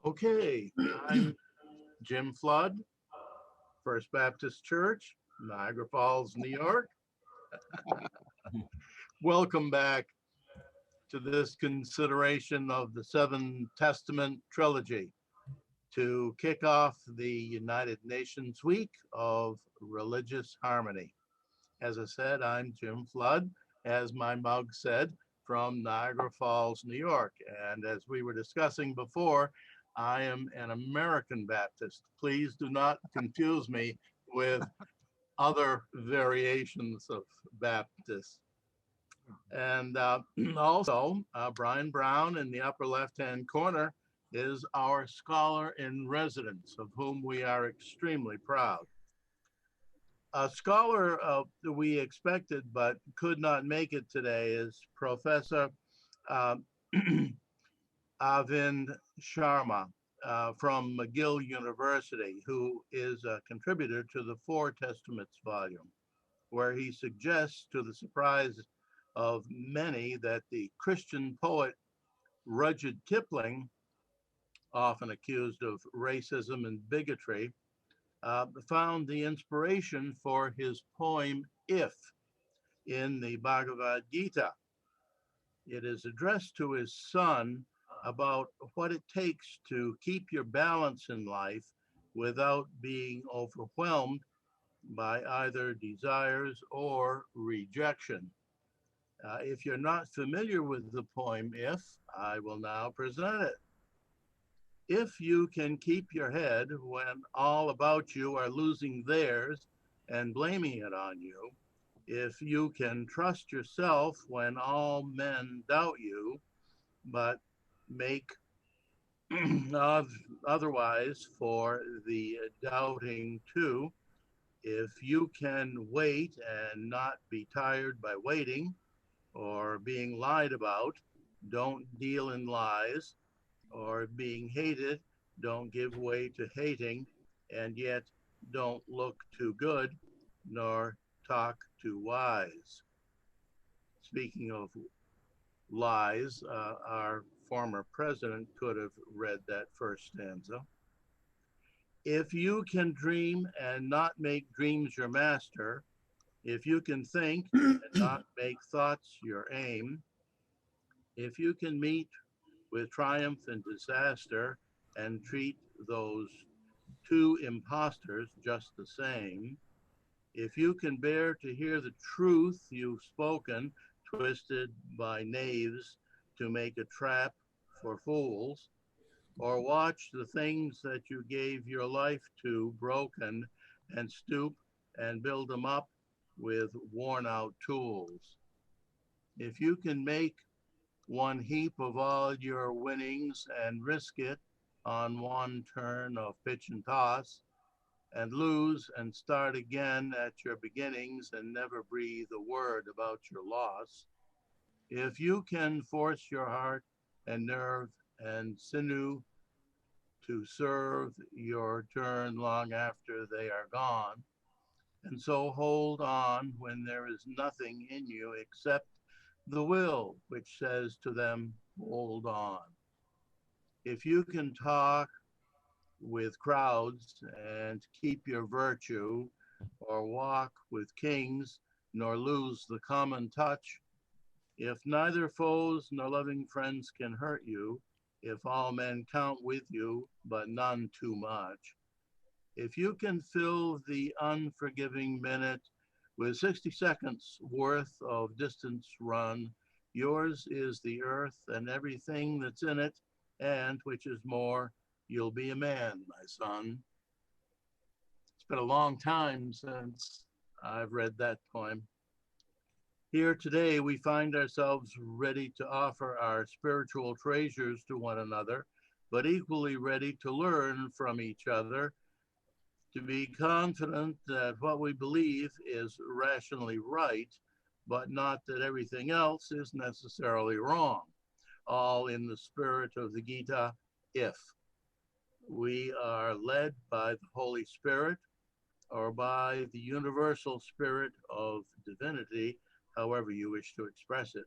Okay, I'm Jim Flood, First Baptist Church, Niagara Falls, New York. Welcome back to this consideration of the Seven Testament trilogy to kick off the United Nations Week of Religious Harmony. As I said, I'm Jim Flood, as my mug said, from Niagara Falls, New York. And as we were discussing before, I am an American Baptist. Please do not confuse me with other variations of Baptist. And also, Brian Brown in the upper left-hand corner is our scholar in residence, of whom we are extremely proud. A scholar that we expected but could not make it today is Professor uh, Arvind Sharma from McGill University, who is a contributor to the Four Testaments volume, where he suggests, to the surprise of many, that the Christian poet Rudyard Kipling, often accused of racism and bigotry, found the inspiration for his poem If in the Bhagavad Gita. It is addressed to his son about what it takes to keep your balance in life without being overwhelmed by either desires or rejection. If you're not familiar with the poem If, I will now present it. If you can keep your head when all about you are losing theirs and blaming it on you, if you can trust yourself when all men doubt you, but make otherwise for the doubting too, if you can wait and not be tired by waiting or being lied about, don't deal in lies, or being hated, don't give way to hating, and yet don't look too good nor talk too wise. Speaking of lies, our former president could have read that first stanza. If you can dream and not make dreams your master, if you can think and not make thoughts your aim, if you can meet with triumph and disaster and treat those two impostors just the same, if you can bear to hear the truth you've spoken, twisted by knaves to make a trap for fools, or watch the things that you gave your life to broken and stoop and build them up with worn out tools. If you can make one heap of all your winnings and risk it on one turn of pitch and toss, and lose and start again at your beginnings and never breathe a word about your loss. If you can force your heart and nerve and sinew to serve your turn long after they are gone, and so hold on when there is nothing in you except the will which says to them, hold on. If you can talk with crowds and keep your virtue, or walk with kings, nor lose the common touch, if neither foes nor loving friends can hurt you, if all men count with you, but none too much, if you can fill the unforgiving minute with 60 seconds worth of distance run, yours is the earth and everything that's in it, and which is more, you'll be a man, my son. It's been a long time since I've read that poem. Here today, we find ourselves ready to offer our spiritual treasures to one another, but equally ready to learn from each other, to be confident that what we believe is rationally right, but not that everything else is necessarily wrong, all in the spirit of the Gita, if. We are led by the Holy Spirit or by the universal spirit of divinity, however you wish to express it.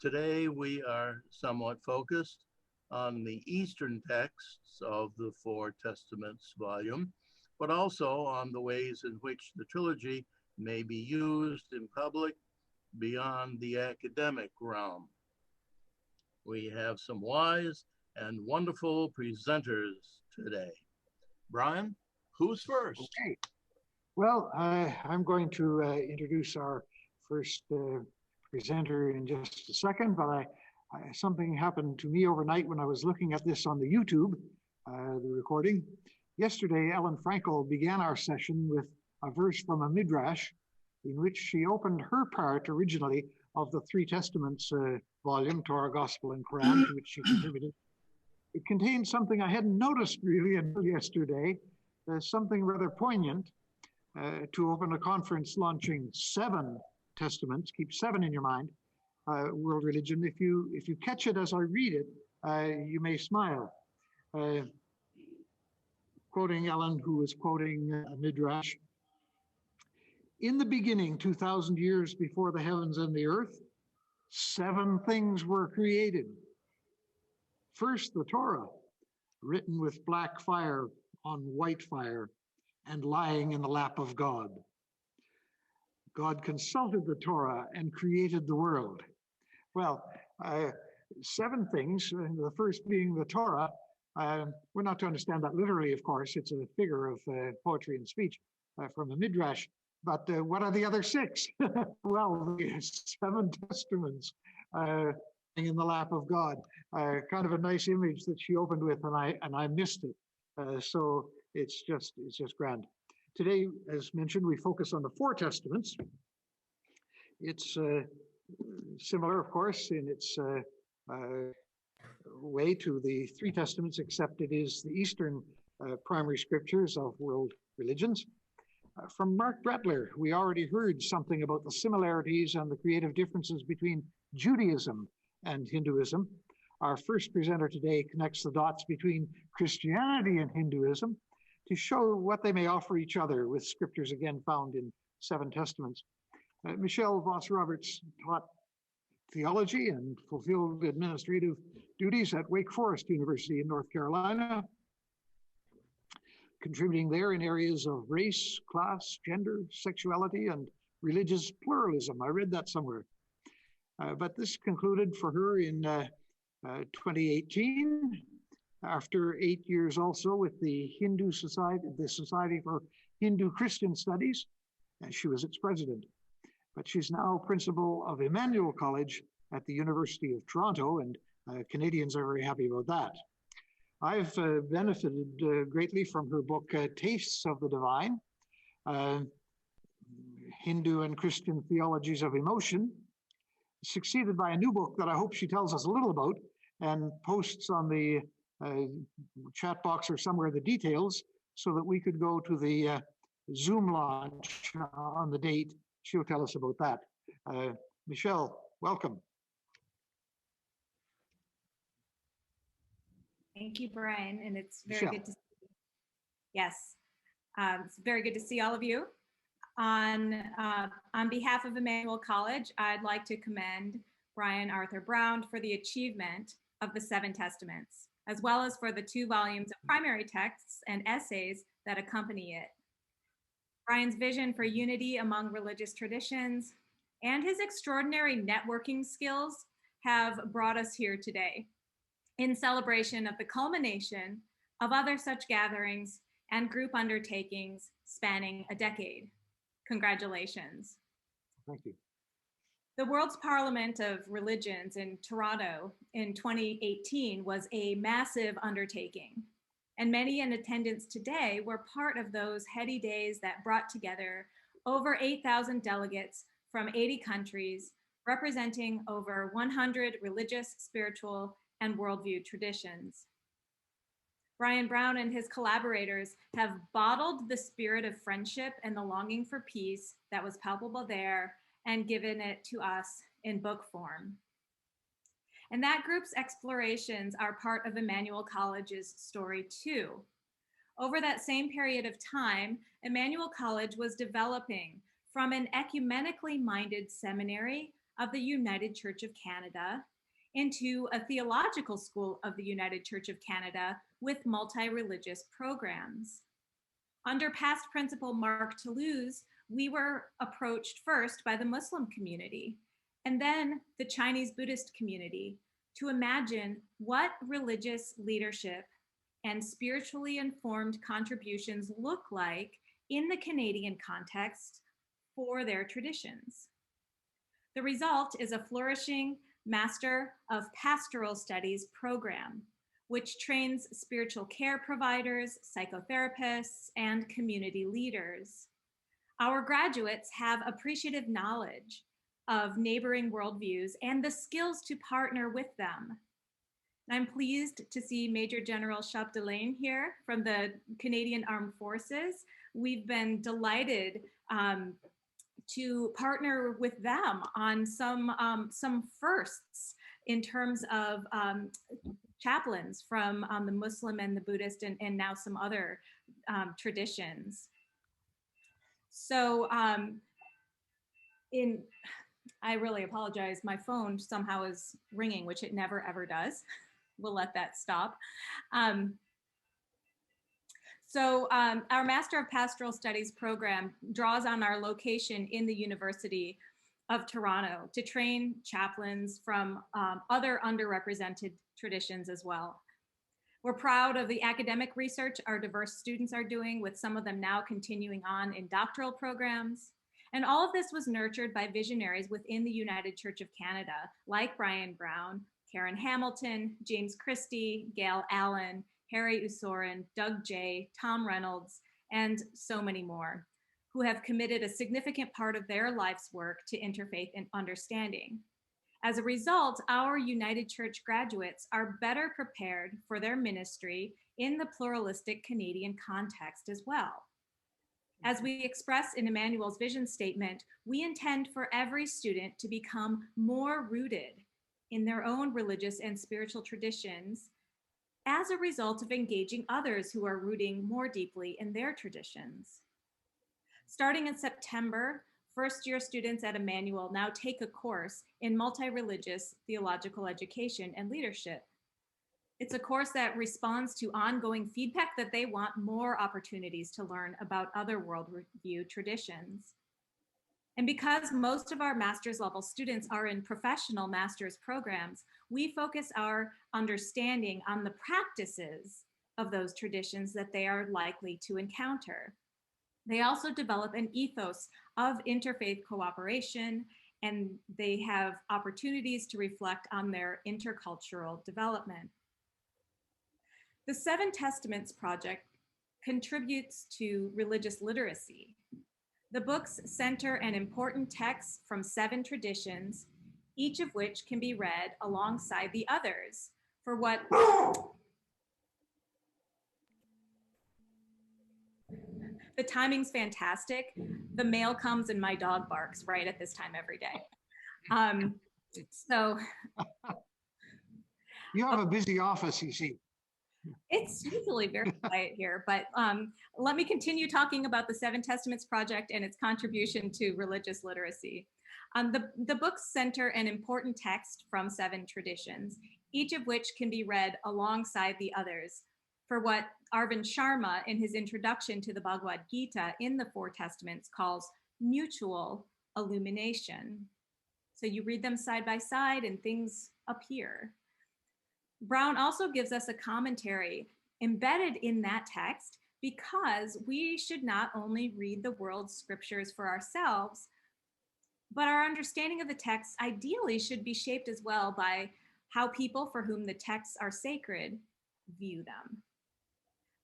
Today, we are somewhat focused on the Eastern texts of the Four Testaments volume, but also on the ways in which the trilogy may be used in public beyond the academic realm. We have some wise and wonderful presenters today. Brian, who's first? Okay. Well, I'm going to introduce our first presenter in just a second, but something happened to me overnight when I was looking at this on the YouTube, the recording. Yesterday, Ellen Frankel began our session with a verse from a midrash in which she opened her part originally of the Three Testaments volume, Torah, Gospel, and Quran, to which she contributed. It contained something I hadn't noticed really until yesterday, something rather poignant. To open a conference launching 7 testaments, keep 7 in your mind, world religion. If you catch it as I read it, you may smile. Quoting Ellen, who was quoting a midrash. In the beginning, 2,000 years before the heavens and the earth, 7 things were created. First, the Torah, written with black fire on white fire and lying in the lap of God. God consulted the Torah and created the world. Well, 7 things, the first being the Torah. We're not to understand that literally, of course. It's a figure of poetry and speech from the Midrash. But what are the other 6? Well, the 7 testaments in the lap of God. Kind of a nice image that she opened with, and I missed it. So it's just grand. Today, as mentioned, we focus on the 4 testaments. It's similar, of course, in its way to the 3 testaments, except it is the Eastern primary scriptures of world religions. From Mark Brettler, we already heard something about the similarities and the creative differences between Judaism and Hinduism. Our first presenter today connects the dots between Christianity and Hinduism to show what they may offer each other with scriptures again found in 7 testaments. Michelle Voss-Roberts taught theology and fulfilled administrative duties at Wake Forest University in North Carolina, contributing there in areas of race, class, gender, sexuality, and religious pluralism. I read that somewhere. But this concluded for her in 2018, after 8 years also with the Hindu Society, the Society for Hindu Christian Studies, and she was its president. But she's now principal of Emmanuel College at the University of Toronto, and Canadians are very happy about that. I've benefited greatly from her book, Tastes of the Divine, Hindu and Christian Theologies of Emotion, succeeded by a new book that I hope she tells us a little about and posts on the chat box or somewhere the details so that we could go to the Zoom launch on the date. She'll tell us about that. Michelle, welcome. Thank you, Brian, and it's very good to see you. Yes, it's very good to see all of you. On behalf of Emmanuel College, I'd like to commend Brian Arthur Brown for the achievement of the 7 Testaments, as well as for the 2 volumes of primary texts and essays that accompany it. Brian's vision for unity among religious traditions and his extraordinary networking skills have brought us here today in celebration of the culmination of other such gatherings and group undertakings spanning a decade. Congratulations. Thank you. The World's Parliament of Religions in Toronto in 2018 was a massive undertaking, and many in attendance today were part of those heady days that brought together over 8,000 delegates from 80 countries, representing over 100 religious, spiritual, and worldview traditions. Brian Brown and his collaborators have bottled the spirit of friendship and the longing for peace that was palpable there and given it to us in book form. And that group's explorations are part of Emmanuel College's story too. Over that same period of time, Emmanuel College was developing from an ecumenically minded seminary of the United Church of Canada into a theological school of the United Church of Canada with multi-religious programs. Under past principal Mark Toulouse, we were approached first by the Muslim community and then the Chinese Buddhist community to imagine what religious leadership and spiritually informed contributions look like in the Canadian context for their traditions. The result is a flourishing Master of Pastoral Studies program, which trains spiritual care providers, psychotherapists, and community leaders. Our graduates have appreciative knowledge of neighboring worldviews and the skills to partner with them. I'm pleased to see Major General Chapdelaine here from the Canadian Armed Forces. We've been delighted to partner with them on some firsts in terms of chaplains from the Muslim and the Buddhist and now some other traditions. So I really apologize. My phone somehow is ringing, which it never ever does. We'll let that stop. Our Master of Pastoral Studies program draws on our location in the University of Toronto to train chaplains from other underrepresented traditions as well. We're proud of the academic research our diverse students are doing, with some of them now continuing on in doctoral programs. And all of this was nurtured by visionaries within the United Church of Canada, like Brian Brown, Karen Hamilton, James Christie, Gail Allen, Harry Usorin, Doug J., Tom Reynolds, and so many more, who have committed a significant part of their life's work to interfaith and understanding. As a result, our United Church graduates are better prepared for their ministry in the pluralistic Canadian context as well. As we express in Emmanuel's vision statement, we intend for every student to become more rooted in their own religious and spiritual traditions as a result of engaging others who are rooting more deeply in their traditions. Starting in September, first-year students at Emmanuel now take a course in multi-religious theological education and leadership. It's a course that responds to ongoing feedback that they want more opportunities to learn about other worldview traditions. And because most of our master's level students are in professional master's programs, we focus our understanding on the practices of those traditions that they are likely to encounter. They also develop an ethos of interfaith cooperation, and they have opportunities to reflect on their intercultural development. The Seven Testaments Project contributes to religious literacy. The books center an important text from 7 traditions, each of which can be read alongside the others for what the timing's fantastic. The mail comes and my dog barks right at this time every day. You have a busy office, you see. It's usually very quiet here, but let me continue talking about the Seven Testaments Project and its contribution to religious literacy. The books center an important text from 7 traditions, each of which can be read alongside the others for what Arvind Sharma, in his introduction to the Bhagavad Gita in the 4 Testaments, calls mutual illumination. So you read them side by side and things appear. Brown also gives us a commentary embedded in that text, because we should not only read the world's scriptures for ourselves, but our understanding of the text ideally should be shaped as well by how people for whom the texts are sacred view them.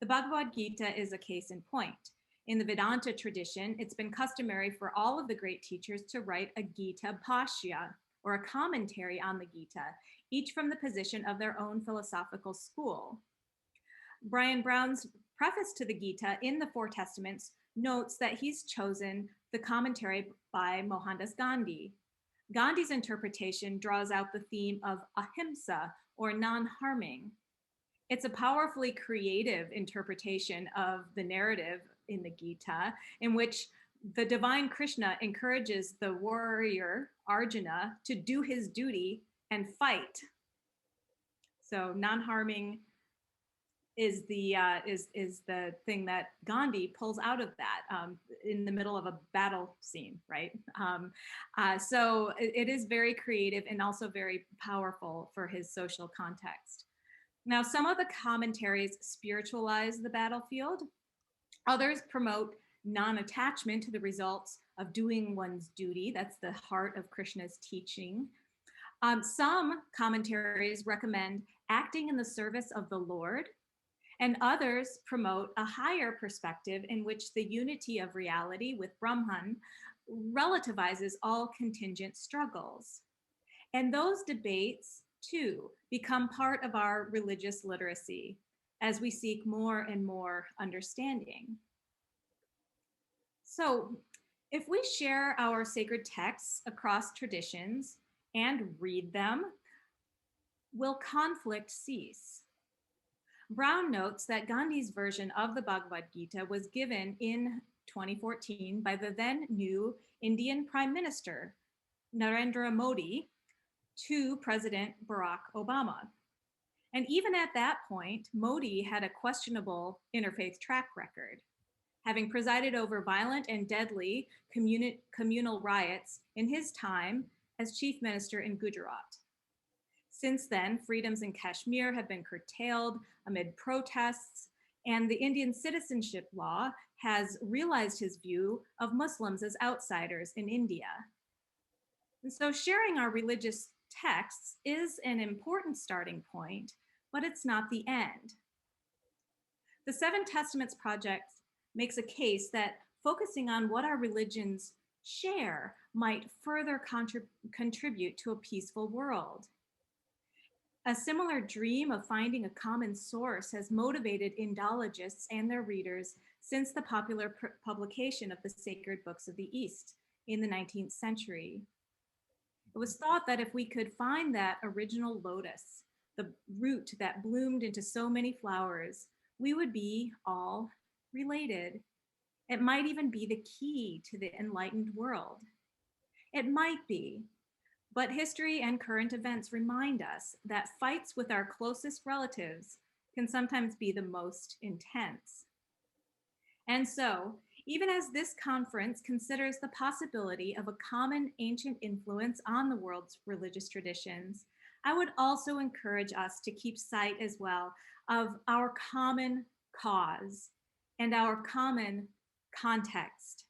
The Bhagavad Gita is a case in point. In the Vedanta tradition, it's been customary for all of the great teachers to write a Gita Bhashya, or a commentary on the Gita, each from the position of their own philosophical school. Brian Brown's preface to the Gita in the 4 Testaments notes that he's chosen the commentary by Mohandas Gandhi. Gandhi's interpretation draws out the theme of ahimsa, or non-harming. It's a powerfully creative interpretation of the narrative in the Gita, in which the divine Krishna encourages the warrior Arjuna to do his duty and fight So non-harming is the thing that Gandhi pulls out of that in the middle of a battle scene, right? So it is very creative and also very powerful for his social context. Now, some of the commentaries spiritualize the battlefield. Others promote non-attachment to the results of doing one's duty. That's the heart of Krishna's teaching. Some commentaries recommend acting in the service of the Lord, and others promote a higher perspective in which the unity of reality with Brahman relativizes all contingent struggles. And those debates, too, become part of our religious literacy as we seek more and more understanding. So, if we share our sacred texts across traditions and read them, will conflict cease? Brown notes that Gandhi's version of the Bhagavad Gita was given in 2014 by the then new Indian Prime Minister, Narendra Modi, to President Barack Obama. And even at that point, Modi had a questionable interfaith track record, having presided over violent and deadly communal riots in his time as chief minister in Gujarat. Since then, freedoms in Kashmir have been curtailed amid protests, and the Indian citizenship law has realized his view of Muslims as outsiders in India. And so sharing our religious texts is an important starting point, but it's not the end. The Seven Testaments Project makes a case that focusing on what our religions share might further contribute to a peaceful world. A similar dream of finding a common source has motivated Indologists and their readers since the popular publication of the Sacred Books of the East in the 19th century. It was thought that if we could find that original lotus, the root that bloomed into so many flowers, we would be all related. It might even be the key to the enlightened world. It might be, but history and current events remind us that fights with our closest relatives can sometimes be the most intense. And so, even as this conference considers the possibility of a common ancient influence on the world's religious traditions, I would also encourage us to keep sight as well of our common cause and our common context.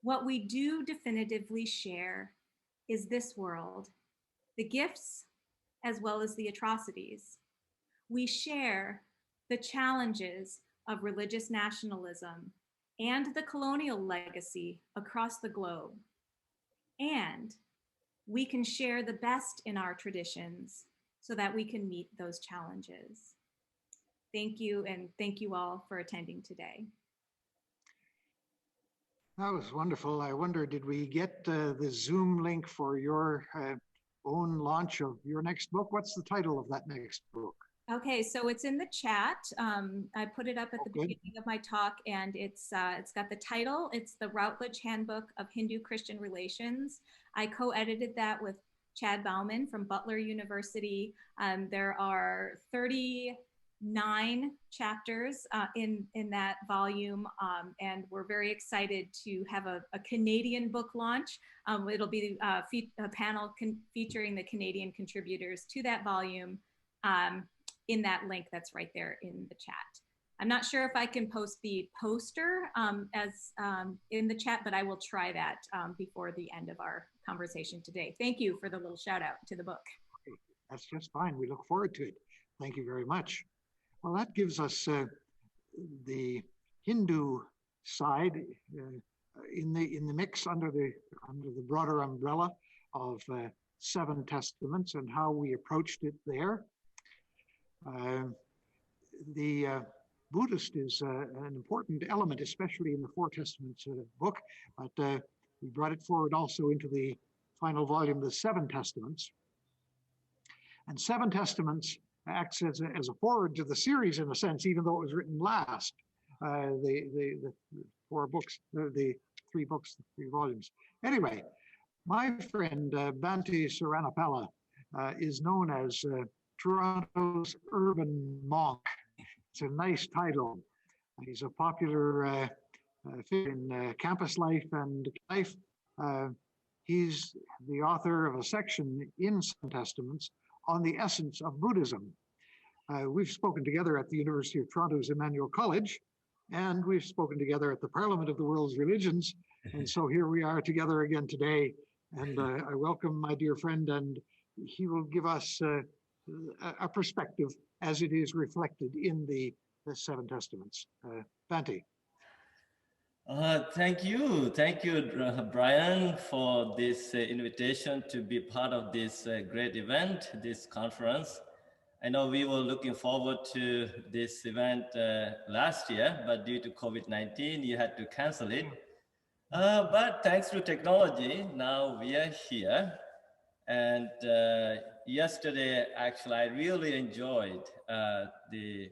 What we do definitively share is this world, the gifts as well as the atrocities. We share the challenges of religious nationalism and the colonial legacy across the globe. And we can share the best in our traditions so that we can meet those challenges. Thank you, and thank you all for attending today. That was wonderful. I wonder, did we get the Zoom link for your own launch of your next book? What's the title of that next book? Okay, so it's in the chat. I put it up at the beginning of my talk, and it's got the title. It's the Routledge Handbook of Hindu-Christian Relations. I co-edited that with Chad Bauman from Butler University. There are 39 chapters in that volume, and we're very excited to have a Canadian book launch. It'll be a panel featuring the Canadian contributors to that volume in that link that's right there in the chat. I'm not sure if I can post the poster as in the chat, but I will try that before the end of our conversation today. Thank you for the little shout out to the book. Okay, that's just fine. We look forward to it. Thank you very much. Well, that gives us the Hindu side in the mix under the broader umbrella of Seven Testaments and how we approached it there. The Buddhist is an important element, especially in the Four Testaments book, but we brought it forward also into the final volume, the Seven Testaments. And Seven Testaments acts as a forward to the series in a sense, even though it was written last. The four books, the three books, the three volumes. Anyway, my friend Bhante Saranapala is known as Toronto's Urban Monk. It's a nice title. He's a popular figure in campus life and life. Uh, he's the author of a section in Seven Testaments on the essence of Buddhism. We've spoken together at the University of Toronto's Emmanuel College, and we've spoken together at the Parliament of the World's Religions. And so here we are together again today. And I welcome my dear friend, and he will give us a perspective as it is reflected in the Seven Testaments. Bhante. Thank you, Brian, for this invitation to be part of this great event, this conference. I know we were looking forward to this event last year, but due to COVID-19, you had to cancel it. But thanks to technology, now we are here. And yesterday, actually, I really enjoyed the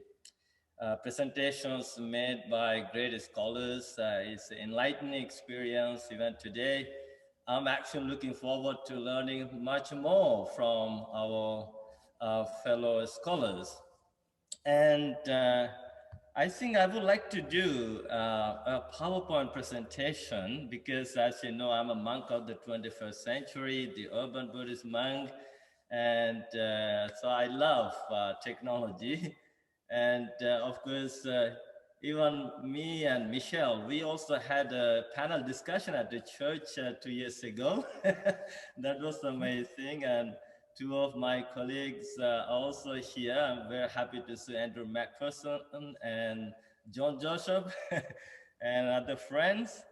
presentations made by great scholars. It's an enlightening experience even today. I'm actually looking forward to learning much more from our fellow scholars. And I think I would like to do a PowerPoint presentation because, as you know, I'm a monk of the 21st century, the urban Buddhist monk. And so I love technology. And of course, even me and Michelle, we also had a panel discussion at the church 2 years ago. That was amazing. And two of my colleagues are also here. I'm very happy to see Andrew McPherson and John Joseph and other friends.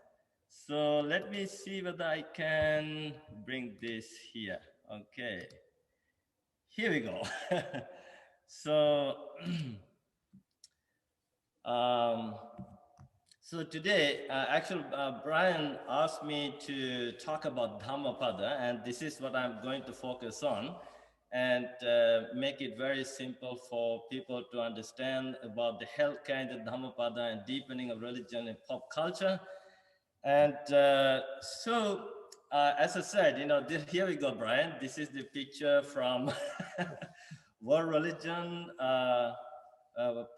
So let me see whether I can bring this here. Okay. Here we go. So, so today, actually, Brian asked me to talk about Dhammapada, and this is what I'm going to focus on, and make it very simple for people to understand about the healthcare in the Dhammapada and deepening of religion and pop culture. And so, as I said, you know, here we go, Brian. This is the picture from World Religion,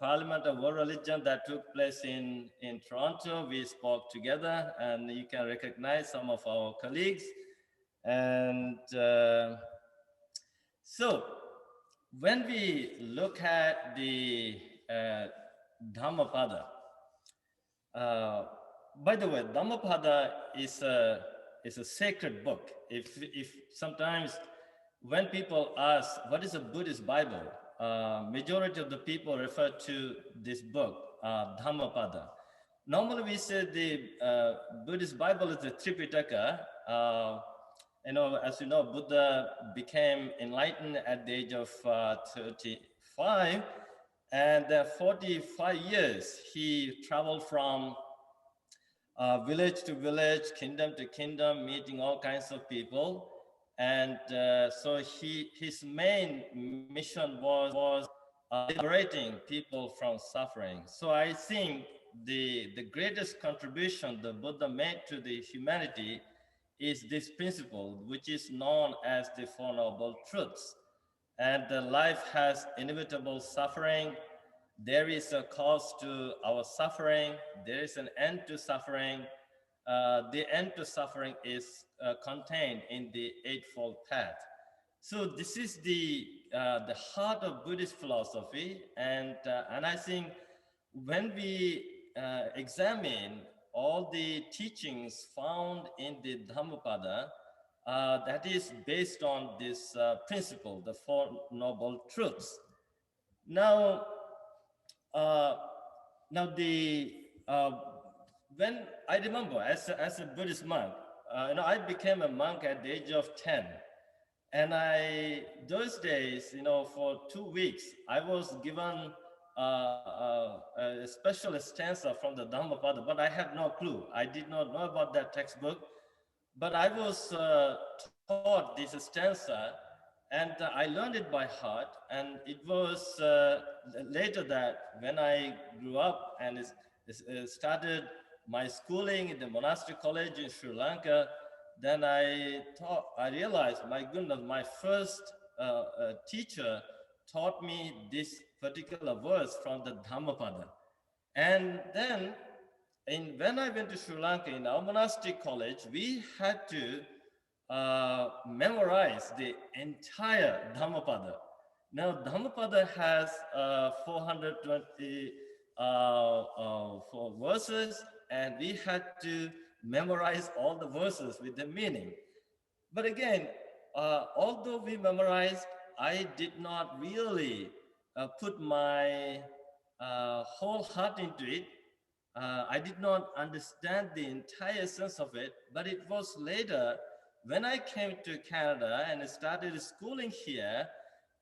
Parliament of World Religion that took place in Toronto. We spoke together, and you can recognize some of our colleagues. And so when we look at the Dhammapada, by the way, Dhammapada is a sacred book. If sometimes when people ask, what is a Buddhist Bible? Majority of the people refer to this book, Dhammapada. Normally we say the Buddhist Bible is the Tripitaka. You know, as you know, Buddha became enlightened at the age of 35. And 45 years, he traveled from village to village, kingdom to kingdom, meeting all kinds of people. And so his main mission was liberating people from suffering. So I think the greatest contribution the Buddha made to the humanity is this principle, which is known as the Four Noble Truths. And life has inevitable suffering. There is a cause to our suffering. There is an end to suffering. The end to suffering is contained in the Eightfold Path. So this is the heart of Buddhist philosophy, and I think when we examine all the teachings found in the Dhammapada, that is based on this principle, the Four Noble Truths. Now, when I remember as a Buddhist monk, you know, I became a monk at the age of 10. And those days, you know, for 2 weeks, I was given a special stanza from the Dhammapada, but I had no clue. I did not know about that textbook, but I was taught this stanza, and I learned it by heart. And it was later that when I grew up and started my schooling in the monastery college in Sri Lanka, then I realized, my goodness, my first teacher taught me this particular verse from the Dhammapada. And then when I went to Sri Lanka in our monastic college, we had to memorize the entire Dhammapada. Now, Dhammapada has 420 four verses, and we had to memorize all the verses with the meaning. But again, although we memorized, I did not really put my whole heart into it. I did not understand the entire sense of it, but it was later when I came to Canada and started schooling here,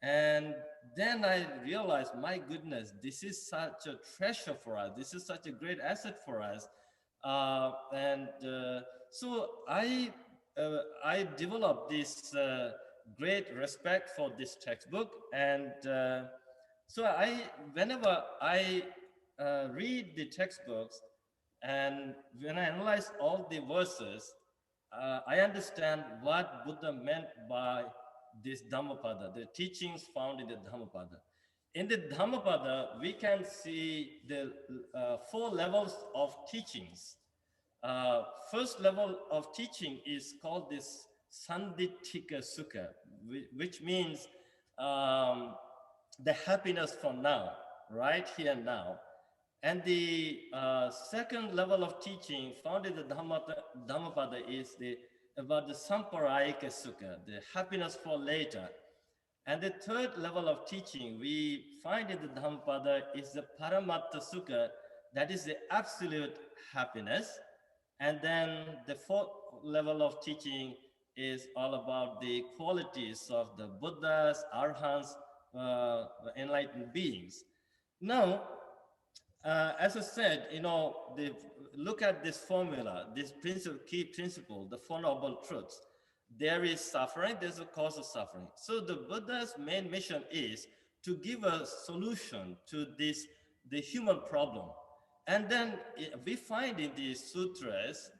and then I realized, my goodness, this is such a treasure for us. This is such a great asset for us. So I developed this great respect for this textbook, and whenever I read the textbooks, and when I analyze all the verses, I understand what Buddha meant by this Dhammapada, the teachings found in the Dhammapada. In the Dhammapada, we can see the four levels of teachings. First level of teaching is called this Sanditthika Sukha, which means the happiness for now, right here and now. And the second level of teaching found in the Dhammapada is about the Samparayika Sukha, the happiness for later. And the third level of teaching we find in the Dhammapada is the Paramatta Sukha, that is the absolute happiness. And then the fourth level of teaching is all about the qualities of the Buddhas, Arhants, enlightened beings. Now, as I said, look at this formula, this key principle, the Four Noble Truths. There is suffering, there's a cause of suffering. So the Buddha's main mission is to give a solution to the human problem. And then we find in these sutras,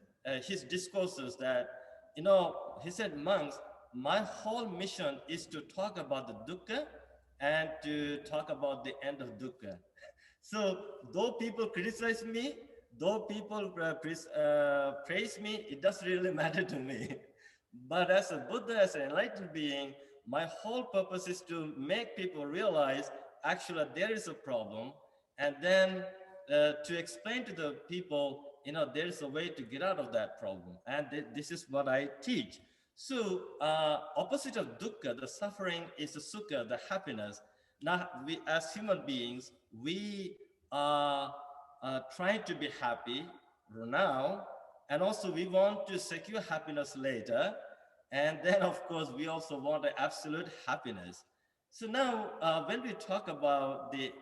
his discourses that, he said, monks, my whole mission is to talk about the dukkha and to talk about the end of dukkha. So though people criticize me, though people praise me, it doesn't really matter to me. But as a Buddha, as an enlightened being, my whole purpose is to make people realize actually there is a problem, and then to explain to the people, there is a way to get out of that problem. And this is what I teach. So opposite of dukkha, the suffering, is the sukha, the happiness. Now, we as human beings, we are trying to be happy now, and also we want to secure happiness later. And then, of course, we also want an absolute happiness. So now, when we talk about the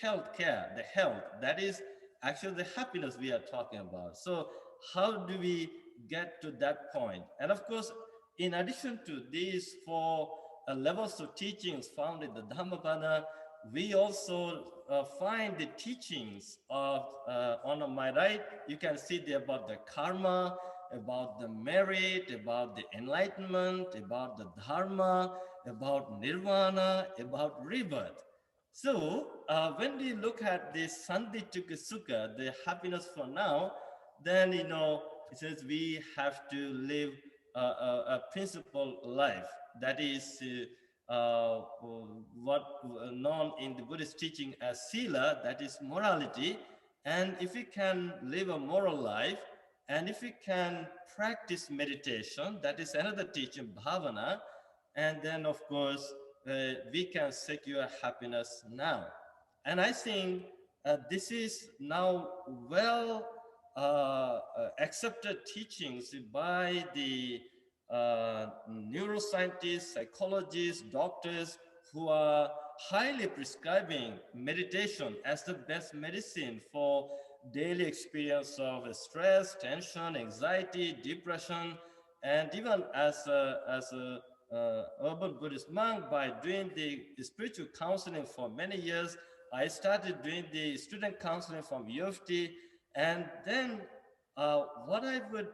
health care, the health, that is actually the happiness we are talking about. So how do we get to that point? And of course, in addition to these four levels of teachings found in the Dhammapada, we also find the teachings of, on my right, you can see there about the karma, about the merit, about the enlightenment, about the dharma, about nirvana, about rebirth. So when we look at this Sanditthika Sukha, the happiness for now, then, it says we have to live a principled life. That is what known in the Buddhist teaching as sila, that is morality. And if we can live a moral life, and if we can practice meditation, that is another teaching, bhavana, and then of course, we can secure happiness now. And I think this is now well accepted teachings by the neuroscientists, psychologists, doctors who are highly prescribing meditation as the best medicine for daily experience of stress, tension, anxiety, depression. And even as a urban Buddhist monk, by doing the spiritual counseling for many years, I started doing the student counseling from U of T. And then what I would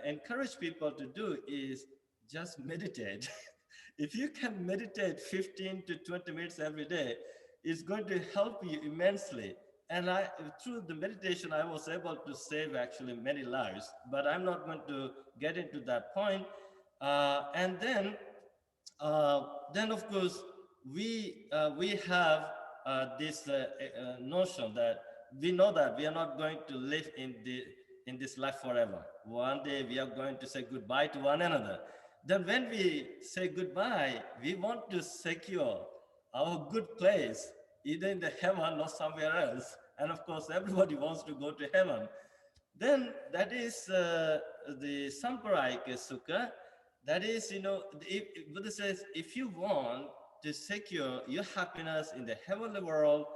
encourage people to do is just meditate. If you can meditate 15 to 20 minutes every day, it's going to help you immensely. And through the meditation, I was able to save actually many lives, but I'm not going to get into that point. And then of course, we have this notion that we know that we are not going to live in this life forever. One day we are going to say goodbye to one another. Then when we say goodbye, we want to secure our good place, either in the heaven or somewhere else. And of course, everybody wants to go to heaven. Then that is the Samparayika Sukha. That is, Buddha says, if you want to secure your happiness in the heavenly world,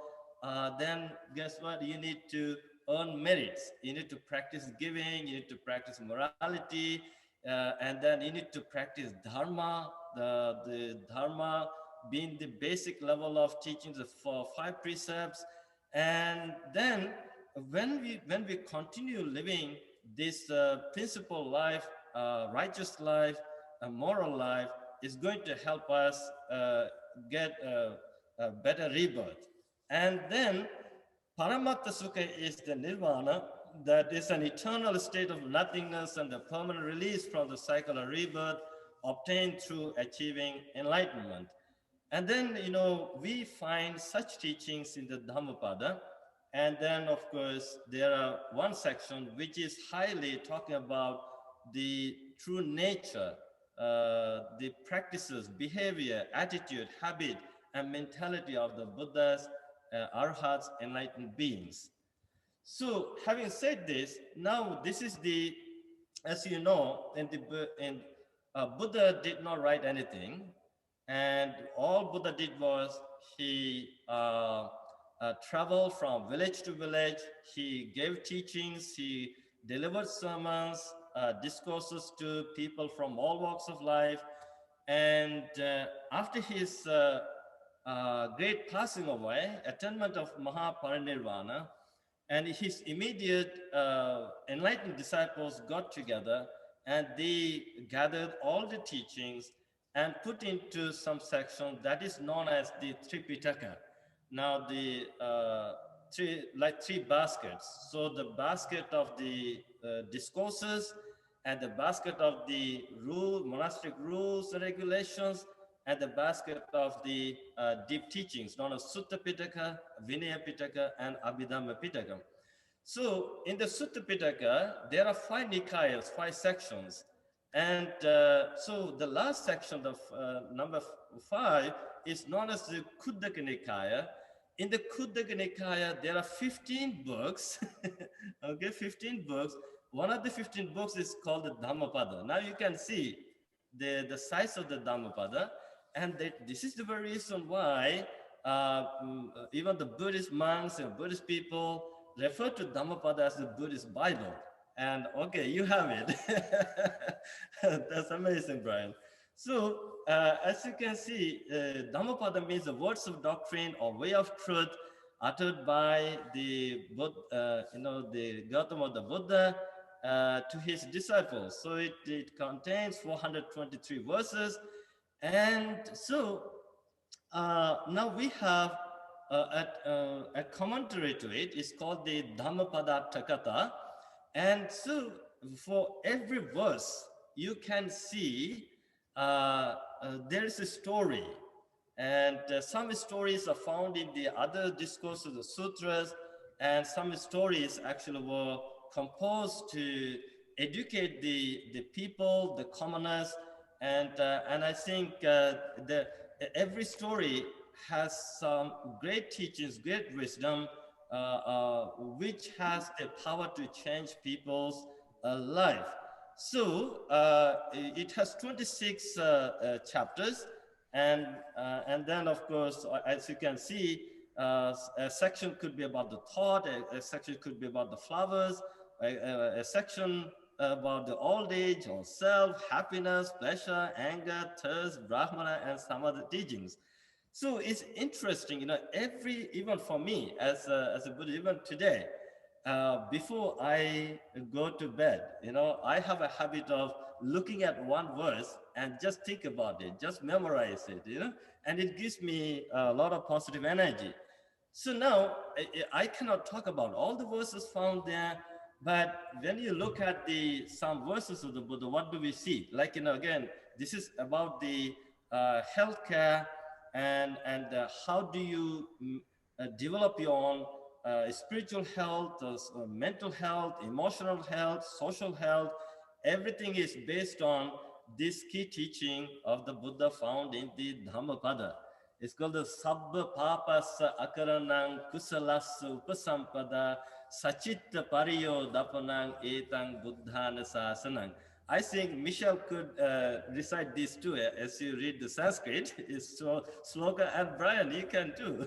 then guess what? You need to earn merits. You need to practice giving, you need to practice morality, and then you need to practice dharma, the dharma being the basic level of teachings for 5 precepts. And then when we continue living this principle life, righteous life, a moral life, is going to help us get a better rebirth. And then Paramatta Sukha is the nirvana, that is an eternal state of nothingness and the permanent release from the cycle of rebirth obtained through achieving enlightenment. And then, we find such teachings in the Dhammapada. And then, of course, there are one section which is highly talking about the true nature, the practices, behavior, attitude, habit, and mentality of the Buddhas, Arhats, enlightened beings. So, having said this, now this is the, as you know, Buddha did not write anything, and all Buddha did was he traveled from village to village. He gave teachings, he delivered sermons, discourses to people from all walks of life. And after his great passing away, attainment of Mahaparinirvana, and his immediate enlightened disciples got together and they gathered all the teachings and put into some section that is known as the Tripitaka. Now the three baskets. So the basket of the discourses, and the basket of the monastic rules and regulations, and the basket of the deep teachings known as Sutta Pitaka, Vinaya Pitaka, and Abhidhamma Pitaka. So in the Sutta Pitaka, there are 5 Nikayas, 5 sections. And so the last section of number 5 is known as the Khuddaka Nikaya. In the Khuddaka Nikaya, there are 15 books, okay, 15 books. One of the 15 books is called the Dhammapada. Now you can see the size of the Dhammapada, and this is the very reason why even the Buddhist monks and Buddhist people refer to Dhammapada as the Buddhist Bible. And okay, you have it. That's amazing, Brian. So as you can see, Dhammapada means the words of doctrine or way of truth uttered by the the Gautama the Buddha to his disciples. So it contains 423 verses. And so now we have a commentary to it. It's called the Dhammapada Takata. And so for every verse, you can see there is a story. And some stories are found in the other discourses, the sutras, and some stories actually were composed to educate the people, the commoners, and I think every story has some great teachings, great wisdom, which has the power to change people's life. So it has 26 chapters, and then of course, as you can see, a section could be about the thought, a section could be about the flowers, a section about the old age or self, happiness, pleasure, anger, thirst, brahmana, and some other teachings. So it's interesting, even for me as a Buddhist, even today, before I go to bed, I have a habit of looking at one verse and just think about it, just memorize it, and it gives me a lot of positive energy. So now I cannot talk about all the verses found there, but when you look at the some verses of the Buddha, what do we see? Like, again, this is about the healthcare and how do you develop your own spiritual health, mental health, emotional health, social health. Everything is based on this key teaching of the Buddha found in the Dhammapada. It's called the Sabba Papasa Akaranang Kusalasa Upasampada Sachitta Pariyo Dapanang Etang Buddhana Sasanang. I think Michelle could recite this too as you read the Sanskrit. It's so sloka, and Brian, you can too.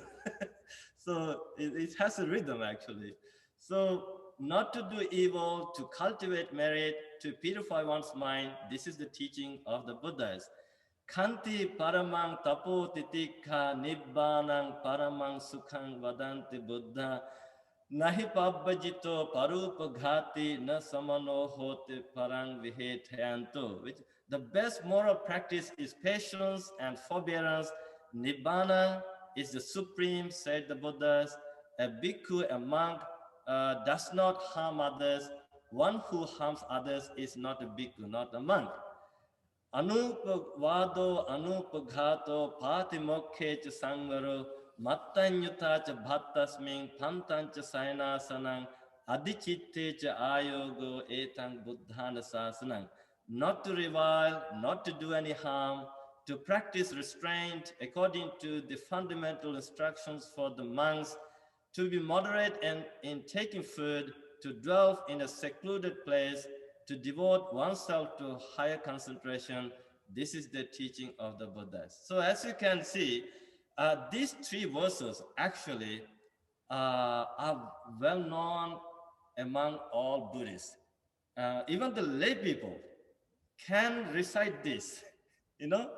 So it has a rhythm actually. So not to do evil, to cultivate merit, to purify one's mind. This is the teaching of the Buddhas. Kanti paramang tapo titikha nibbanang paramang sukhang vadanti Buddha nahi pabbajito parupaghati na samano hote parang vihethayanto. Which the best moral practice is patience and forbearance. Nibbana is the supreme, said the Buddhas. A bhikkhu, a monk, does not harm others. One who harms others is not a bhikkhu, not a monk. Anupavado anupaghato patimokhe cha sangvaro mattanyuta cha bhattasming pantancha sainasanang adichitte cha ayogo etang buddhana sasanang. Not to revile, not to do any harm, to practice restraint according to the fundamental instructions for the monks, to be moderate and in taking food, to dwell in a secluded place, to devote oneself to higher concentration. This is the teaching of the Buddhas. So as you can see, these three verses actually are well known among all Buddhists. Even the lay people can recite this, you know,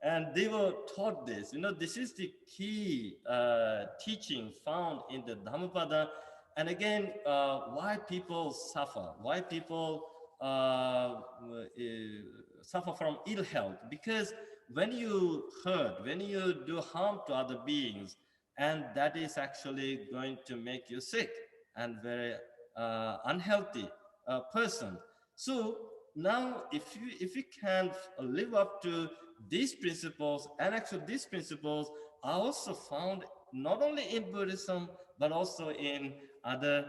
and they were taught this. This is the key teaching found in the Dhammapada. And again, why people suffer, why people suffer from ill health. Because when you hurt, when you do harm to other beings, and that is actually going to make you sick and very unhealthy person. So now, if you can live up to these principles, and actually these principles are also found not only in Buddhism, but also in other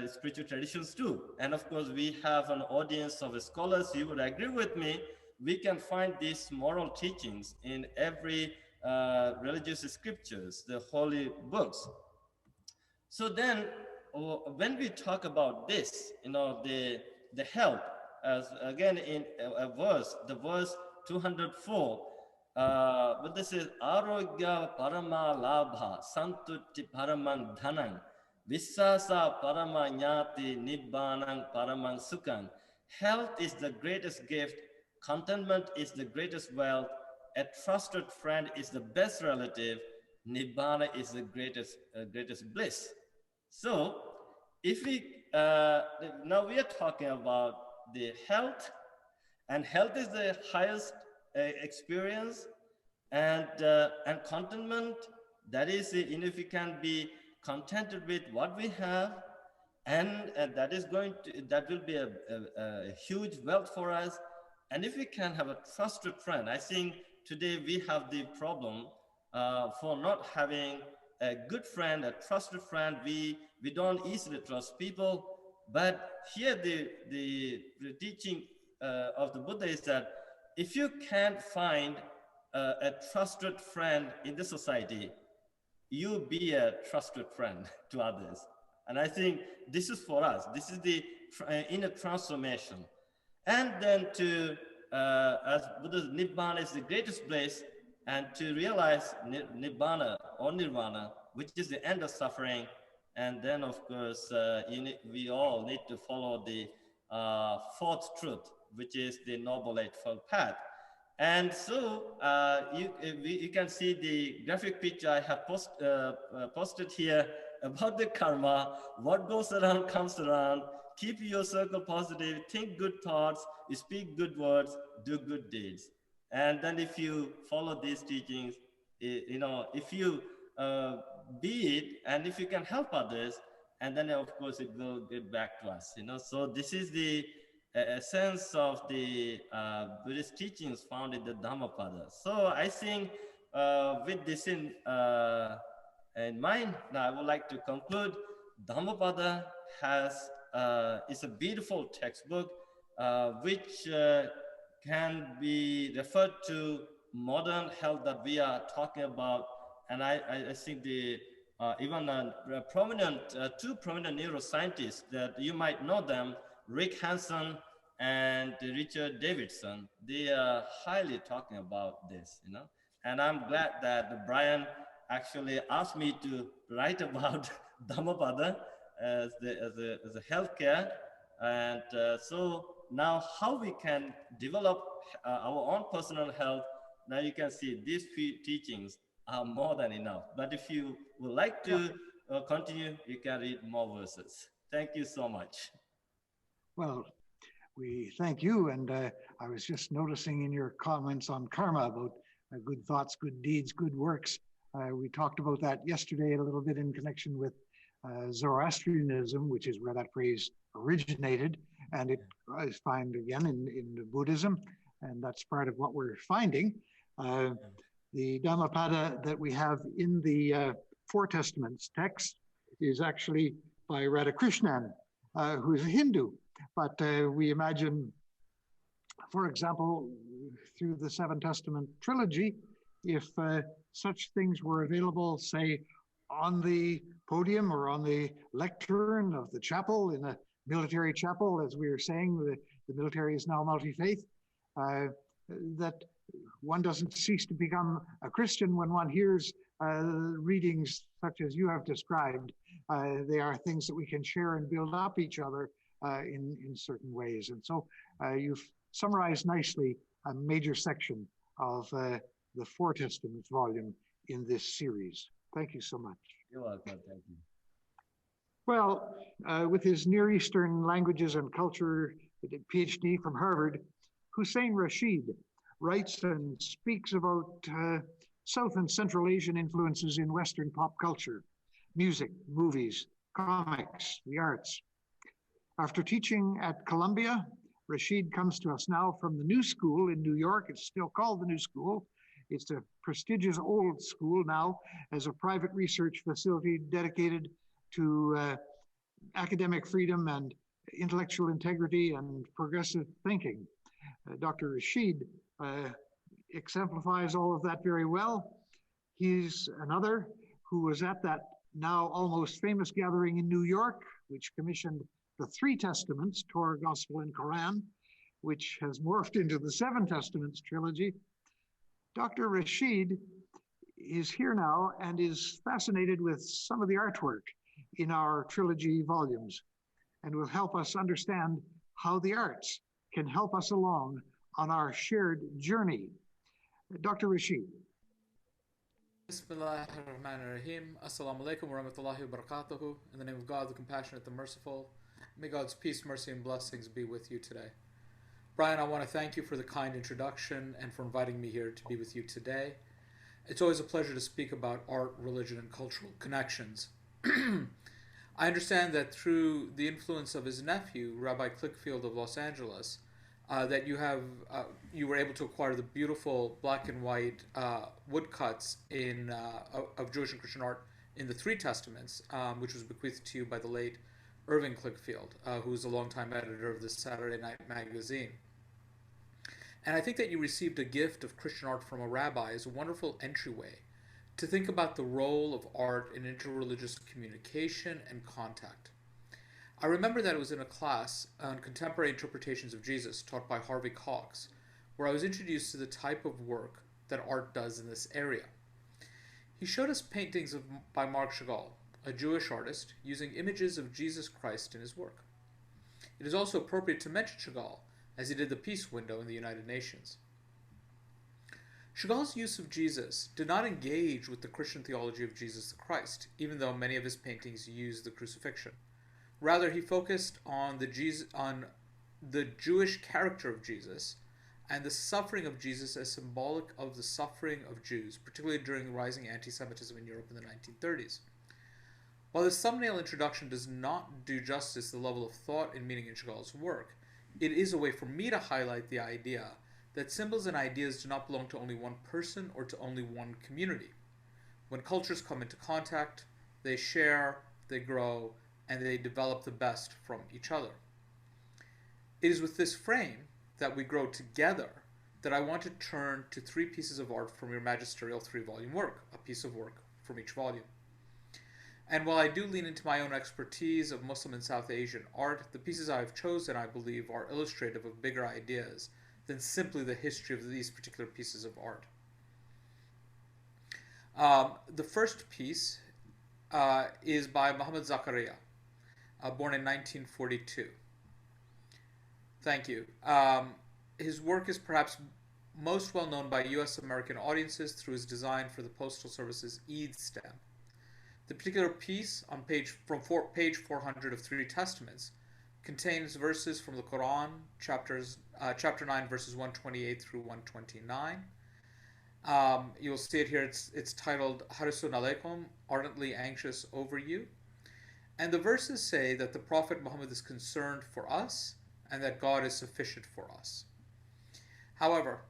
spiritual traditions too. And of course, we have an audience of scholars. You would agree with me. We can find these moral teachings in every religious scriptures, the holy books. So then, when we talk about this, the health, as again in a verse, the verse 204, but this is arogya parama labha santutti paramang dhanang vissasa parama nyati nibbanang paramang sukhang. Health is the greatest gift, contentment is the greatest wealth, a trusted friend is the best relative, nibbana is the greatest bliss. So if we now we are talking about the health, and health is the highest experience, and contentment, that is, if we can be contented with what we have, and that will be a huge wealth for us. And if we can have a trusted friend, I think today we have the problem for not having a good friend, a trusted friend. We don't easily trust people. But here the teaching of the Buddha is that if you can't find a trusted friend in the society, you be a trusted friend to others. And I think this is for us. This is the inner transformation. And then as Buddha's Nibbana is the greatest bliss, and to realize Nibbana or Nirvana, which is the end of suffering. And then, of course, we all need to follow the fourth truth, which is the Noble Eightfold Path. And so you can see the graphic picture I have posted here about the karma. What goes around comes around. Keep your circle positive, think good thoughts, speak good words, do good deeds. And then if you follow these teachings, if you be it, and if you can help others, and then of course it will get back to us. So this is the essence of the Buddhist teachings found in the Dhammapada. So I think with this in mind, now I would like to conclude. Dhammapada is a beautiful textbook which can be referred to modern health that we are talking about. And I think the even two prominent neuroscientists that you might know them, Rick Hansen and Richard Davidson, they are highly talking about this, And I'm glad that Brian actually asked me to write about Dhammapada as a healthcare. And so now how we can develop our own personal health. Now you can see these few teachings are more than enough. But if you would like to continue, you can read more verses. Thank you so much. Well, we thank you. And I was just noticing in your comments on karma about good thoughts, good deeds, good works. We talked about that yesterday a little bit in connection with Zoroastrianism, which is where that phrase originated. And it is found again in Buddhism. And that's part of what we're finding. The Dhammapada that we have in the Four Testaments text is actually by Radhakrishnan, who is a Hindu. But we imagine, for example, through the Seven Testament trilogy, if such things were available, say, on the podium or on the lectern of the chapel, in a military chapel, as we were saying, the military is now multi-faith, that one doesn't cease to become a Christian when one hears readings such as you have described. They are things that we can share and build up each other in certain ways. And so you've summarized nicely a major section of the Four Testaments volume in this series. Thank you so much. You're welcome. Thank you. Well, with his Near Eastern languages and culture PhD from Harvard, Hussein Rashid writes and speaks about South and Central Asian influences in Western pop culture, music, movies, comics, the arts. After teaching at Columbia, Rashid comes to us now from the New School in New York. It's still called the New School. It's a prestigious old school now as a private research facility dedicated to academic freedom and intellectual integrity and progressive thinking. Dr. Rashid exemplifies all of that very well. He's another who was at that now almost famous gathering in New York, which commissioned the Three Testaments, Torah, Gospel, and Quran, which has morphed into the Seven Testaments trilogy. Dr. Rashid is here now and is fascinated with some of the artwork in our trilogy volumes and will help us understand how the arts can help us along on our shared journey. Dr. Rashid. Bismillah ar-Rahman ar-Rahim. Assalamu alaikum wa rahmatullahi wa barakatuhu. In the name of God, the compassionate, the merciful, may God's peace, mercy, and blessings be with you today. Brian, I want to thank you for the kind introduction and for inviting me here to be with you today. It's always a pleasure to speak about art, religion, and cultural connections. I understand that through the influence of his nephew, Rabbi Clickfield of Los Angeles, that you were able to acquire the beautiful black and white woodcuts of Jewish and Christian art in the Three Testaments, which was bequeathed to you by the late Irving Clickfield, who was a longtime editor of the Saturday Night Magazine. And I think that you received a gift of Christian art from a rabbi as a wonderful entryway to think about the role of art in interreligious communication and contact. I remember that it was in a class on contemporary interpretations of Jesus taught by Harvey Cox, where I was introduced to the type of work that art does in this area. He showed us paintings by Marc Chagall, a Jewish artist, using images of Jesus Christ in his work. It is also appropriate to mention Chagall, as he did the Peace Window in the United Nations. Chagall's use of Jesus did not engage with the Christian theology of Jesus the Christ, even though many of his paintings use the crucifixion. Rather, he focused on the Jewish character of Jesus and the suffering of Jesus as symbolic of the suffering of Jews, particularly during the rising anti-Semitism in Europe in the 1930s. While this thumbnail introduction does not do justice to the level of thought and meaning in Chagall's work, it is a way for me to highlight the idea that symbols and ideas do not belong to only one person or to only one community. When cultures come into contact, they share, they grow, and they develop the best from each other. It is with this frame that we grow together that I want to turn to 3 pieces of art from your magisterial 3-volume work, a piece of work from each volume. And while I do lean into my own expertise of Muslim and South Asian art, the pieces I have chosen, I believe, are illustrative of bigger ideas than simply the history of these particular pieces of art. The first piece is by Muhammad Zakaria, born in 1942. Thank you. His work is perhaps most well known by US American audiences through his design for the Postal Service's Eid stamp. The particular piece on page 400 of 3 Testaments contains verses from the Quran, chapter 9, verses 128 through 129. You'll see it here. It's titled Harisun Alaikum, ardently anxious over you. And the verses say that the Prophet Muhammad is concerned for us and that God is sufficient for us. However,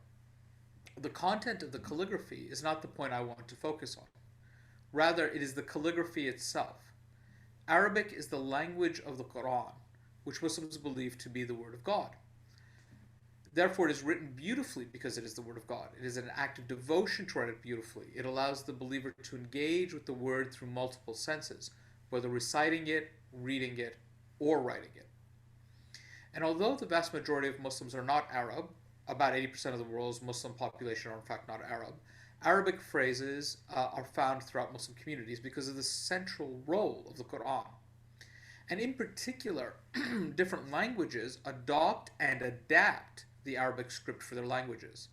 the content of the calligraphy is not the point I want to focus on. Rather, it is the calligraphy itself. Arabic is the language of the Quran, which Muslims believe to be the Word of God. Therefore, it is written beautifully because it is the Word of God. It is an act of devotion to write it beautifully. It allows the believer to engage with the Word through multiple senses, whether reciting it, reading it, or writing it. And although the vast majority of Muslims are not Arab, about 80% of the world's Muslim population are in fact not Arab, Arabic phrases are found throughout Muslim communities because of the central role of the Quran. And in particular, different languages adopt and adapt the Arabic script for their languages.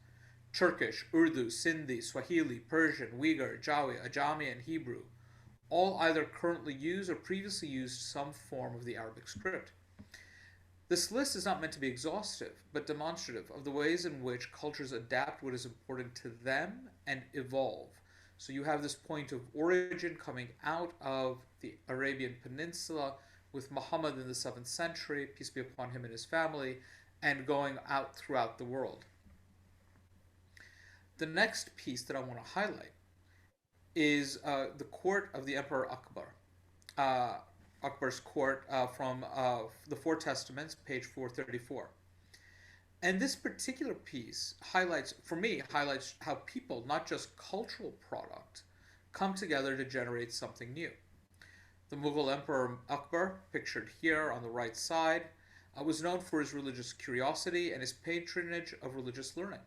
Turkish, Urdu, Sindhi, Swahili, Persian, Uyghur, Jawi, Ajami, and Hebrew all either currently use or previously used some form of the Arabic script. This list is not meant to be exhaustive, but demonstrative of the ways in which cultures adapt what is important to them and evolve. So you have this point of origin coming out of the Arabian Peninsula with Muhammad in the 7th century, peace be upon him and his family, and going out throughout the world. The next piece that I want to highlight is the court of the Emperor Akbar. Akbar's court from the 4 Testaments, page 434. And this particular piece highlights how people, not just cultural product, come together to generate something new. The Mughal Emperor Akbar, pictured here on the right side, was known for his religious curiosity and his patronage of religious learning.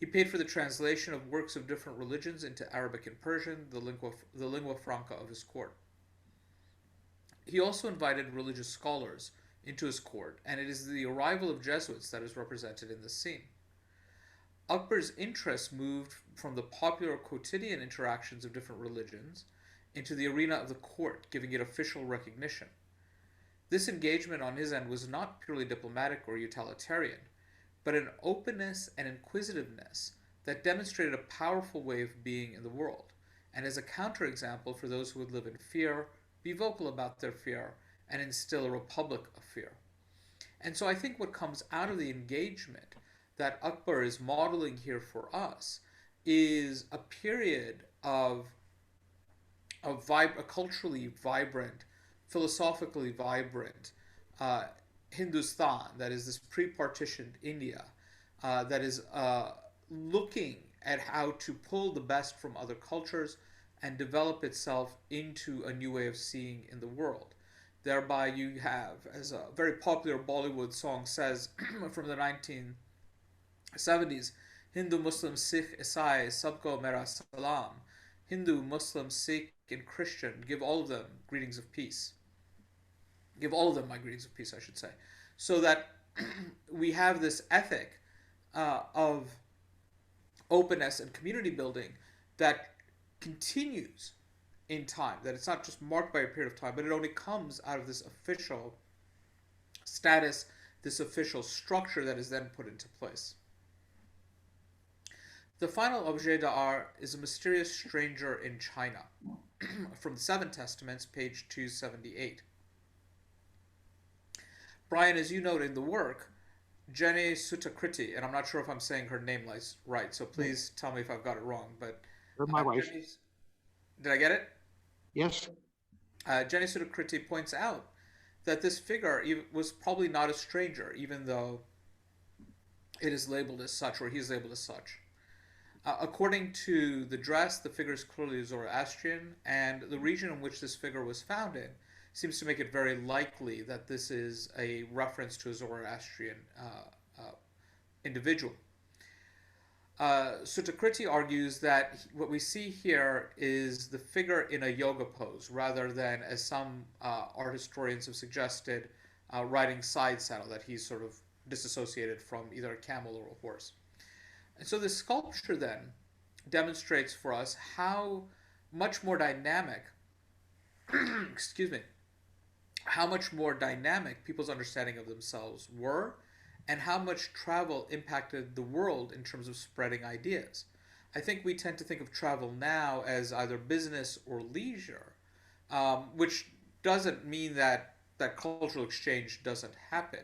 He paid for the translation of works of different religions into Arabic and Persian, the lingua franca of his court. He also invited religious scholars into his court, and it is the arrival of Jesuits that is represented in this scene. Akbar's interest moved from the popular quotidian interactions of different religions into the arena of the court, giving it official recognition. This engagement on his end was not purely diplomatic or utilitarian, but an openness and inquisitiveness that demonstrated a powerful way of being in the world, and as a counterexample for those who would live in fear, be vocal about their fear, and instill a republic of fear. And so I think what comes out of the engagement that Akbar is modeling here for us is a period of a culturally vibrant, philosophically vibrant Hindustan, that is this pre-partitioned India, that is looking at how to pull the best from other cultures and develop itself into a new way of seeing in the world. Thereby you have, as a very popular Bollywood song says from the 1970s, Hindu, Muslim, Sikh, Isai, Sabko Mera Salam. Hindu, Muslim, Sikh, and Christian, give all of them greetings of peace. Give all of them my greetings of peace, I should say. So that we have this ethic of openness and community building that continues in time, that it's not just marked by a period of time, but it only comes out of this official status, this official structure that is then put into place. The final objet d'art is a mysterious stranger in China from the Seven Testaments, page 278. Brian, as you note in the work, Jenny Sutakriti, and I'm not sure if I'm saying her name right, so please tell me if I've got it wrong, but My wife. Did I get it? Yes. Jenny Sutakriti points out that this figure was probably not a stranger, even though it is labeled as such, or he's labeled as such. According to the dress, the figure is clearly Zoroastrian, and the region in which this figure was found in seems to make it very likely that this is a reference to a Zoroastrian individual. Sutakriti argues that what we see here is the figure in a yoga pose, rather than, as some art historians have suggested, riding side saddle, that he's sort of disassociated from either a camel or a horse. And so this sculpture then demonstrates for us how much more dynamic, excuse me, how much more dynamic people's understanding of themselves were, and how much travel impacted the world in terms of spreading ideas. I think we tend to think of travel now as either business or leisure, which doesn't mean that cultural exchange doesn't happen.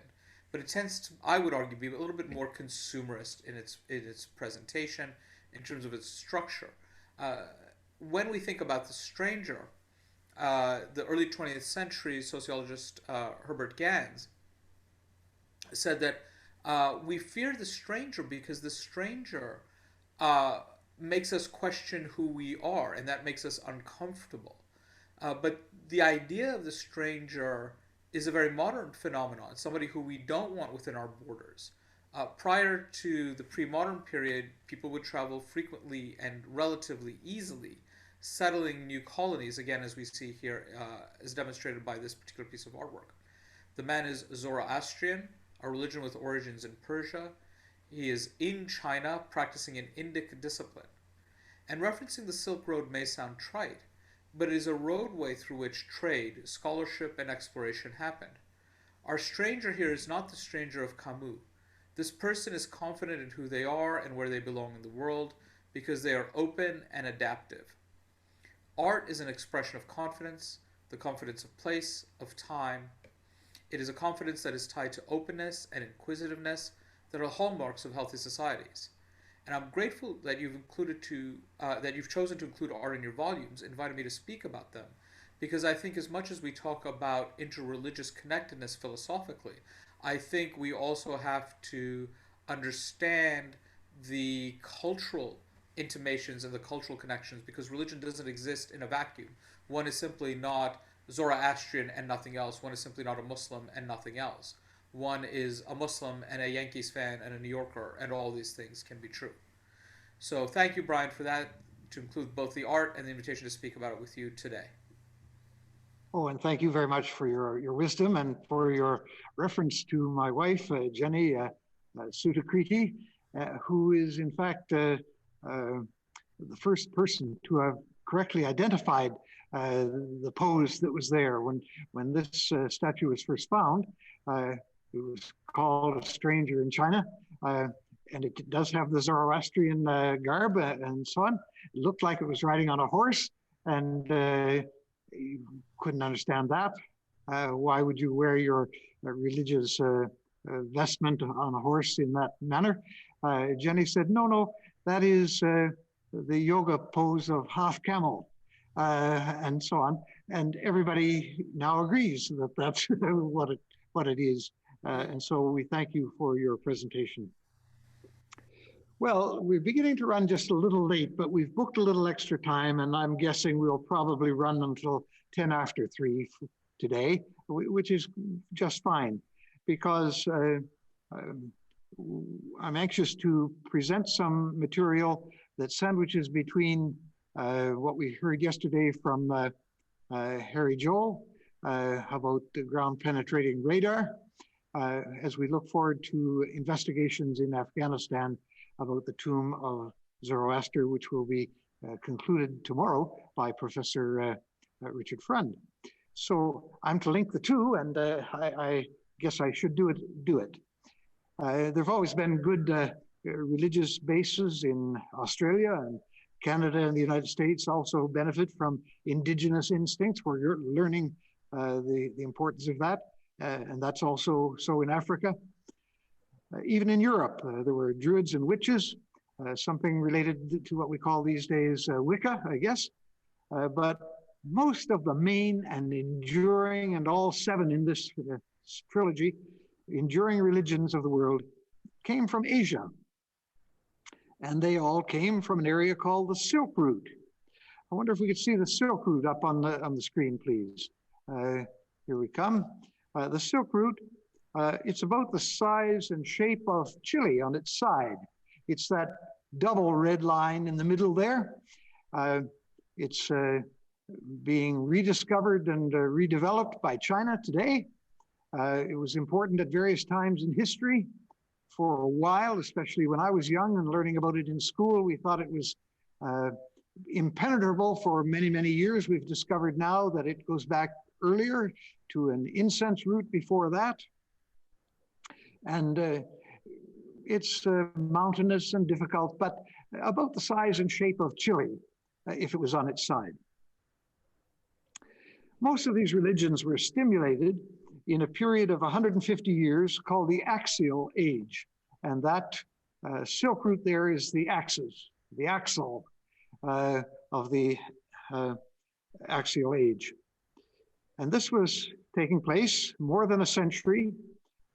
But it tends to, I would argue, be a little bit more consumerist in its presentation, in terms of its structure. When we think about the stranger, the early 20th century sociologist Herbert Gans said that we fear the stranger because the stranger makes us question who we are, and that makes us uncomfortable. But the idea of the stranger is a very modern phenomenon, somebody who we don't want within our borders. Prior to the pre-modern period, people would travel frequently and relatively easily, settling new colonies, again, as we see here, as demonstrated by this particular piece of artwork. The man is Zoroastrian, a religion with origins in Persia. He is in China, practicing an Indic discipline. And referencing the Silk Road may sound trite, but it is a roadway through which trade, scholarship, and exploration happened. Our stranger here is not the stranger of Camus. This person is confident in who they are and where they belong in the world because they are open and adaptive. Art is an expression of confidence, the confidence of place, of time. It is a confidence that is tied to openness and inquisitiveness that are hallmarks of healthy societies. And I'm grateful that you've chosen to include art in your volumes, invited me to speak about them, because I think as much as we talk about interreligious connectedness philosophically, I think we also have to understand the cultural intimations and the cultural connections, because religion doesn't exist in a vacuum. One is simply not Zoroastrian and nothing else. One is simply not a Muslim and nothing else. One is a Muslim and a Yankees fan and a New Yorker, and all these things can be true. So thank you, Brian, for that, to include both the art and the invitation to speak about it with you today. Oh, and thank you very much for your wisdom and for your reference to my wife, Jenny Sutakriti, who is in fact the first person to have correctly identified the pose that was there. When this statue was first found, it was called A Stranger in China, and it does have the Zoroastrian garb and so on. It looked like it was riding on a horse, and you couldn't understand that. Why would you wear your religious vestment on a horse in that manner? Jenny said, no, that is the yoga pose of half camel, and so on. And everybody now agrees that that's what it is. And so we thank you for your presentation. Well, we're beginning to run just a little late, but we've booked a little extra time, and I'm guessing we'll probably run until 10 after 3 today, which is just fine, because I'm anxious to present some material that sandwiches between what we heard yesterday from Harry Joel about the ground-penetrating radar, as we look forward to investigations in Afghanistan about the tomb of Zoroaster, which will be concluded tomorrow by Professor Richard Frund. So I'm to link the two, and I guess I should do it. There have always been good religious bases in Australia, and Canada and the United States also benefit from indigenous instincts. We're learning the importance of that, and that's also so in Africa. Even in Europe, there were Druids and witches, something related to what we call these days Wicca, I guess. But most of the main and enduring, and all 7 in this trilogy, enduring religions of the world came from Asia. And they all came from an area called the Silk Route. I wonder if we could see the Silk Route up on the screen, please. Here we come. The Silk Route, it's about the size and shape of Chile on its side. It's that double red line in the middle there. It's being rediscovered and redeveloped by China today. It was important at various times in history. For a while, especially when I was young and learning about it in school, we thought it was impenetrable for many, many years. We've discovered now that it goes back earlier to an incense route before that. And it's mountainous and difficult, but about the size and shape of Chile, if it was on its side. Most of these religions were stimulated in a period of 150 years called the Axial Age. And that Silk Route there is the axis, the axle of the Axial Age. And this was taking place more than a century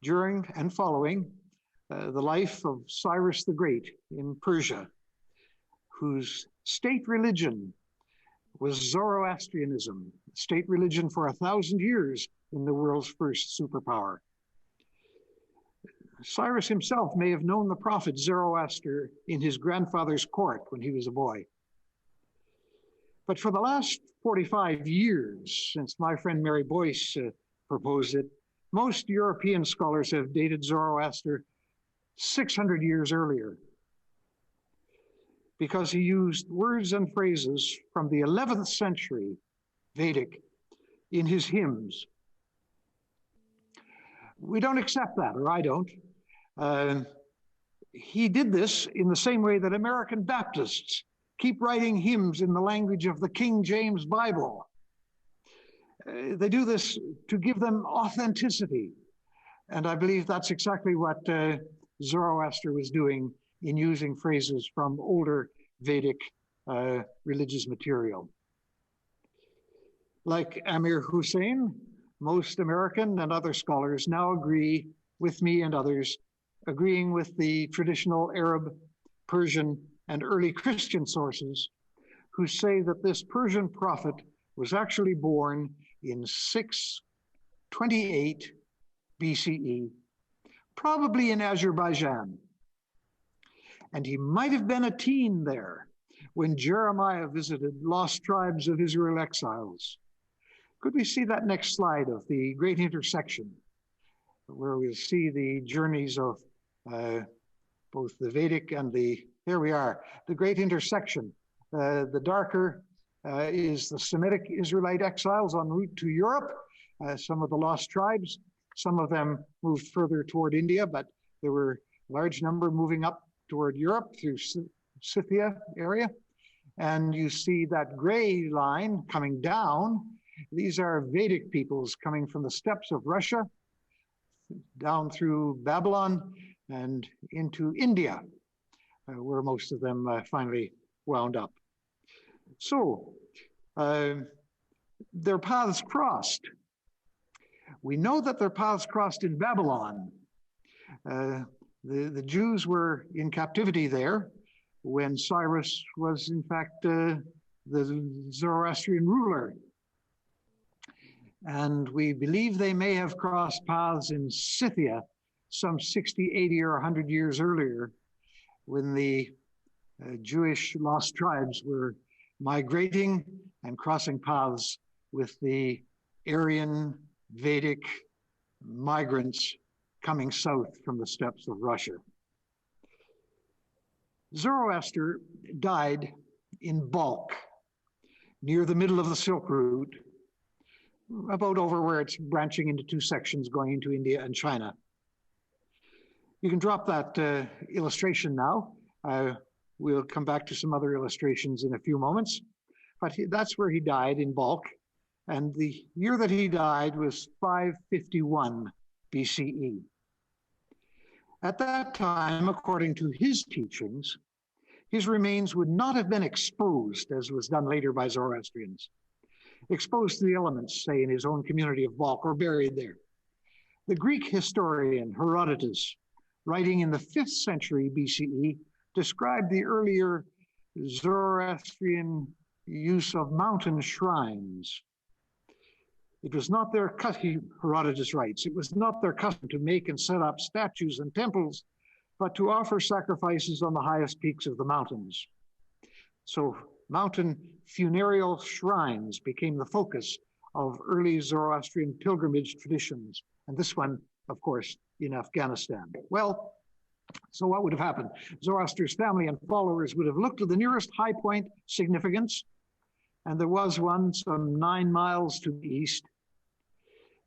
during and following the life of Cyrus the Great in Persia, whose state religion was Zoroastrianism, state religion for 1,000 years in the world's first superpower. Cyrus himself may have known the prophet Zoroaster in his grandfather's court when he was a boy. But for the last 45 years, since my friend Mary Boyce proposed it, most European scholars have dated Zoroaster 600 years earlier, because he used words and phrases from the 11th century Vedic in his hymns. We don't accept that, or I don't. He did this in the same way that American Baptists keep writing hymns in the language of the King James Bible. They do this to give them authenticity. And I believe that's exactly what Zoroaster was doing in using phrases from older Vedic religious material. Like Amir Hussain, most American and other scholars now agree with me and others, agreeing with the traditional Arab, Persian, and early Christian sources, who say that this Persian prophet was actually born in 628 BCE, probably in Azerbaijan. And he might have been a teen there when Jeremiah visited lost tribes of Israel exiles. Could we see that next slide of the great intersection, where we'll see the journeys of both the Vedic and here we are, the great intersection. The darker is the Semitic Israelite exiles en route to Europe, some of the lost tribes. Some of them moved further toward India, but there were a large number moving up toward Europe through Scythia area. And you see that gray line coming down. These are Vedic peoples coming from the steppes of Russia, down through Babylon and into India, where most of them finally wound up. So their paths crossed. We know that their paths crossed in Babylon. The Jews were in captivity there when Cyrus was in fact the Zoroastrian ruler. And we believe they may have crossed paths in Scythia some 60, 80, or 100 years earlier, when the Jewish lost tribes were migrating and crossing paths with the Aryan Vedic migrants coming south from the steppes of Russia. Zoroaster died in bulk near the middle of the Silk Route, about over where it's branching into two sections going into India and China. You can drop that illustration now. We'll come back to some other illustrations in a few moments. But that's where he died, in Balkh. And the year that he died was 551 BCE. At that time, according to his teachings, his remains would not have been exposed, as was done later by Zoroastrians, exposed to the elements, say, in his own community of Balkh, or buried there. The Greek historian Herodotus, writing in the 5th century BCE, described the earlier Zoroastrian use of mountain shrines. It was not their custom, Herodotus writes, it was not their custom to make and set up statues and temples, but to offer sacrifices on the highest peaks of the mountains. So mountain funereal shrines became the focus of early Zoroastrian pilgrimage traditions. And this one, of course, in Afghanistan. Well, so what would have happened? Zoroaster's family and followers would have looked to the nearest high point significance, and there was one some 9 miles to the east.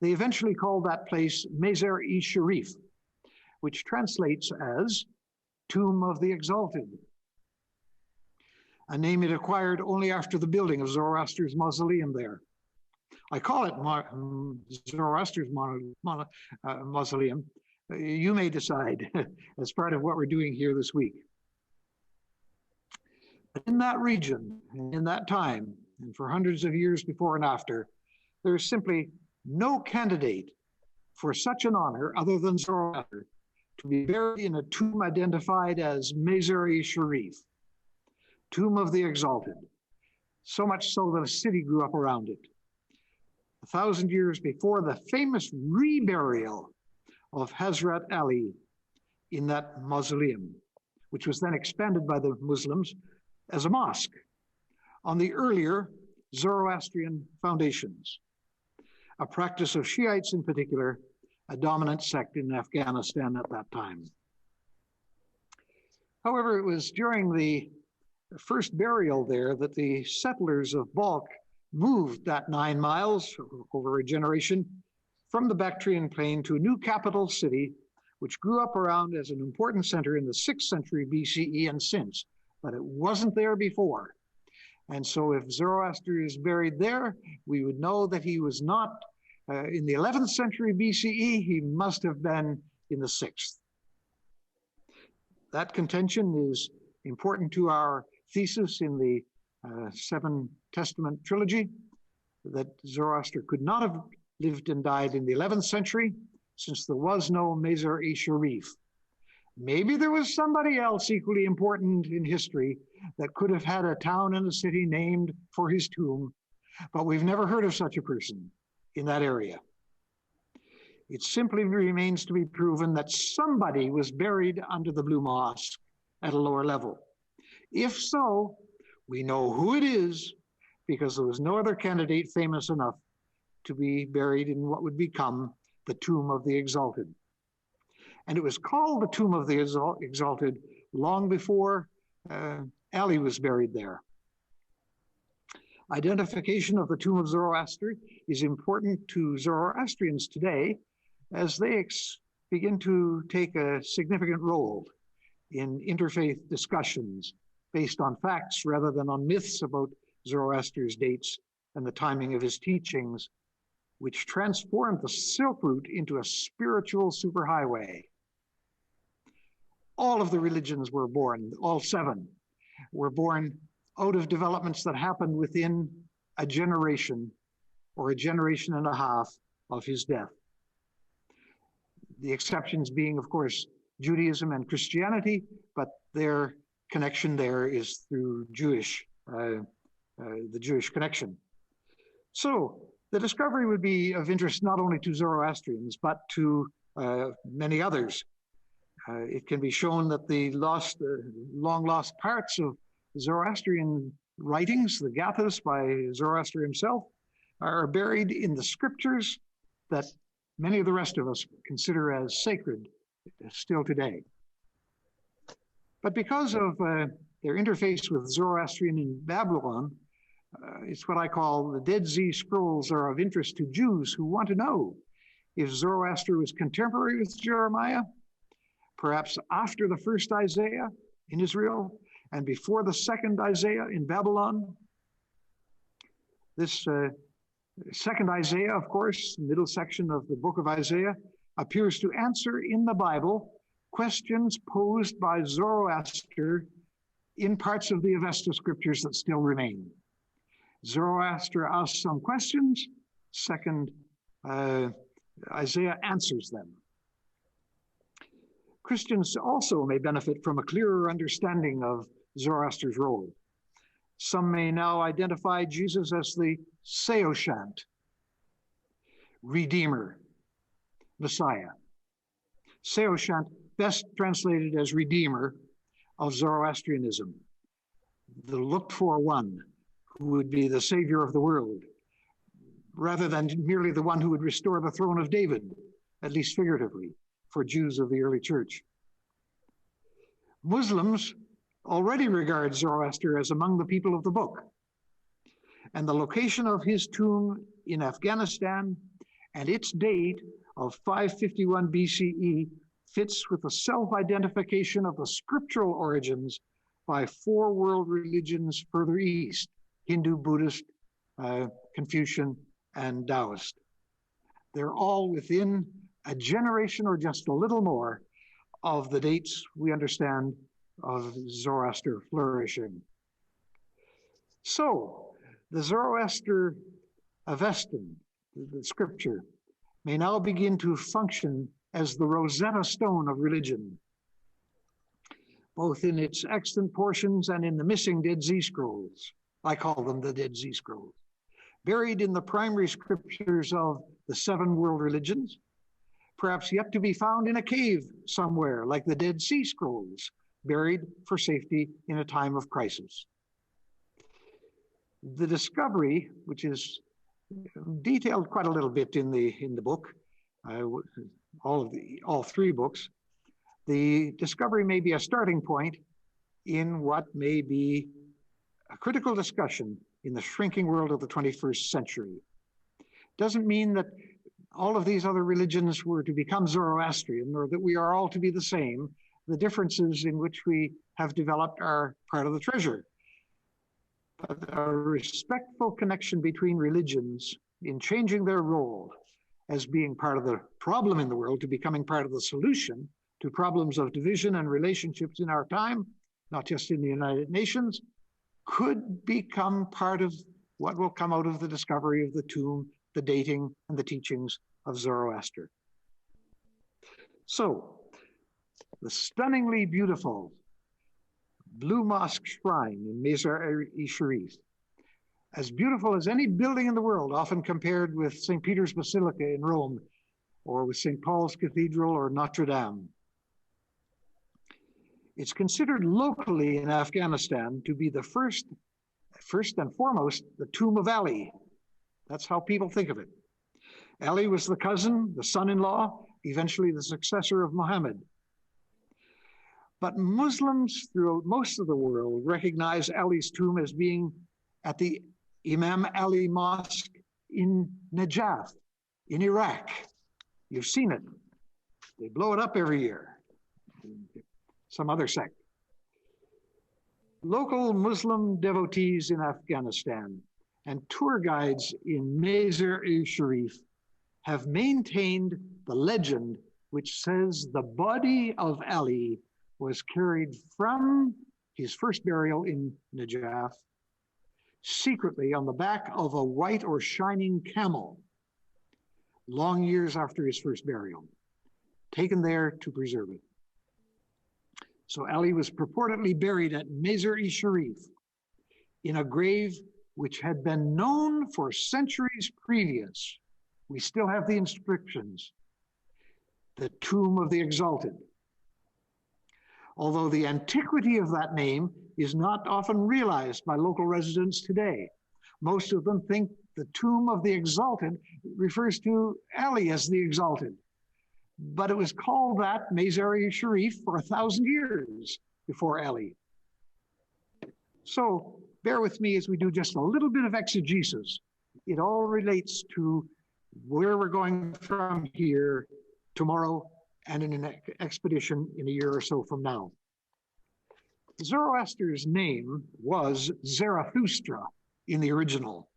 They eventually called that place Mazar-e-Sharif, which translates as Tomb of the Exalted, a name it acquired only after the building of Zoroaster's mausoleum there. I call it Zoroaster's mausoleum. You may decide as part of what we're doing here this week. But in that region, in that time, and for hundreds of years before and after, there is simply no candidate for such an honor other than Zoroaster to be buried in a tomb identified as Mazar-e-Sharif, Tomb of the Exalted, so much so that a city grew up around it. 1,000 years before the famous reburial of Hazrat Ali in that mausoleum, which was then expanded by the Muslims as a mosque on the earlier Zoroastrian foundations, a practice of Shiites in particular, a dominant sect in Afghanistan at that time. However, it was during the first burial there that the settlers of Balkh moved that 9 miles over a generation from the Bactrian plain to a new capital city, which grew up around as an important center in the 6th century BCE and since, but it wasn't there before. And so if Zoroaster is buried there, we would know that he was not in the 11th century BCE, he must have been in the 6th. That contention is important to our thesis in the Seven Testament trilogy, that Zoroaster could not have lived and died in the 11th century, since there was no Mazar-e-Sharif. Maybe there was somebody else equally important in history that could have had a town and a city named for his tomb, but we've never heard of such a person in that area. It simply remains to be proven that somebody was buried under the Blue Mosque at a lower level. If so, we know who it is, because there was no other candidate famous enough to be buried in what would become the Tomb of the Exalted. And it was called the Tomb of the Exalted long before Ali was buried there. Identification of the Tomb of Zoroaster is important to Zoroastrians today as they begin to take a significant role in interfaith discussions based on facts rather than on myths about Zoroaster's dates and the timing of his teachings, which transformed the Silk Route into a spiritual superhighway. All of the religions were born, all 7 were born out of developments that happened within a generation or a generation and a half of his death. The exceptions being, of course, Judaism and Christianity, but their connection there is through the Jewish connection. So the discovery would be of interest not only to Zoroastrians, but to many others. It can be shown that the long lost parts of Zoroastrian writings, the Gathas by Zoroaster himself, are buried in the scriptures that many of the rest of us consider as sacred still today. But because of their interface with Zoroastrian in Babylon, it's what I call the Dead Sea Scrolls are of interest to Jews who want to know if Zoroaster was contemporary with Jeremiah, perhaps after the first Isaiah in Israel and before the second Isaiah in Babylon. This second Isaiah, of course, middle section of the book of Isaiah, appears to answer in the Bible questions posed by Zoroaster in parts of the Avesta scriptures that still remain. Zoroaster asks some questions, second Isaiah answers them. Christians also may benefit from a clearer understanding of Zoroaster's role. Some may now identify Jesus as the Seoshant, Redeemer, Messiah. Seoshant, best translated as Redeemer of Zoroastrianism, the looked-for one who would be the Savior of the world, rather than merely the one who would restore the throne of David, at least figuratively, for Jews of the early church. Muslims already regard Zoroaster as among the people of the book, and the location of his tomb in Afghanistan and its date of 551 BCE fits with the self-identification of the scriptural origins by four world religions further east: Hindu, Buddhist, Confucian, and Taoist. They're all within a generation or just a little more of the dates we understand of Zoroaster flourishing. So, the Zoroaster Avestan, the scripture, may now begin to function as the Rosetta Stone of religion, both in its extant portions and in the missing Dead Sea Scrolls. I call them the Dead Sea Scrolls. Buried in the primary scriptures of the seven world religions, perhaps yet to be found in a cave somewhere, like the Dead Sea Scrolls, buried for safety in a time of crisis. The discovery, which is detailed quite a little bit in the book, all three books, the discovery may be a starting point in what may be a critical discussion in the shrinking world of the 21st century. Doesn't mean that all of these other religions were to become Zoroastrian or that we are all to be the same. The differences in which we have developed are part of the treasure. But a respectful connection between religions in changing their role as being part of the problem in the world to becoming part of the solution to problems of division and relationships in our time, not just in the United Nations, could become part of what will come out of the discovery of the tomb, the dating, and the teachings of Zoroaster. So, the stunningly beautiful Blue Mosque Shrine in Mazar-e-Sharif, as beautiful as any building in the world, often compared with St. Peter's Basilica in Rome, or with St. Paul's Cathedral or Notre Dame. It's considered locally in Afghanistan to be the first and foremost, the tomb of Ali. That's how people think of it. Ali was the cousin, the son-in-law, eventually the successor of Muhammad. But Muslims throughout most of the world recognize Ali's tomb as being at the Imam Ali Mosque in Najaf, in Iraq. You've seen it. They blow it up every year. Some other sect. Local Muslim devotees in Afghanistan and tour guides in Mazar-e-Sharif have maintained the legend which says the body of Ali was carried from his first burial in Najaf secretly on the back of a white or shining camel long years after his first burial, taken there to preserve it. So Ali was purportedly buried at Mazar-e-Sharif in a grave which had been known for centuries previous. We still have the inscriptions, the Tomb of the Exalted. Although the antiquity of that name is not often realized by local residents today. Most of them think the Tomb of the Exalted refers to Ali as the Exalted. But it was called that Mazar-e-Sharif for 1,000 years before Ali. So bear with me as we do just a little bit of exegesis. It all relates to where we're going from here tomorrow and in an expedition in a year or so from now. Zoroaster's name was Zarathustra in the original.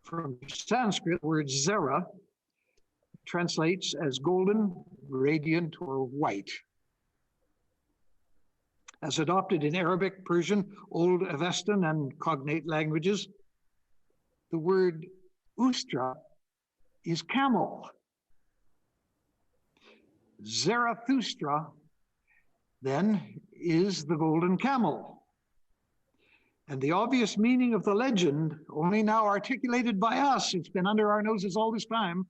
From Sanskrit, the word Zara translates as golden, radiant, or white. As adopted in Arabic, Persian, Old Avestan, and cognate languages, the word Ustra is camel. Zarathustra then is the golden camel. And the obvious meaning of the legend, only now articulated by us, it's been under our noses all this time,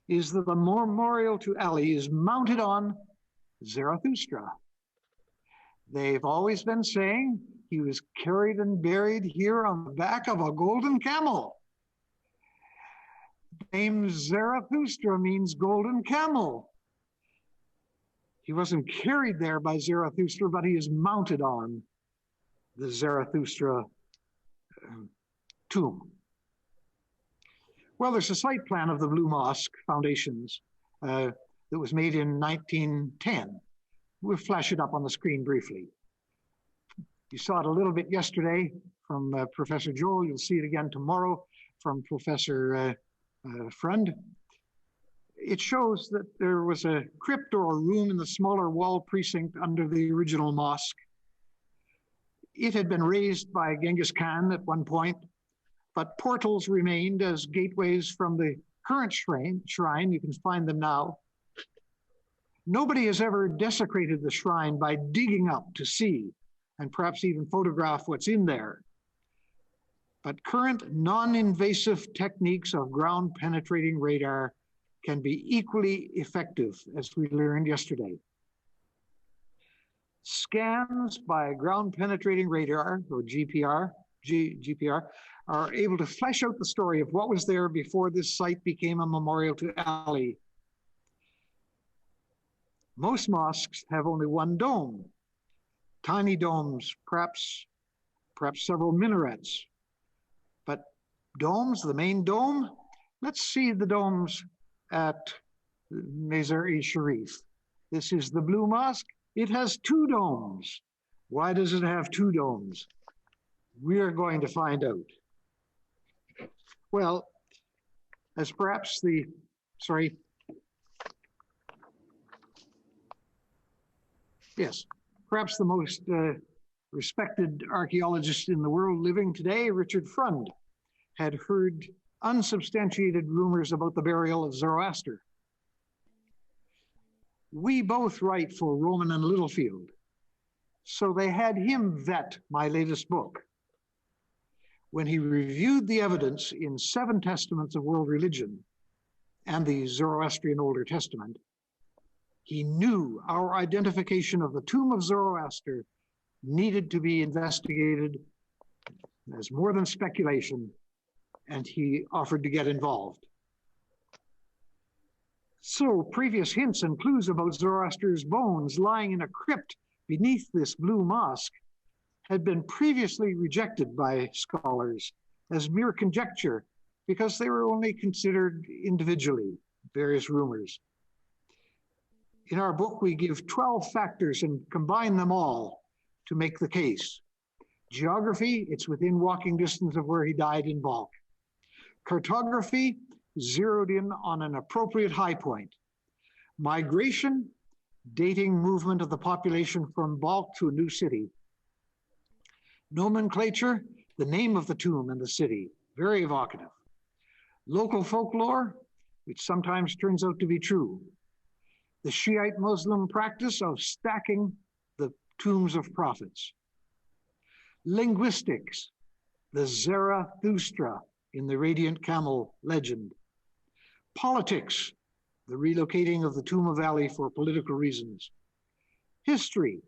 is that the memorial to Ali is mounted on Zarathustra. They've always been saying he was carried and buried here on the back of a golden camel. The name Zarathustra means golden camel. He wasn't carried there by Zarathustra, but he is mounted on the Zarathustra tomb. Well, there's a site plan of the Blue Mosque foundations that was made in 1910. We'll flash it up on the screen briefly. You saw it a little bit yesterday from Professor Joel. You'll see it again tomorrow from Professor Freund. It shows that there was a crypt or a room in the smaller wall precinct under the original mosque. It had been raised by Genghis Khan at one point, but portals remained as gateways from the current shrine. You can find them now. Nobody has ever desecrated the shrine by digging up to see and perhaps even photograph what's in there. But current non-invasive techniques of ground-penetrating radar can be equally effective, as we learned yesterday. Scans by ground-penetrating radar, or GPR, are able to flesh out the story of what was there before this site became a memorial to Ali. Most mosques have only one dome, tiny domes, perhaps several minarets. But domes, the main dome, let's see the domes at Mazar-e-Sharif. This is the Blue Mosque. It has two domes. Why does it have two domes? We're going to find out. Well, as perhaps perhaps the most respected archaeologist in the world living today, Richard Freund, had heard unsubstantiated rumors about the burial of Zoroaster. We both write for Rowman and Littlefield, so they had him vet my latest book. When he reviewed the evidence in 7 testaments of world religion and the Zoroastrian Older Testament, he knew our identification of the tomb of Zoroaster needed to be investigated as more than speculation, and he offered to get involved. So previous hints and clues about Zoroaster's bones lying in a crypt beneath this Blue Mosque had been previously rejected by scholars as mere conjecture because they were only considered individually, various rumors. In our book, we give 12 factors and combine them all to make the case. Geography, it's within walking distance of where he died in Balkh. Cartography, zeroed in on an appropriate high point. Migration, dating movement of the population from Balkh to a new city. Nomenclature, the name of the tomb and the city, very evocative. Local folklore, which sometimes turns out to be true. The Shiite Muslim practice of stacking the tombs of prophets. Linguistics, the Zarathustra in the Radiant Camel legend. Politics, the relocating of the tomb of Ali for political reasons. History,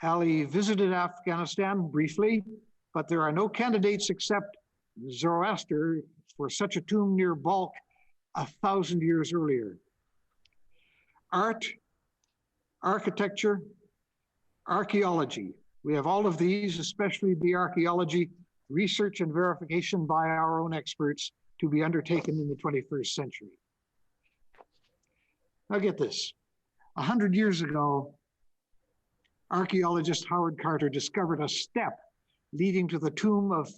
Ali visited Afghanistan briefly, but there are no candidates except Zoroaster for such a tomb near Balkh 1,000 years earlier. Art, architecture, archaeology. We have all of these, especially the archaeology, research and verification by our own experts to be undertaken in the 21st century. Now get this, 100 years ago, archaeologist Howard Carter discovered a step leading to the tomb of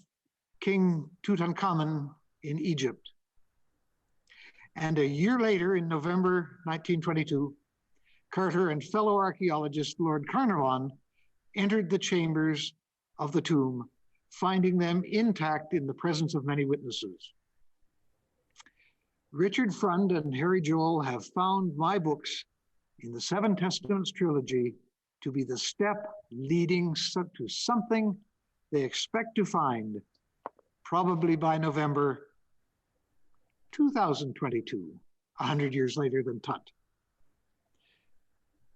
King Tutankhamun in Egypt. And a year later, in November 1922, Carter and fellow archaeologist Lord Carnarvon entered the chambers of the tomb, finding them intact in the presence of many witnesses. Richard Frund and Harry Joel have found my books in the Seven Testaments trilogy to be the step leading to something they expect to find probably by November 2022, 100 years later than Tut.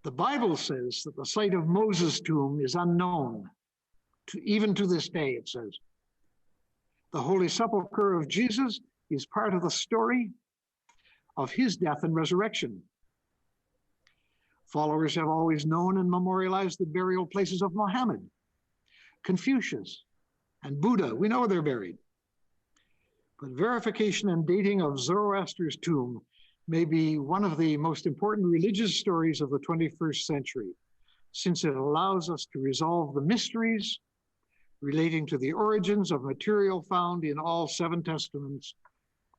The Bible says that the site of Moses' tomb is unknown, even to this day, it says. The Holy Sepulchre of Jesus is part of the story of his death and resurrection. Followers have always known and memorialized the burial places of Muhammad, Confucius, and Buddha. We know they're buried. But verification and dating of Zoroaster's tomb may be one of the most important religious stories of the 21st century, since it allows us to resolve the mysteries relating to the origins of material found in all seven testaments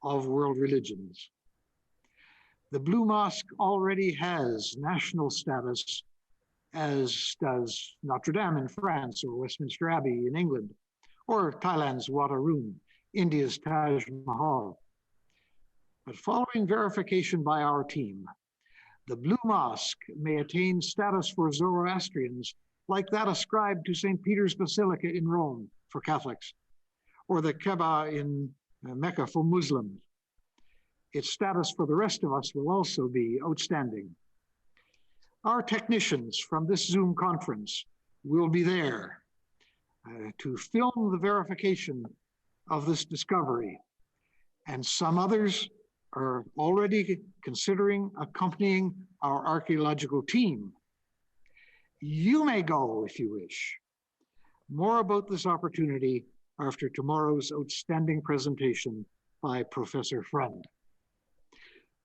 of world religions. The Blue Mosque already has national status, as does Notre Dame in France, or Westminster Abbey in England, or Thailand's Wat Arun, India's Taj Mahal. But following verification by our team, the Blue Mosque may attain status for Zoroastrians like that ascribed to St. Peter's Basilica in Rome for Catholics, or the Kaaba in Mecca for Muslims. Its status for the rest of us will also be outstanding. Our technicians from this Zoom conference will be there to film the verification of this discovery, and some others are already considering accompanying our archaeological team. You may go if you wish. More about this opportunity after tomorrow's outstanding presentation by Professor Frund.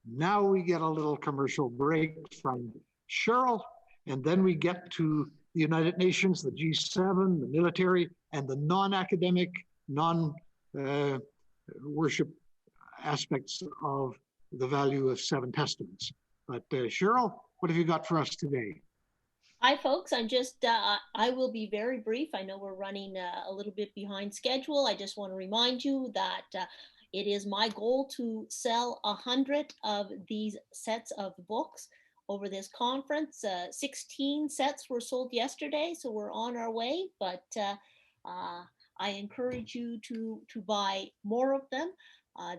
Now we get a little commercial break from Cheryl, and then we get to the United Nations, the G7, the military, and the non-academic, non-worship aspects of the value of seven testaments. But Cheryl, what have you got for us today? Hi, folks. I will be very brief. I know we're running a little bit behind schedule. I just want to remind you that it is my goal to sell 100 of these sets of books over this conference. 16 sets were sold yesterday, so we're on our way, but I encourage you to buy more of them.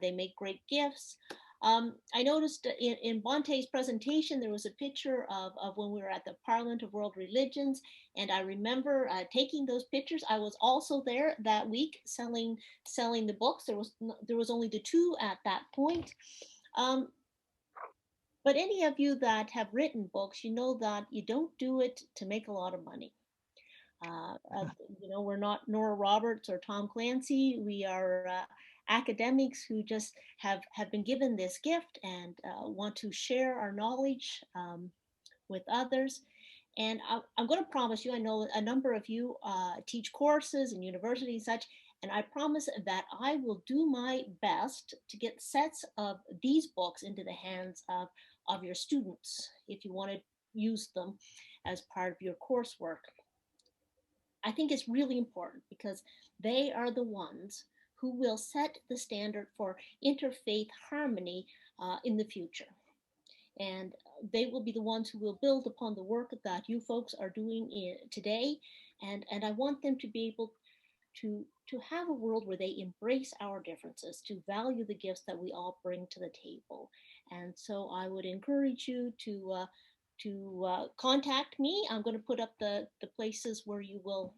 They make great gifts. I noticed in Bonte's presentation, there was a picture of when we were at the Parliament of World Religions. And I remember taking those pictures. I was also there that week selling the books. There was only the two at that point. But any of you that have written books, you know that you don't do it to make a lot of money. We're not Nora Roberts or Tom Clancy. We are academics who just have been given this gift and want to share our knowledge with others. And I'm going to promise you, I know a number of you teach courses in universities and such, and I promise that I will do my best to get sets of these books into the hands of your students if you want to use them as part of your coursework. I think it's really important because they are the ones who will set the standard for interfaith harmony in the future. And they will be the ones who will build upon the work that you folks are doing today. And I want them to be able to have a world where they embrace our differences, to value the gifts that we all bring to the table. And so I would encourage you to contact me. I'm going to put up the places where you will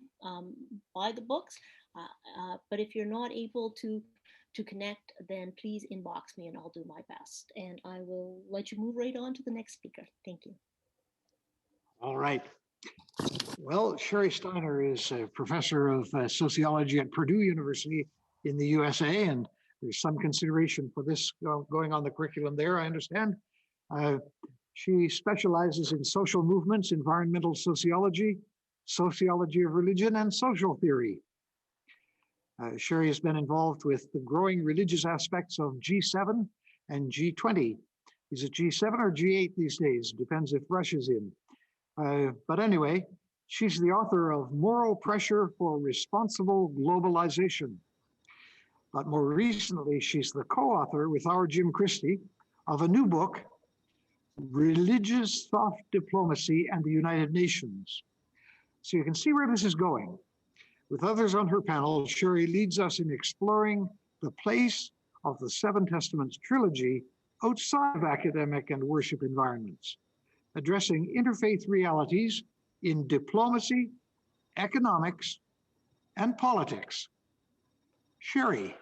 buy the books. But if you're not able to connect, then please inbox me and I'll do my best. And I will let you move right on to the next speaker. Thank you. All right. Well, Sherry Steiner is a professor of sociology at Purdue University in the USA, and there's some consideration for this going on the curriculum there, I understand. She specializes in social movements, environmental sociology, sociology of religion, and social theory. Sherry has been involved with the growing religious aspects of G7 and G20. Is it G7 or G8 these days? Depends if Russia's in. But anyway, she's the author of Moral Pressure for Responsible Globalization. But more recently, she's the co-author with our Jim Christie of a new book, Religious Soft Diplomacy and the United Nations. So you can see where this is going. With others on her panel, Sherry leads us in exploring the place of the Seven Testaments trilogy outside of academic and worship environments, addressing interfaith realities in diplomacy, economics, and politics. Sherry.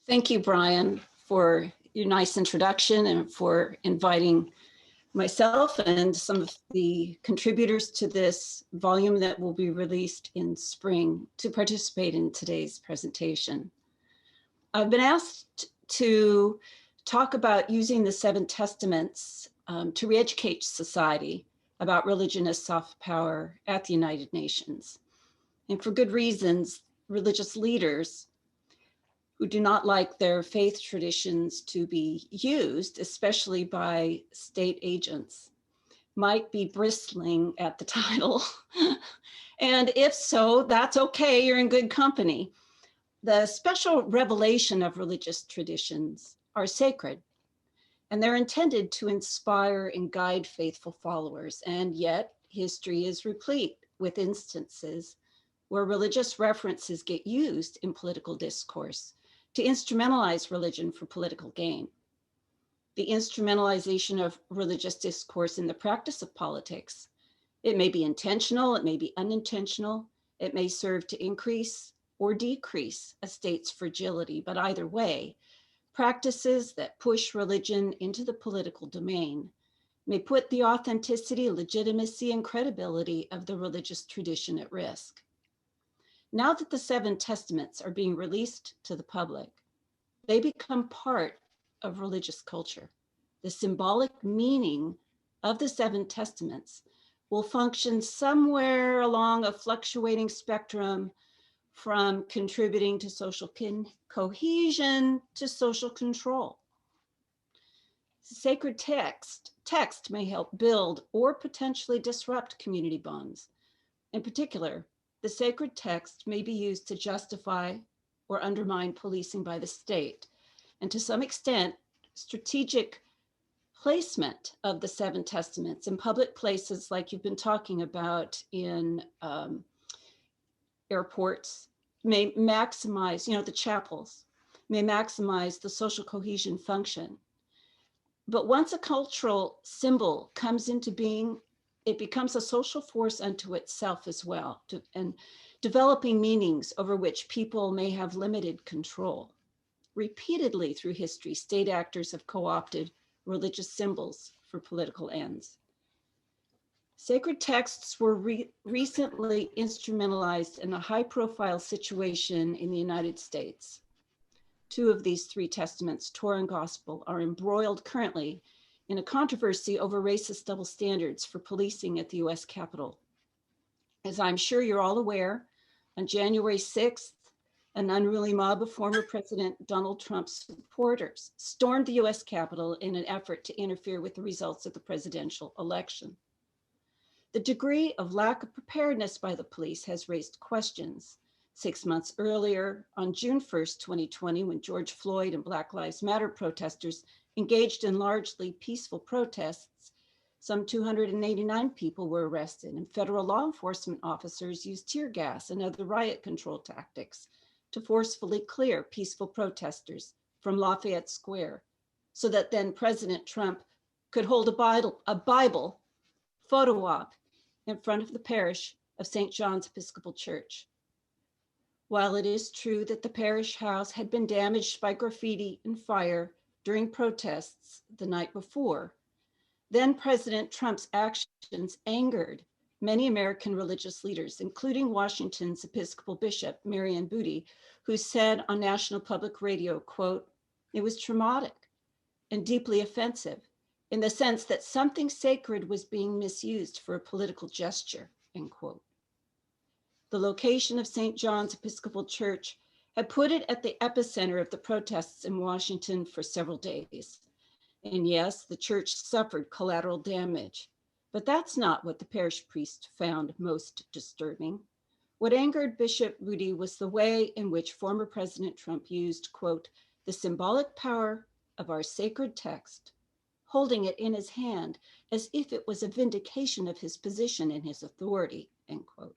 Thank you, Brian, for your nice introduction and for inviting myself and some of the contributors to this volume that will be released in spring to participate in today's presentation. I've been asked to talk about using the Seven Testaments to re-educate society about religion as soft power at the United Nations. And for good reasons, religious leaders who do not like their faith traditions to be used, especially by state agents, might be bristling at the title. And if so, that's okay, you're in good company. The special revelation of religious traditions are sacred, and they're intended to inspire and guide faithful followers. And yet history is replete with instances where religious references get used in political discourse to instrumentalize religion for political gain. The instrumentalization of religious discourse in the practice of politics, it may be intentional, it may be unintentional, it may serve to increase or decrease a state's fragility, but either way, practices that push religion into the political domain may put the authenticity, legitimacy, and credibility of the religious tradition at risk. Now that the Seven Testaments are being released to the public, they become part of religious culture. The symbolic meaning of the Seven Testaments will function somewhere along a fluctuating spectrum from contributing to social cohesion to social control. Sacred text may help build or potentially disrupt community bonds. In particular, the sacred text may be used to justify or undermine policing by the state, and to some extent, strategic placement of the Seven Testaments in public places like you've been talking about in airports may maximize, the chapels may maximize the social cohesion function. But once a cultural symbol comes into being, it becomes a social force unto itself as well, and developing meanings over which people may have limited control. Repeatedly through history, state actors have co-opted religious symbols for political ends. Sacred texts were recently instrumentalized in a high-profile situation in the United States. Two of these three testaments, Torah and Gospel, are embroiled currently in a controversy over racist double standards for policing at the US Capitol. As I'm sure you're all aware, on January 6th, an unruly mob of former President Donald Trump's supporters stormed the US Capitol in an effort to interfere with the results of the presidential election. The degree of lack of preparedness by the police has raised questions. 6 months earlier, on June 1st, 2020, when George Floyd and Black Lives Matter protesters engaged in largely peaceful protests, some 289 people were arrested, and federal law enforcement officers used tear gas and other riot control tactics to forcefully clear peaceful protesters from Lafayette Square, so that then President Trump could hold a Bible photo op in front of the parish of St. John's Episcopal Church. While it is true that the parish house had been damaged by graffiti and fire during protests the night before, then President Trump's actions angered many American religious leaders, including Washington's Episcopal Bishop, Marianne Booty, who said on National Public Radio, quote, "It was traumatic and deeply offensive in the sense that something sacred was being misused for a political gesture, end quote. The location of St. John's Episcopal Church had put it at the epicenter of the protests in Washington for several days. And yes, the church suffered collateral damage, but that's not what the parish priest found most disturbing. What angered Bishop Rudy was the way in which former President Trump used, quote, the symbolic power of our sacred text, holding it in his hand as if it was a vindication of his position and his authority, end quote.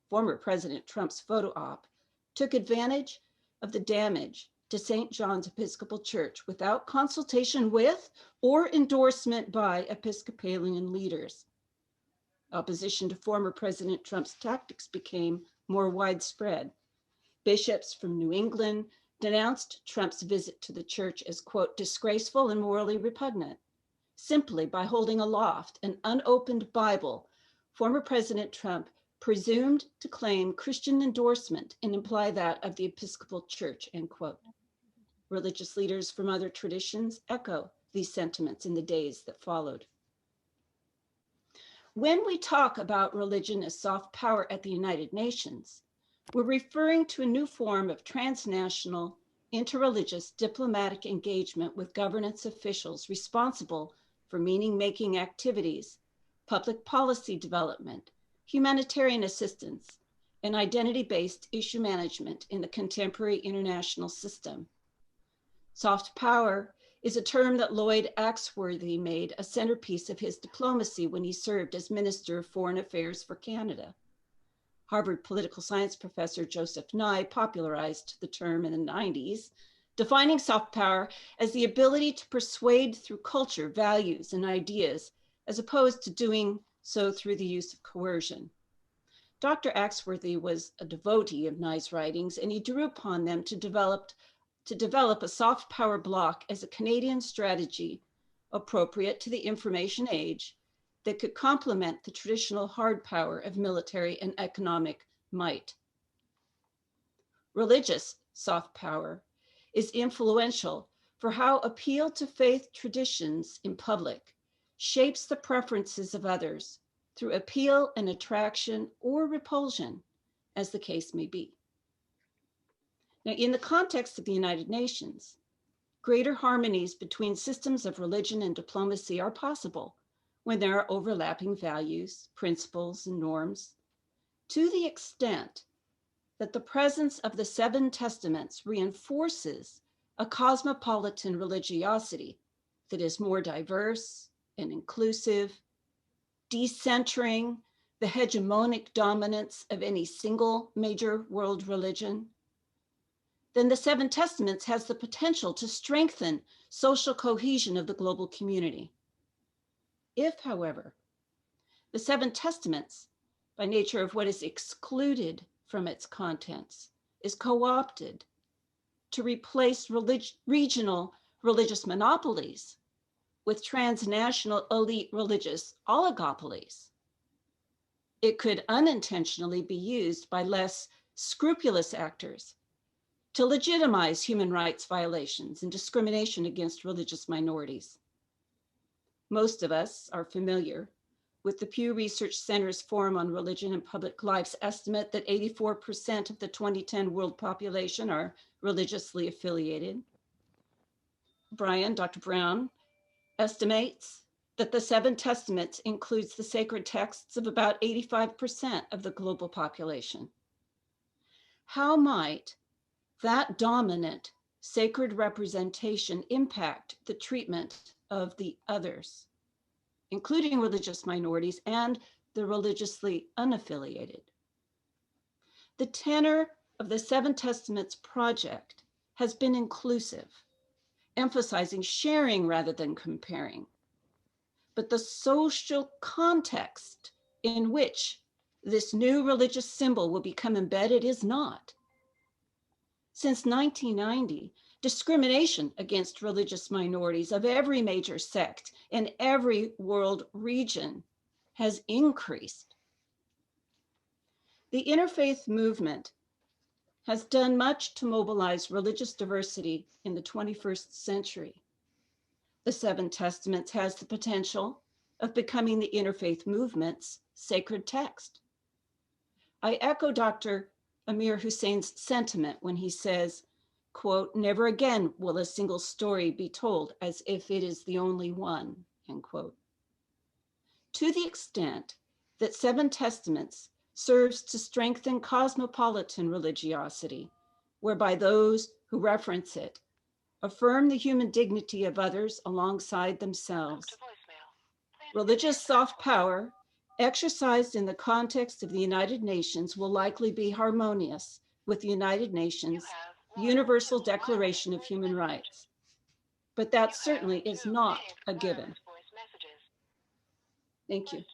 Former President Trump's photo op took advantage of the damage to St. John's Episcopal Church without consultation with or endorsement by Episcopalian leaders. Opposition to former President Trump's tactics became more widespread. Bishops from New England denounced Trump's visit to the church as, quote, disgraceful and morally repugnant. Simply by holding aloft an unopened Bible, former President Trump presumed to claim Christian endorsement and imply that of the Episcopal Church, end quote. Religious leaders from other traditions echo these sentiments in the days that followed. When we talk about religion as soft power at the United Nations, we're referring to a new form of transnational, interreligious diplomatic engagement with governance officials responsible for meaning-making activities, public policy development, humanitarian assistance, and identity-based issue management in the contemporary international system. Soft power is a term that Lloyd Axworthy made a centerpiece of his diplomacy when he served as Minister of Foreign Affairs for Canada. Harvard political science professor Joseph Nye popularized the term in the 90s, defining soft power as the ability to persuade through culture, values, and ideas, as opposed to doing so through the use of coercion. Dr. Axworthy was a devotee of Nye's writings, and he drew upon them to develop a soft power bloc as a Canadian strategy appropriate to the information age that could complement the traditional hard power of military and economic might. Religious soft power is influential for how appeal to faith traditions in public shapes the preferences of others through appeal and attraction or repulsion, as the case may be. Now, in the context of the United Nations, greater harmonies between systems of religion and diplomacy are possible when there are overlapping values, principles, and norms, to the extent that the presence of the seven testaments reinforces a cosmopolitan religiosity that is more diverse and inclusive, decentering the hegemonic dominance of any single major world religion, then the seven testaments has the potential to strengthen social cohesion of the global community. If, however, the seven testaments, by nature of what is excluded from its contents, is co-opted to replace regional religious monopolies with transnational elite religious oligopolies, it could unintentionally be used by less scrupulous actors to legitimize human rights violations and discrimination against religious minorities. Most of us are familiar with the Pew Research Center's Forum on Religion and Public Life's estimate that 84% of the 2010 world population are religiously affiliated. Dr. Brown, estimates that the seven testaments includes the sacred texts of about 85% of the global population. How might that dominant sacred representation impact the treatment of the others, including religious minorities and the religiously unaffiliated? The tenor of the Seven Testaments project has been inclusive, emphasizing sharing rather than comparing. But the social context in which this new religious symbol will become embedded is not. Since 1990, discrimination against religious minorities of every major sect in every world region has increased. The interfaith movement has done much to mobilize religious diversity in the 21st century. The Seven Testaments has the potential of becoming the interfaith movement's sacred text. I echo Dr. Amir Hussein's sentiment when he says, quote, "Never again will a single story be told as if it is the only one," end quote. To the extent that Seven Testaments serves to strengthen cosmopolitan religiosity, whereby those who reference it affirm the human dignity of others alongside themselves. Religious soft power exercised in the context of the United Nations will likely be harmonious with the United Nations Universal Declaration of Human Rights. But that certainly is not a given. Thank you.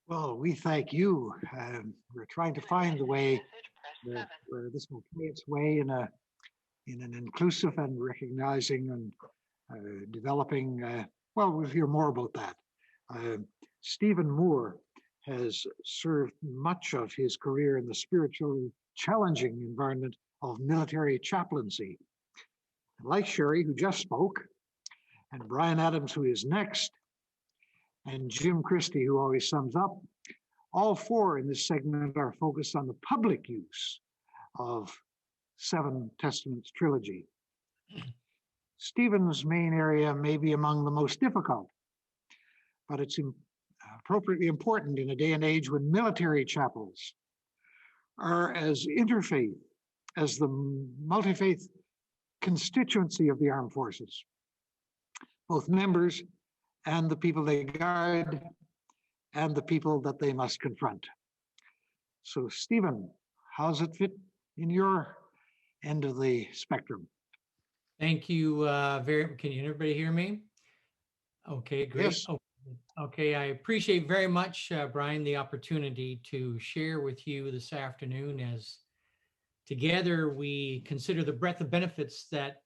Well, we thank you. We're trying to find the way where this will play its way in an inclusive and recognizing and developing. Well, we'll hear more about that. Stephen Moore has served much of his career in the spiritually challenging environment of military chaplaincy. Like Sherry, who just spoke, and Brian Adams, who is next, and Jim Christie, who always sums up, all four in this segment are focused on the public use of Seven Testaments trilogy. Stephen's main area may be among the most difficult, but it's appropriately important in a day and age when military chapels are as interfaith as the multi-faith constituency of the armed forces, both members and the people they guard and the people that they must confront. So Stephen, how does it fit in your end of the spectrum? Thank you. Can everybody hear me? Okay, great. Yes. Oh, okay, I appreciate very much, Brian, the opportunity to share with you this afternoon as together we consider the breadth of benefits that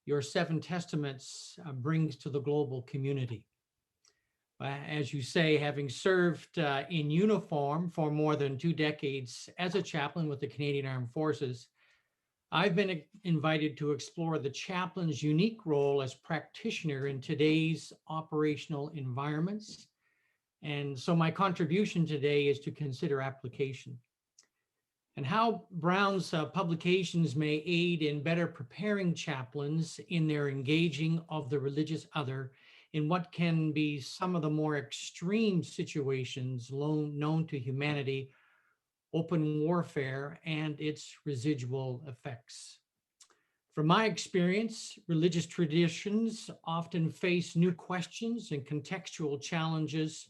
your Seven Testaments brings to the global community. As you say, having served in uniform for more than 2 decades as a chaplain with the Canadian Armed Forces, I've been invited to explore the chaplain's unique role as practitioner in today's operational environments. And so my contribution today is to consider application and how Brown's publications may aid in better preparing chaplains in their engaging of the religious other in what can be some of the more extreme situations known to humanity, open warfare, and its residual effects. From my experience, religious traditions often face new questions and contextual challenges,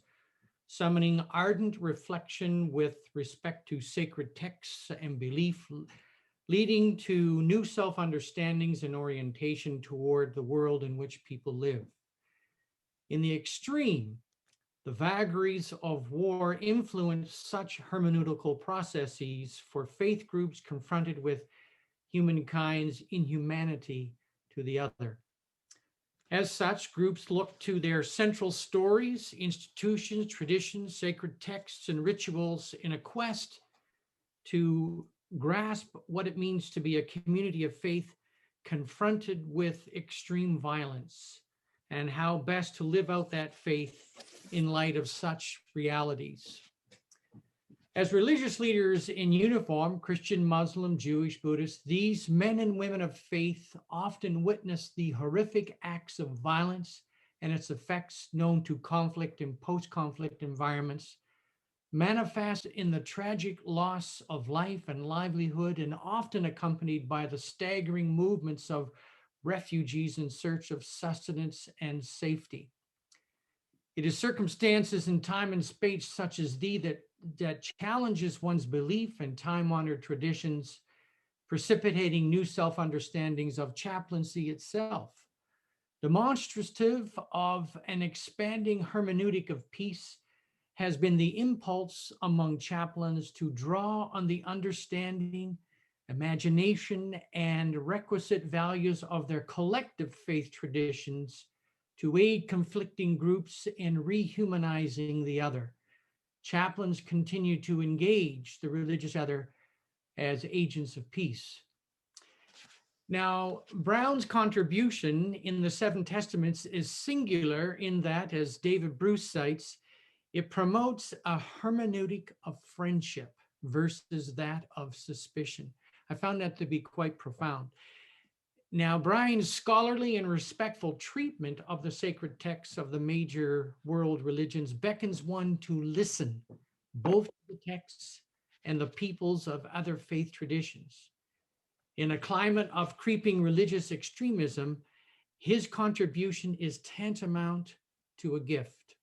summoning ardent reflection with respect to sacred texts and belief, leading to new self-understandings and orientation toward the world in which people live. In the extreme, the vagaries of war influence such hermeneutical processes for faith groups confronted with humankind's inhumanity to the other. As such, groups look to their central stories, institutions, traditions, sacred texts, and rituals in a quest to grasp what it means to be a community of faith confronted with extreme violence, and how best to live out that faith in light of such realities. As religious leaders in uniform, Christian, Muslim, Jewish, Buddhist, these men and women of faith often witness the horrific acts of violence and its effects known to conflict and post-conflict environments, manifest in the tragic loss of life and livelihood, and often accompanied by the staggering movements of refugees in search of sustenance and safety. It is circumstances in time and space such as these that challenges one's belief and time-honored traditions, precipitating new self-understandings of chaplaincy itself. Demonstrative of an expanding hermeneutic of peace has been the impulse among chaplains to draw on the understanding, imagination, and requisite values of their collective faith traditions to aid conflicting groups in rehumanizing the other. Chaplains continue to engage the religious other as agents of peace. Now, Brown's contribution in the Seven Testaments is singular in that, as David Bruce cites, it promotes a hermeneutic of friendship versus that of suspicion. I found that to be quite profound. Now, Brian's scholarly and respectful treatment of the sacred texts of the major world religions beckons one to listen both to the texts and the peoples of other faith traditions. In a climate of creeping religious extremism, his contribution is tantamount to a gift.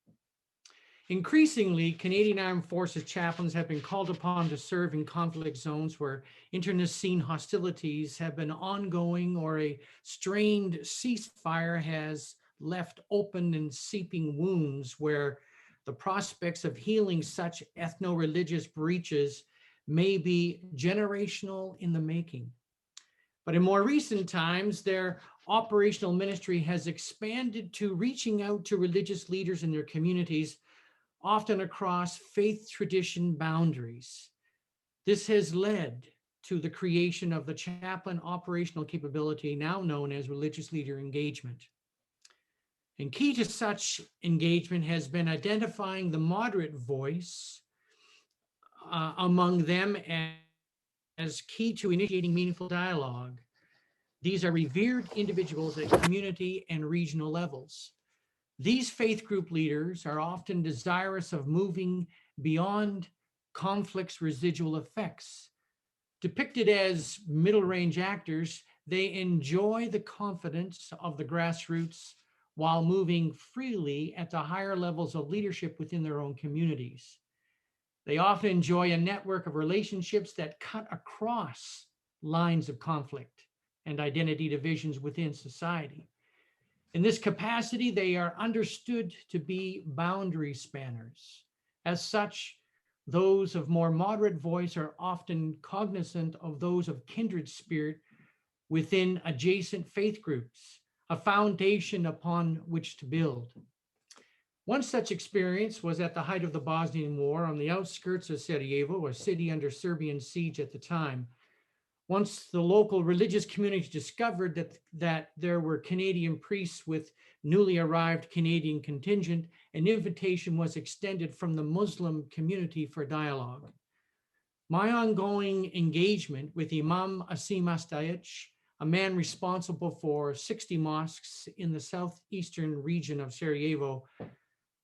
Increasingly, Canadian Armed Forces chaplains have been called upon to serve in conflict zones where internecine hostilities have been ongoing or a strained ceasefire has left open and seeping wounds where the prospects of healing such ethno-religious breaches may be generational in the making. But in more recent times, their operational ministry has expanded to reaching out to religious leaders in their communities, often across faith tradition boundaries. This has led to the creation of the chaplain operational capability now known as religious leader engagement. And key to such engagement has been identifying the moderate voice among them as key to initiating meaningful dialogue. These are revered individuals at community and regional levels. These faith group leaders are often desirous of moving beyond conflict's residual effects. Depicted as middle-range actors, they enjoy the confidence of the grassroots while moving freely at the higher levels of leadership within their own communities. They often enjoy a network of relationships that cut across lines of conflict and identity divisions within society. In this capacity, they are understood to be boundary spanners. As such, those of more moderate voice are often cognizant of those of kindred spirit within adjacent faith groups, a foundation upon which to build. One such experience was at the height of the Bosnian War on the outskirts of Sarajevo, a city under Serbian siege at the time. Once the local religious community discovered that there were Canadian priests with newly arrived Canadian contingent, an invitation was extended from the Muslim community for dialogue. My ongoing engagement with Imam Asim Astajic, a man responsible for 60 mosques in the southeastern region of Sarajevo,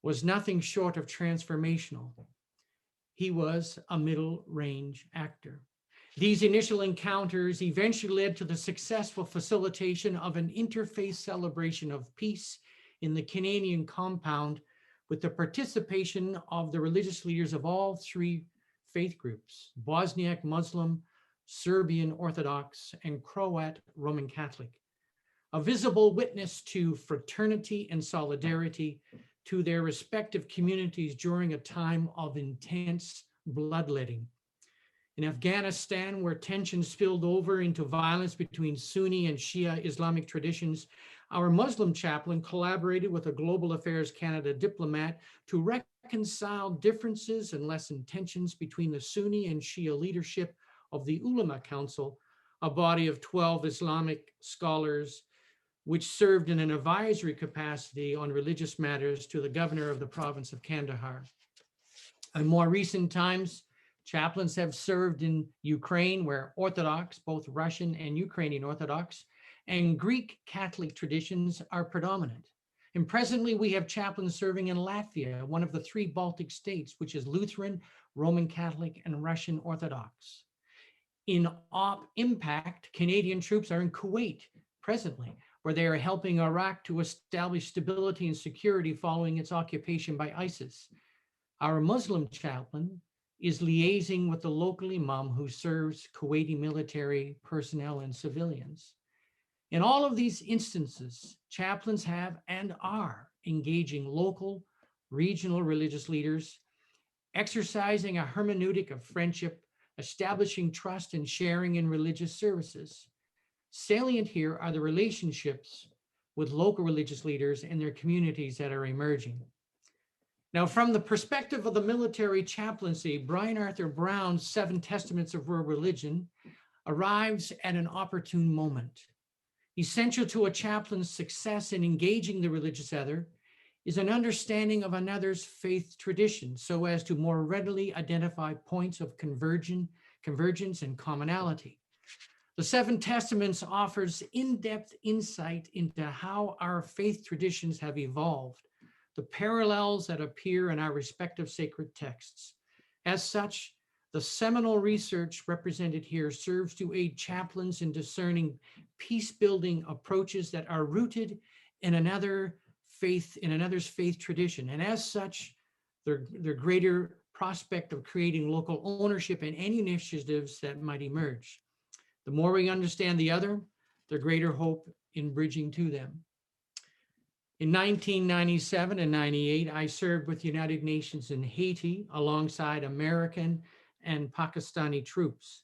was nothing short of transformational. He was a middle-range actor. These initial encounters eventually led to the successful facilitation of an interfaith celebration of peace in the Canadian compound with the participation of the religious leaders of all three faith groups, Bosniak Muslim, Serbian Orthodox, and Croat Roman Catholic, a visible witness to fraternity and solidarity to their respective communities during a time of intense bloodletting. In Afghanistan, where tensions spilled over into violence between Sunni and Shia Islamic traditions, our Muslim chaplain collaborated with a Global Affairs Canada diplomat to reconcile differences and lessen tensions between the Sunni and Shia leadership of the Ulama Council, a body of 12 Islamic scholars which served in an advisory capacity on religious matters to the governor of the province of Kandahar. In more recent times, chaplains have served in Ukraine, where Orthodox, both Russian and Ukrainian Orthodox, and Greek Catholic traditions are predominant. And presently, we have chaplains serving in Latvia, one of the three Baltic states, which is Lutheran, Roman Catholic, and Russian Orthodox. In Op Impact, Canadian troops are in Kuwait presently, where they are helping Iraq to establish stability and security following its occupation by ISIS. Our Muslim chaplain is liaising with the local imam who serves Kuwaiti military personnel and civilians. In all of these instances, chaplains have and are engaging local, regional religious leaders, exercising a hermeneutic of friendship, establishing trust and sharing in religious services. Salient here are the relationships with local religious leaders and their communities that are emerging. Now, from the perspective of the military chaplaincy, Brian Arthur Brown's 7 Testaments of World Religion arrives at an opportune moment. Essential to a chaplain's success in engaging the religious other is an understanding of another's faith tradition so as to more readily identify points of convergence and commonality. The Seven Testaments offers in-depth insight into how our faith traditions have evolved, the parallels that appear in our respective sacred texts. As such, the seminal research represented here serves to aid chaplains in discerning peace-building approaches that are rooted in another's faith tradition. And as such, their greater prospect of creating local ownership and any initiatives that might emerge. The more we understand the other, the greater hope in bridging to them. In 1997 and 98, I served with the United Nations in Haiti alongside American and Pakistani troops.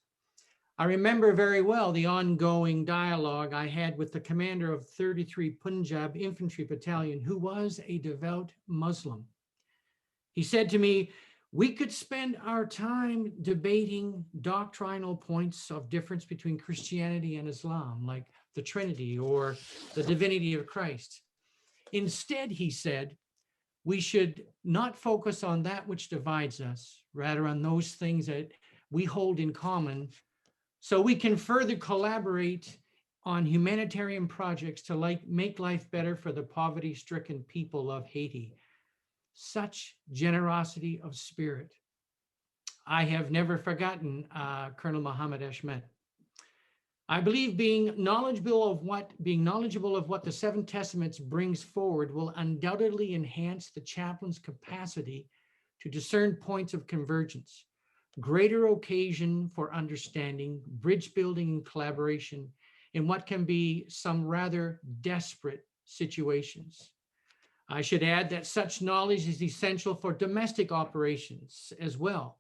I remember very well the ongoing dialogue I had with the commander of 33 Punjab Infantry Battalion, who was a devout Muslim. He said to me, "We could spend our time debating doctrinal points of difference between Christianity and Islam, like the Trinity or the divinity of Christ. Instead," he said, "we should not focus on that which divides us, rather on those things that we hold in common, so we can further collaborate on humanitarian projects to make life better for the poverty-stricken people of Haiti." Such generosity of spirit. I have never forgotten Colonel Mohammed Ashmet. I believe being knowledgeable of what the Seven Testaments brings forward will undoubtedly enhance the chaplain's capacity to discern points of convergence, greater occasion for understanding, bridge building, and collaboration in what can be some rather desperate situations. I should add that such knowledge is essential for domestic operations as well.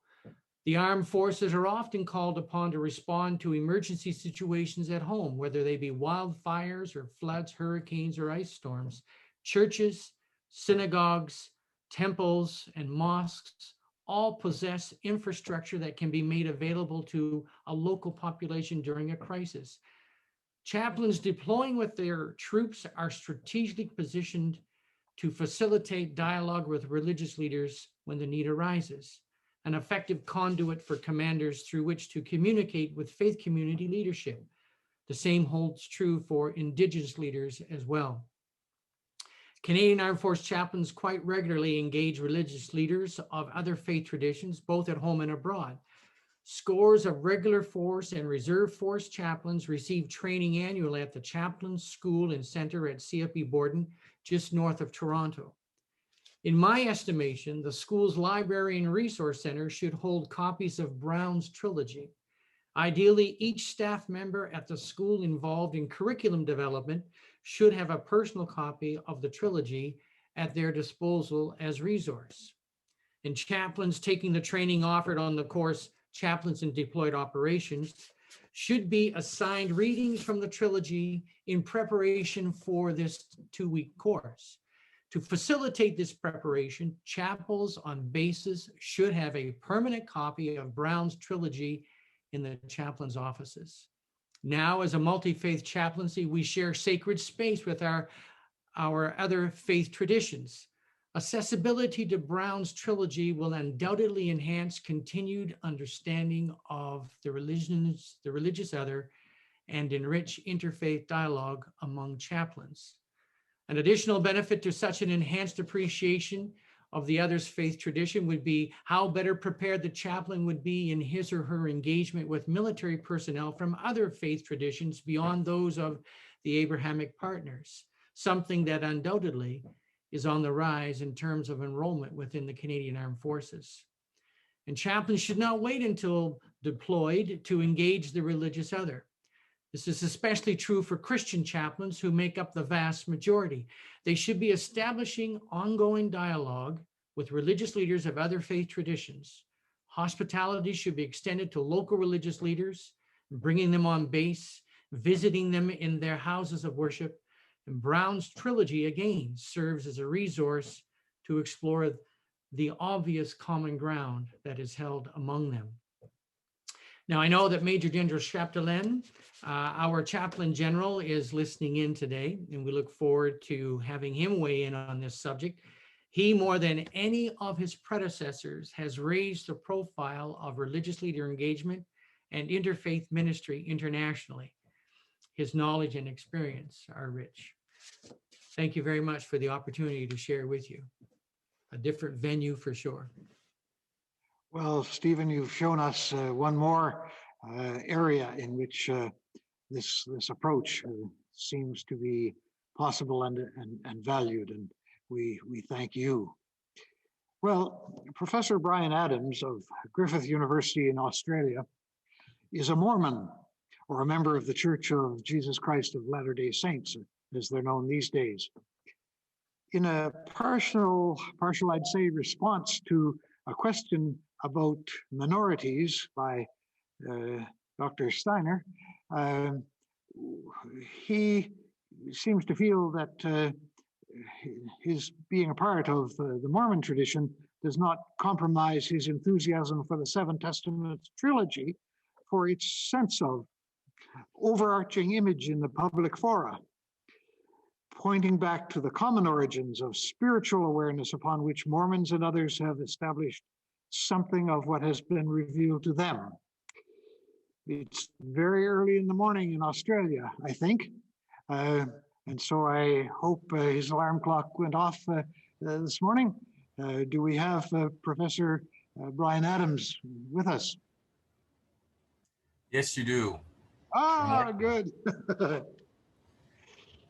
The armed forces are often called upon to respond to emergency situations at home, whether they be wildfires or floods, hurricanes, or ice storms. Churches, synagogues, temples, and mosques all possess infrastructure that can be made available to a local population during a crisis. Chaplains deploying with their troops are strategically positioned to facilitate dialogue with religious leaders when the need arises, an effective conduit for commanders through which to communicate with faith community leadership. The same holds true for Indigenous leaders as well. Canadian Armed Force chaplains quite regularly engage religious leaders of other faith traditions, both at home and abroad. Scores of regular force and reserve force chaplains receive training annually at the Chaplains School and Center at CFB Borden, just north of Toronto. In my estimation, the school's library and resource center should hold copies of Brown's trilogy. Ideally, each staff member at the school involved in curriculum development should have a personal copy of the trilogy at their disposal as resource. And chaplains taking the training offered on the course Chaplains in Deployed Operations should be assigned readings from the trilogy in preparation for this 2-week course. To facilitate this preparation, chapels on bases should have a permanent copy of Brown's trilogy in the chaplain's offices. Now, as a multi-faith chaplaincy, we share sacred space with our other faith traditions. Accessibility to Brown's trilogy will undoubtedly enhance continued understanding of the religious other and enrich interfaith dialogue among chaplains. An additional benefit to such an enhanced appreciation of the other's faith tradition would be how better prepared the chaplain would be in his or her engagement with military personnel from other faith traditions beyond those of the Abrahamic partners, something that undoubtedly is on the rise in terms of enrollment within the Canadian Armed Forces. And chaplains should not wait until deployed to engage the religious other. This is especially true for Christian chaplains who make up the vast majority. They should be establishing ongoing dialogue with religious leaders of other faith traditions. Hospitality should be extended to local religious leaders, bringing them on base, visiting them in their houses of worship. And Brown's trilogy, again, serves as a resource to explore the obvious common ground that is held among them. Now, I know that Major General Chapdelaine, our chaplain general, is listening in today, and we look forward to having him weigh in on this subject. He, more than any of his predecessors, has raised the profile of religious leader engagement and interfaith ministry internationally. His knowledge and experience are rich. Thank you very much for the opportunity to share with you. A different venue for sure. Well, Stephen, you've shown us one more area in which this approach seems to be possible and valued, and we thank you. Well, Professor Brian Adams of Griffith University in Australia is a Mormon, or a member of the Church of Jesus Christ of Latter-day Saints, as they're known these days. In a partial, I'd say, response to a question about minorities by Dr. Steiner, he seems to feel that his being a part of the Mormon tradition does not compromise his enthusiasm for the Seven Testaments trilogy for its sense of overarching image in the public fora, pointing back to the common origins of spiritual awareness upon which Mormons and others have established something of what has been revealed to them. It's very early in the morning in Australia, I think. And so I hope his alarm clock went off this morning. Do we have Professor Brian Adams with us? Yes, you do. Ah, good.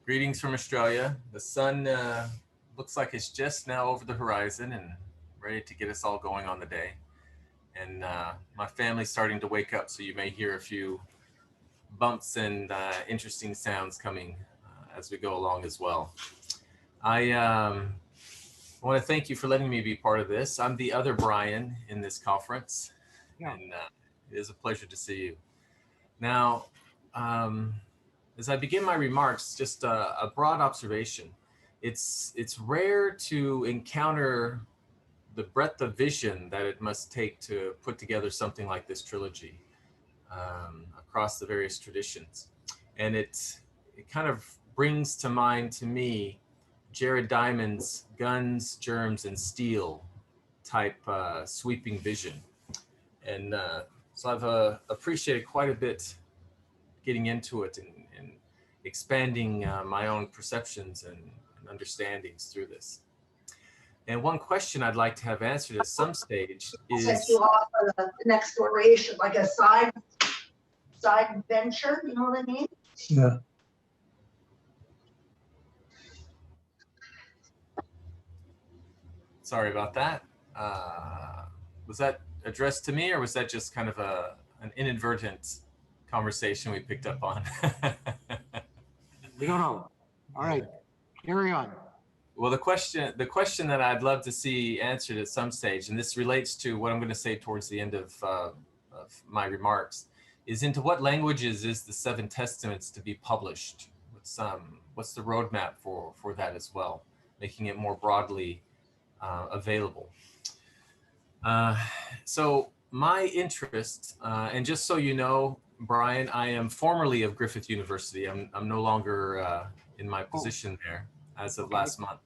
Greetings from Australia. The sun looks like it's just now over the horizon and ready to get us all going on the day. And my family's starting to wake up, so you may hear a few bumps and interesting sounds coming as we go along as well. I want to thank you for letting me be part of this. I'm the other Brian in this conference, and it is a pleasure to see you. Now, as I begin my remarks, just a broad observation. It's rare to encounter the breadth of vision that it must take to put together something like this trilogy across the various traditions. And it kind of brings to mind to me Jared Diamond's Guns, Germs, and Steel type sweeping vision. And so I've appreciated quite a bit getting into it and expanding my own perceptions and understandings through this. And one question I'd like to have answered at some stage is... Set you off on an exploration, like a side venture, you know what I mean? Yeah. Sorry about that. Was that addressed to me, or was that just kind of an inadvertent conversation we picked up on? We don't know. All right, carry on. Well, the question that I'd love to see answered at some stage, and this relates to what I'm going to say towards the end of my remarks, is into what languages is the Seven Testaments to be published? What's the roadmap for that as well, making it more broadly available? So my interest, and just so you know, Brian, I am formerly of Griffith University. I'm no longer in my position there as of last month,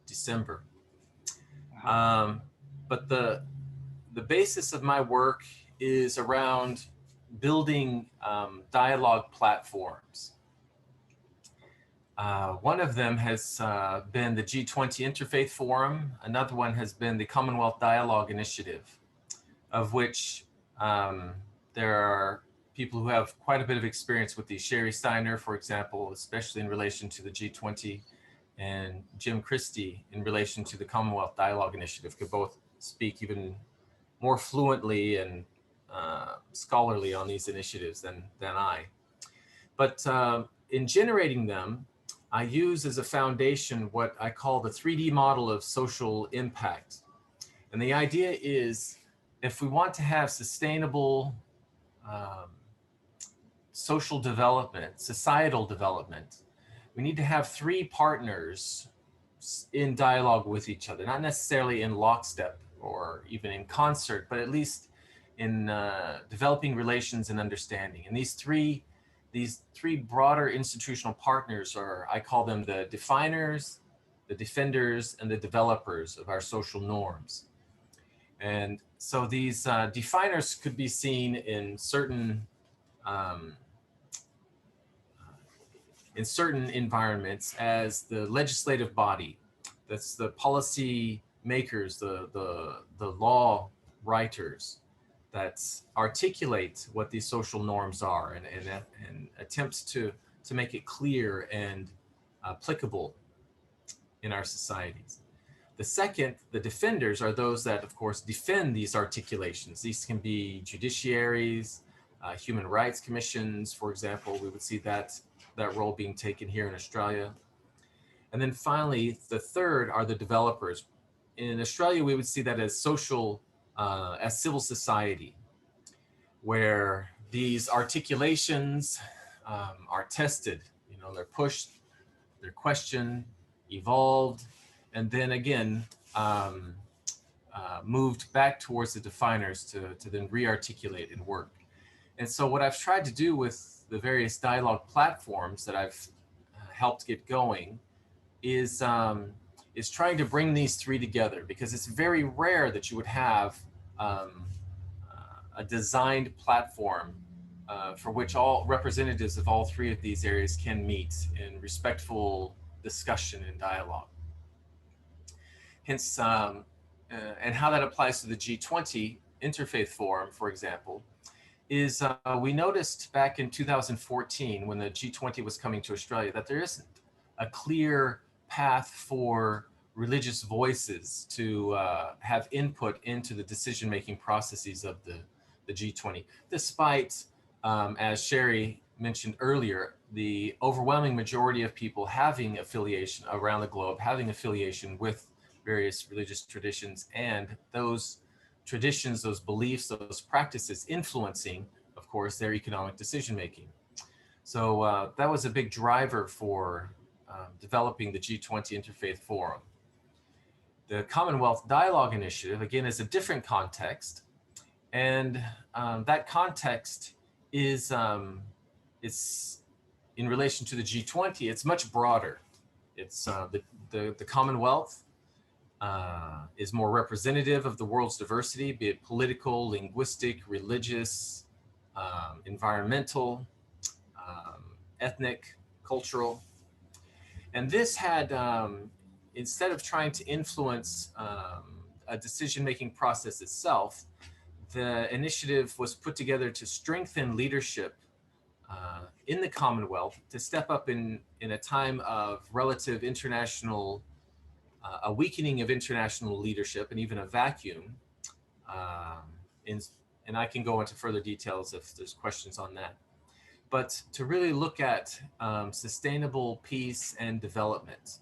December. But the basis of my work is around building dialogue platforms. One of them has been the G20 Interfaith Forum. Another one has been the Commonwealth Dialogue Initiative, of which there are people who have quite a bit of experience with these. Sherry Steiner, for example, especially in relation to the G20, and Jim Christie in relation to the Commonwealth Dialogue Initiative, could both speak even more fluently and scholarly on these initiatives than I. But in generating them, I use as a foundation what I call the 3D model of social impact. And the idea is, if we want to have sustainable social development, societal development, we need to have three partners in dialogue with each other, not necessarily in lockstep or even in concert, but at least in developing relations and understanding. And these three broader institutional partners are, I call them the definers, the defenders, and the developers of our social norms. And so these definers could be seen in certain environments as the legislative body. That's the policy makers, the law writers that articulate what these social norms are and attempts to make it clear and applicable in our societies. The second, the defenders, are those that, of course, defend these articulations. These can be judiciaries, human rights commissions, for example. We would see that role being taken here in Australia. And then finally, the third are the developers. In Australia, we would see that as as civil society, where these articulations are tested. You know, they're pushed, they're questioned, evolved, and then again, moved back towards the definers to then re-articulate and work. And so what I've tried to do with the various dialogue platforms that I've helped get going is trying to bring these three together, because it's very rare that you would have a designed platform for which all representatives of all three of these areas can meet in respectful discussion and dialogue. Hence, and how that applies to the G20 Interfaith Forum, for example, is we noticed back in 2014 when the G20 was coming to Australia that there isn't a clear path for religious voices to have input into the decision-making processes of the G20, despite, as Sherry mentioned earlier, the overwhelming majority of people having affiliation around the globe, having affiliation with various religious traditions, and those traditions, those beliefs, those practices influencing, of course, their economic decision-making. So that was a big driver for developing the G20 Interfaith Forum. The Commonwealth Dialogue Initiative, again, is a different context. And that context is it's in relation to the G20, it's much broader. It's the Commonwealth is more representative of the world's diversity, be it political, linguistic, religious, environmental, ethnic, cultural. And this had, instead of trying to influence a decision-making process itself, the initiative was put together to strengthen leadership in the Commonwealth, to step up in a time of relative international, a weakening of international leadership and even a vacuum. And I can go into further details if there's questions on that. But to really look at sustainable peace and development.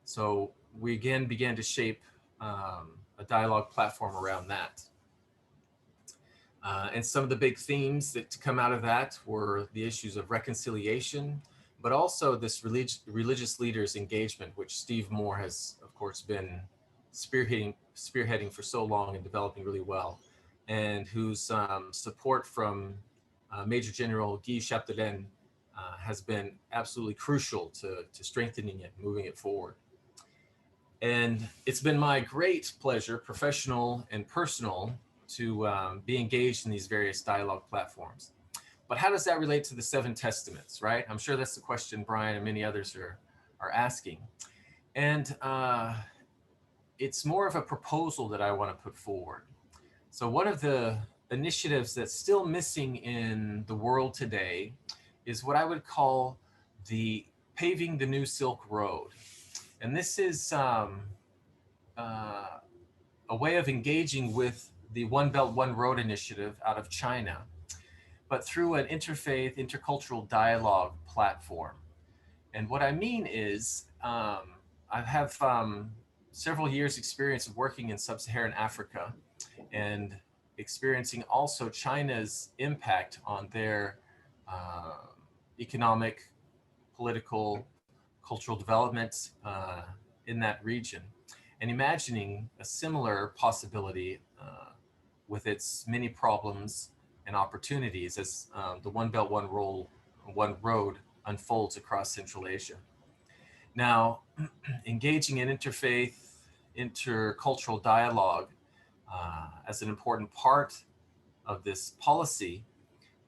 So we again began to shape a dialogue platform around that. And some of the big themes that come out of that were the issues of reconciliation, but also this religious leaders engagement, which Steve Moore has, of course, been spearheading for so long and developing really well, and whose support from Major General Guy Chapdelaine has been absolutely crucial to strengthening it, moving it forward. And it's been my great pleasure, professional and personal, to be engaged in these various dialogue platforms. But how does that relate to the 7 Testaments, right? I'm sure that's the question Brian and many others are asking. And it's more of a proposal that I want to put forward. So one of the initiatives that's still missing in the world today is what I would call the Paving the New Silk Road. And this is a way of engaging with the One Belt, One Road initiative out of China, but through an interfaith, intercultural dialogue platform. And what I mean is, I have several years experience of working in sub-Saharan Africa and experiencing also China's impact on their economic, political, cultural development in that region, and imagining a similar possibility with its many problems and opportunities as the One Belt, One Road unfolds across Central Asia. Now, engaging in interfaith, intercultural dialogue as an important part of this policy,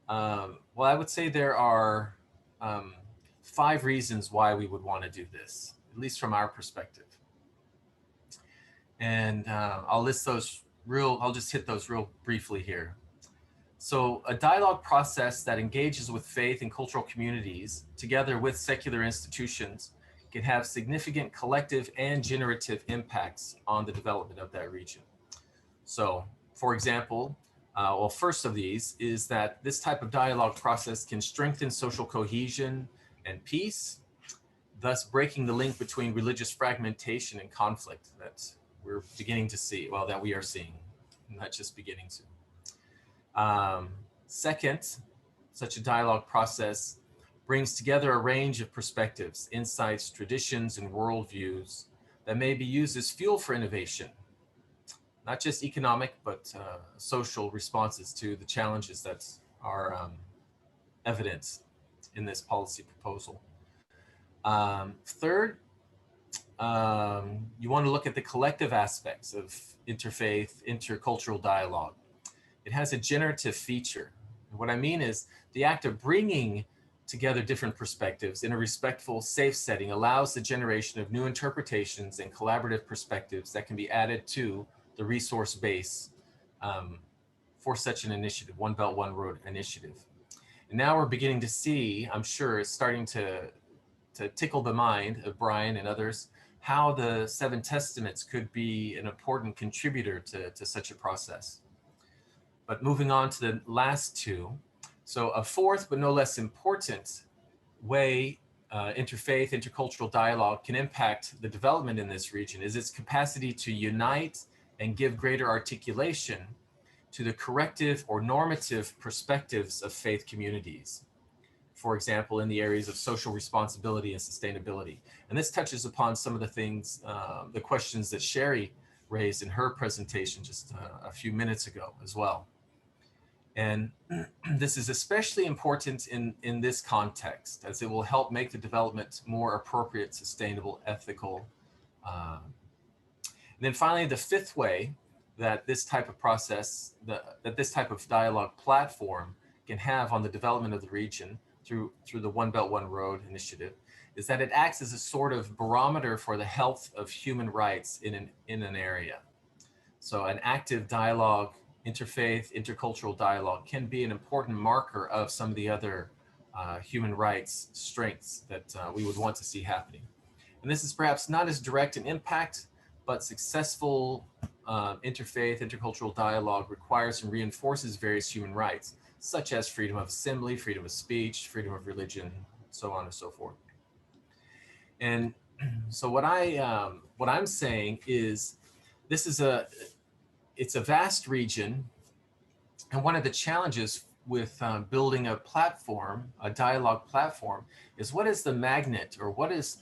well, I would say there are 5 reasons why we would want to do this, at least from our perspective. And I'll list those I'll just hit those real briefly here. So a dialogue process that engages with faith and cultural communities together with secular institutions can have significant collective and generative impacts on the development of that region. So, for example, well, first of these is that this type of dialogue process can strengthen social cohesion and peace, thus breaking the link between religious fragmentation and conflict that we're beginning to see, well, that we are seeing, not just beginning to. Second, such a dialogue process brings together a range of perspectives, insights, traditions, and worldviews that may be used as fuel for innovation, not just economic, but social responses to the challenges that are evident in this policy proposal. Third, you want to look at the collective aspects of interfaith, intercultural dialogue. It has a generative feature. And what I mean is the act of bringing together different perspectives in a respectful, safe setting allows the generation of new interpretations and collaborative perspectives that can be added to the resource base for such an initiative, One Belt, One Road initiative. And now we're beginning to see, I'm sure it's starting to tickle the mind of Brian and others, how the 7 Testaments could be an important contributor to such a process. But moving on to the last 2. So a fourth, but no less important way interfaith, intercultural dialogue can impact the development in this region is its capacity to unite and give greater articulation to the corrective or normative perspectives of faith communities. For example, in the areas of social responsibility and sustainability. And this touches upon some of the things, the questions that Sherry raised in her presentation just a few minutes ago as well. And this is especially important in this context, as it will help make the development more appropriate, sustainable, ethical. And then finally, the 5th way that this type of process, that this type of dialogue platform can have on the development of the region through the One Belt, One Road initiative, is that it acts as a sort of barometer for the health of human rights in an area. So an active dialogue, interfaith, intercultural dialogue can be an important marker of some of the other human rights strengths that we would want to see happening. And this is perhaps not as direct an impact, but successful interfaith, intercultural dialogue requires and reinforces various human rights, such as freedom of assembly, freedom of speech, freedom of religion, so on and so forth. And so what I'm saying is, it's a vast region, and one of the challenges with building a platform, a dialogue platform, is what is the magnet, or what is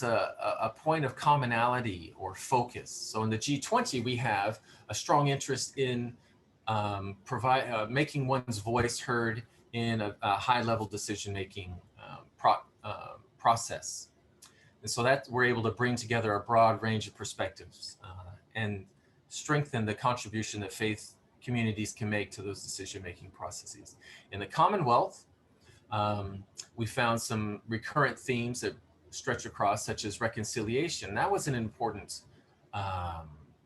a point of commonality or focus. So in the G20, we have a strong interest in making one's voice heard in a high-level decision-making process. And so that we're able to bring together a broad range of perspectives and strengthen the contribution that faith communities can make to those decision-making processes. In the Commonwealth, we found some recurrent themes that stretch across, such as reconciliation. That was an important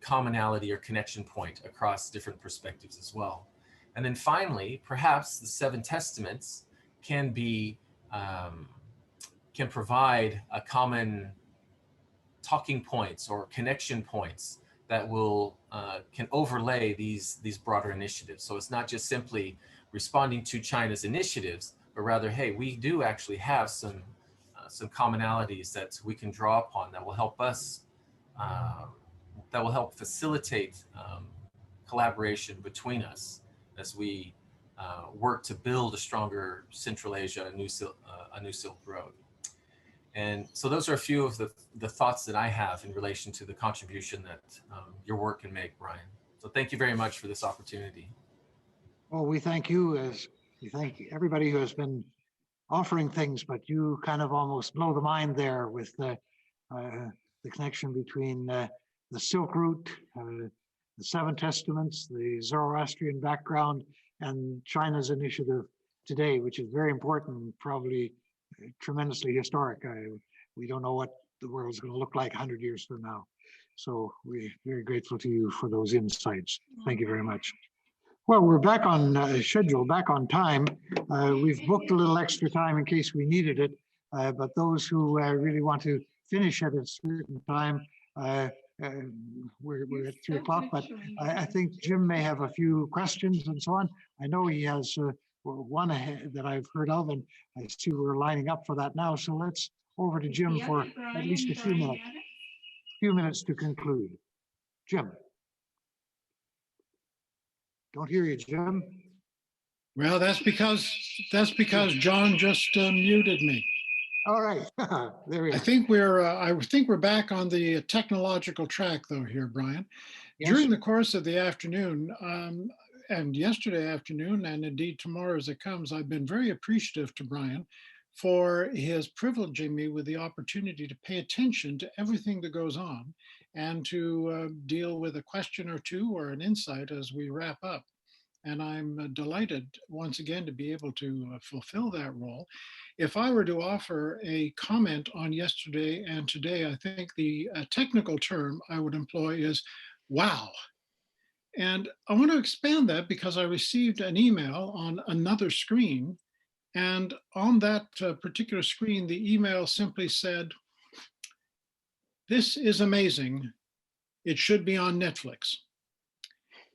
commonality or connection point across different perspectives as well. And then finally, perhaps the 7 Testaments can provide a common talking points or connection points that will can overlay these broader initiatives. So it's not just simply responding to China's initiatives, but rather, hey, we do actually have some commonalities that we can draw upon that will help us, that will help facilitate collaboration between us as we work to build a stronger Central Asia, a new Silk Road. And so those are a few of the thoughts that I have in relation to the contribution that your work can make, Brian. So thank you very much for this opportunity. Well, we thank you, as we thank everybody who has been offering things, but you kind of almost blow the mind there with the connection between the Silk Route, the Seven Testaments, the Zoroastrian background, and China's initiative today, which is very important, and probably tremendously historic. We don't know what the world's going to look like 100 years from now. So we're very grateful to you for those insights. Thank you very much. Well, we're back on schedule, back on time. We've booked a little extra time in case we needed it, but those who really want to finish at a certain time, we're at 3 o'clock, but I think Jim may have a few questions and so on. I know he has one ahead that I've heard of, and I see we're lining up for that now. So let's over to Jim for at least a few minutes to conclude. Jim. Don't hear you, Jim. Well, that's because John just muted me. All right, there we go. I think we're back on the technological track though here, Brian. Yes. During the course of the afternoon, and yesterday afternoon, and indeed tomorrow as it comes, I've been very appreciative to Brian for his privileging me with the opportunity to pay attention to everything that goes on and to deal with a question or two or an insight as we wrap up. And I'm delighted once again to be able to fulfill that role. If I were to offer a comment on yesterday and today, I think the technical term I would employ is wow. And I want to expand that because I received an email on another screen. And on that particular screen, the email simply said, "This is amazing. It should be on Netflix."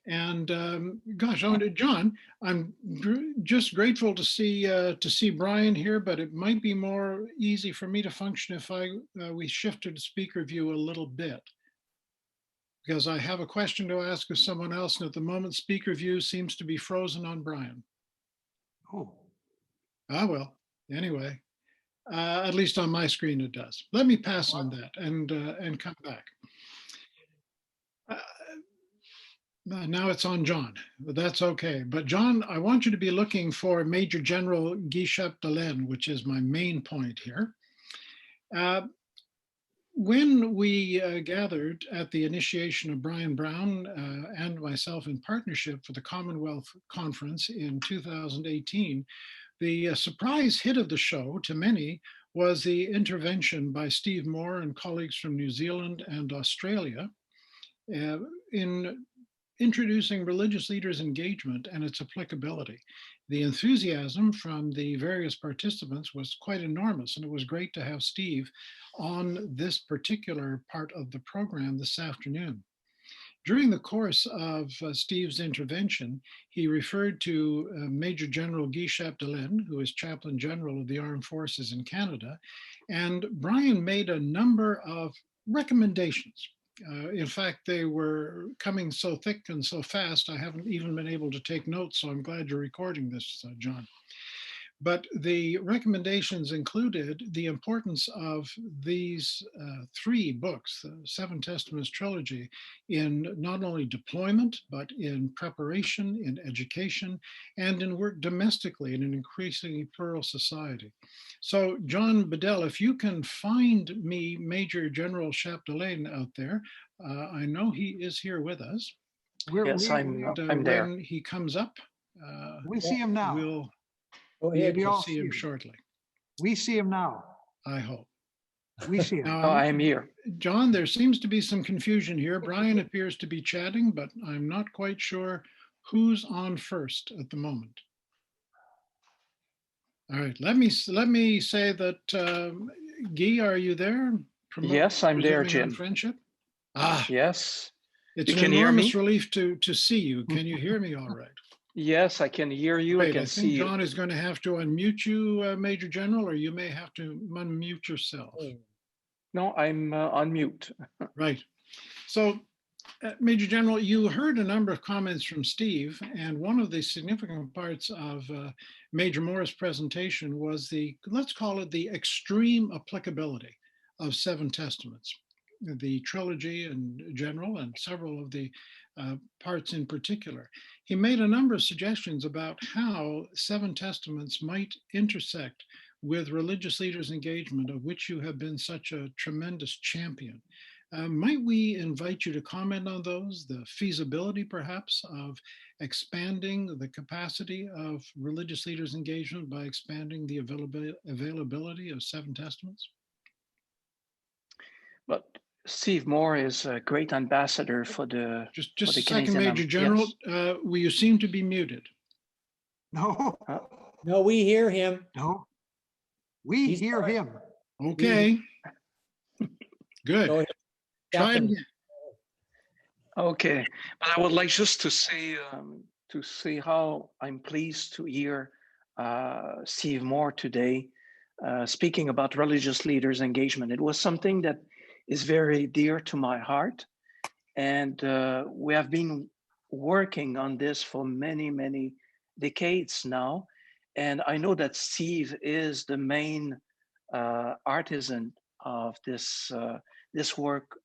And gosh, John, I'm just grateful to see Brian here, but it might be more easy for me to function if we shifted to speaker view a little bit, because I have a question to ask of someone else, and at the moment, speaker view seems to be frozen on Brian. Oh. Ah, well, anyway, at least on my screen it does. Let me pass on that and come back. Now it's on John, but that's okay. But John, I want you to be looking for Major General Guy Chapdelaine, which is my main point here. When we gathered at the initiation of Brian Brown and myself in partnership for the Commonwealth Conference in 2018, the surprise hit of the show to many was the intervention by Steve Moore and colleagues from New Zealand and Australia in introducing religious leaders' engagement and its applicability. The enthusiasm from the various participants was quite enormous, and it was great to have Steve on this particular part of the program this afternoon. During the course of Steve's intervention, he referred to Major General Guy Chapdelaine, who is Chaplain General of the Armed Forces in Canada, and Brian made a number of recommendations. In fact, they were coming so thick and so fast, I haven't even been able to take notes, so I'm glad you're recording this, John. But the recommendations included the importance of these 3 books, the Seven Testaments trilogy, in not only deployment, but in preparation, in education, and in work domestically in an increasingly plural society. So John Bedell, if you can find me Major General Chapdelaine out there, I know he is here with us. Yes, I'm there. When he comes up, we see him now. We'll Maybe we'll I'll see him shortly. We see him now. I hope. We see him. Now, I am here. John, there seems to be some confusion here. Brian appears to be chatting, but I'm not quite sure who's on first at the moment. All right, let me say that, Guy, are you there? Yes, I'm there, Jim. Friendship? Yes. It's an enormous relief to see you. Can you hear me all right? Yes, I can hear you. Great. I can see you. John is going to have to unmute you, Major General, or you may have to unmute yourself. No, I'm on mute. Right. So, Major General, you heard a number of comments from Steve, and one of the significant parts of Major Moore's presentation was let's call it the extreme applicability of Seven Testaments. the trilogy in general and several of the parts in particular. He made a number of suggestions about how Seven Testaments might intersect with religious leaders' engagement, of which you have been such a tremendous champion. Might we invite you to comment on those, the feasibility perhaps of expanding the capacity of religious leaders' engagement by expanding the availability of Seven Testaments? But Steve Moore is a great ambassador for the just for a the second, Canadian Major General. Yes. Well, you seem to be muted. No, No, we hear him. no, we He's hear fine. him. Okay. Good. Go ahead, Try it Captain. again. Okay, but I would like just to say how I'm pleased to hear Steve Moore today speaking about religious leaders' engagement. It was something that is very dear to my heart, and we have been working on this for many, many decades now. And I know that Steve is the main artisan of this work,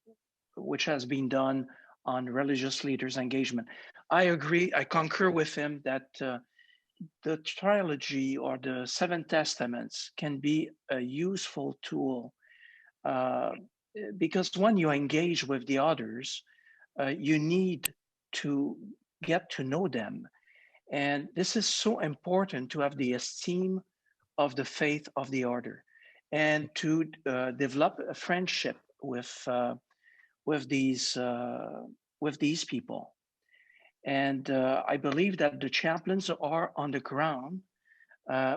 which has been done on religious leaders' engagement. I agree, I concur with him that the trilogy or the Seven Testaments can be a useful tool because when you engage with the others, you need to get to know them. And this is so important to have the esteem of the faith of the order and to develop a friendship with these people. And I believe that the chaplains are on the ground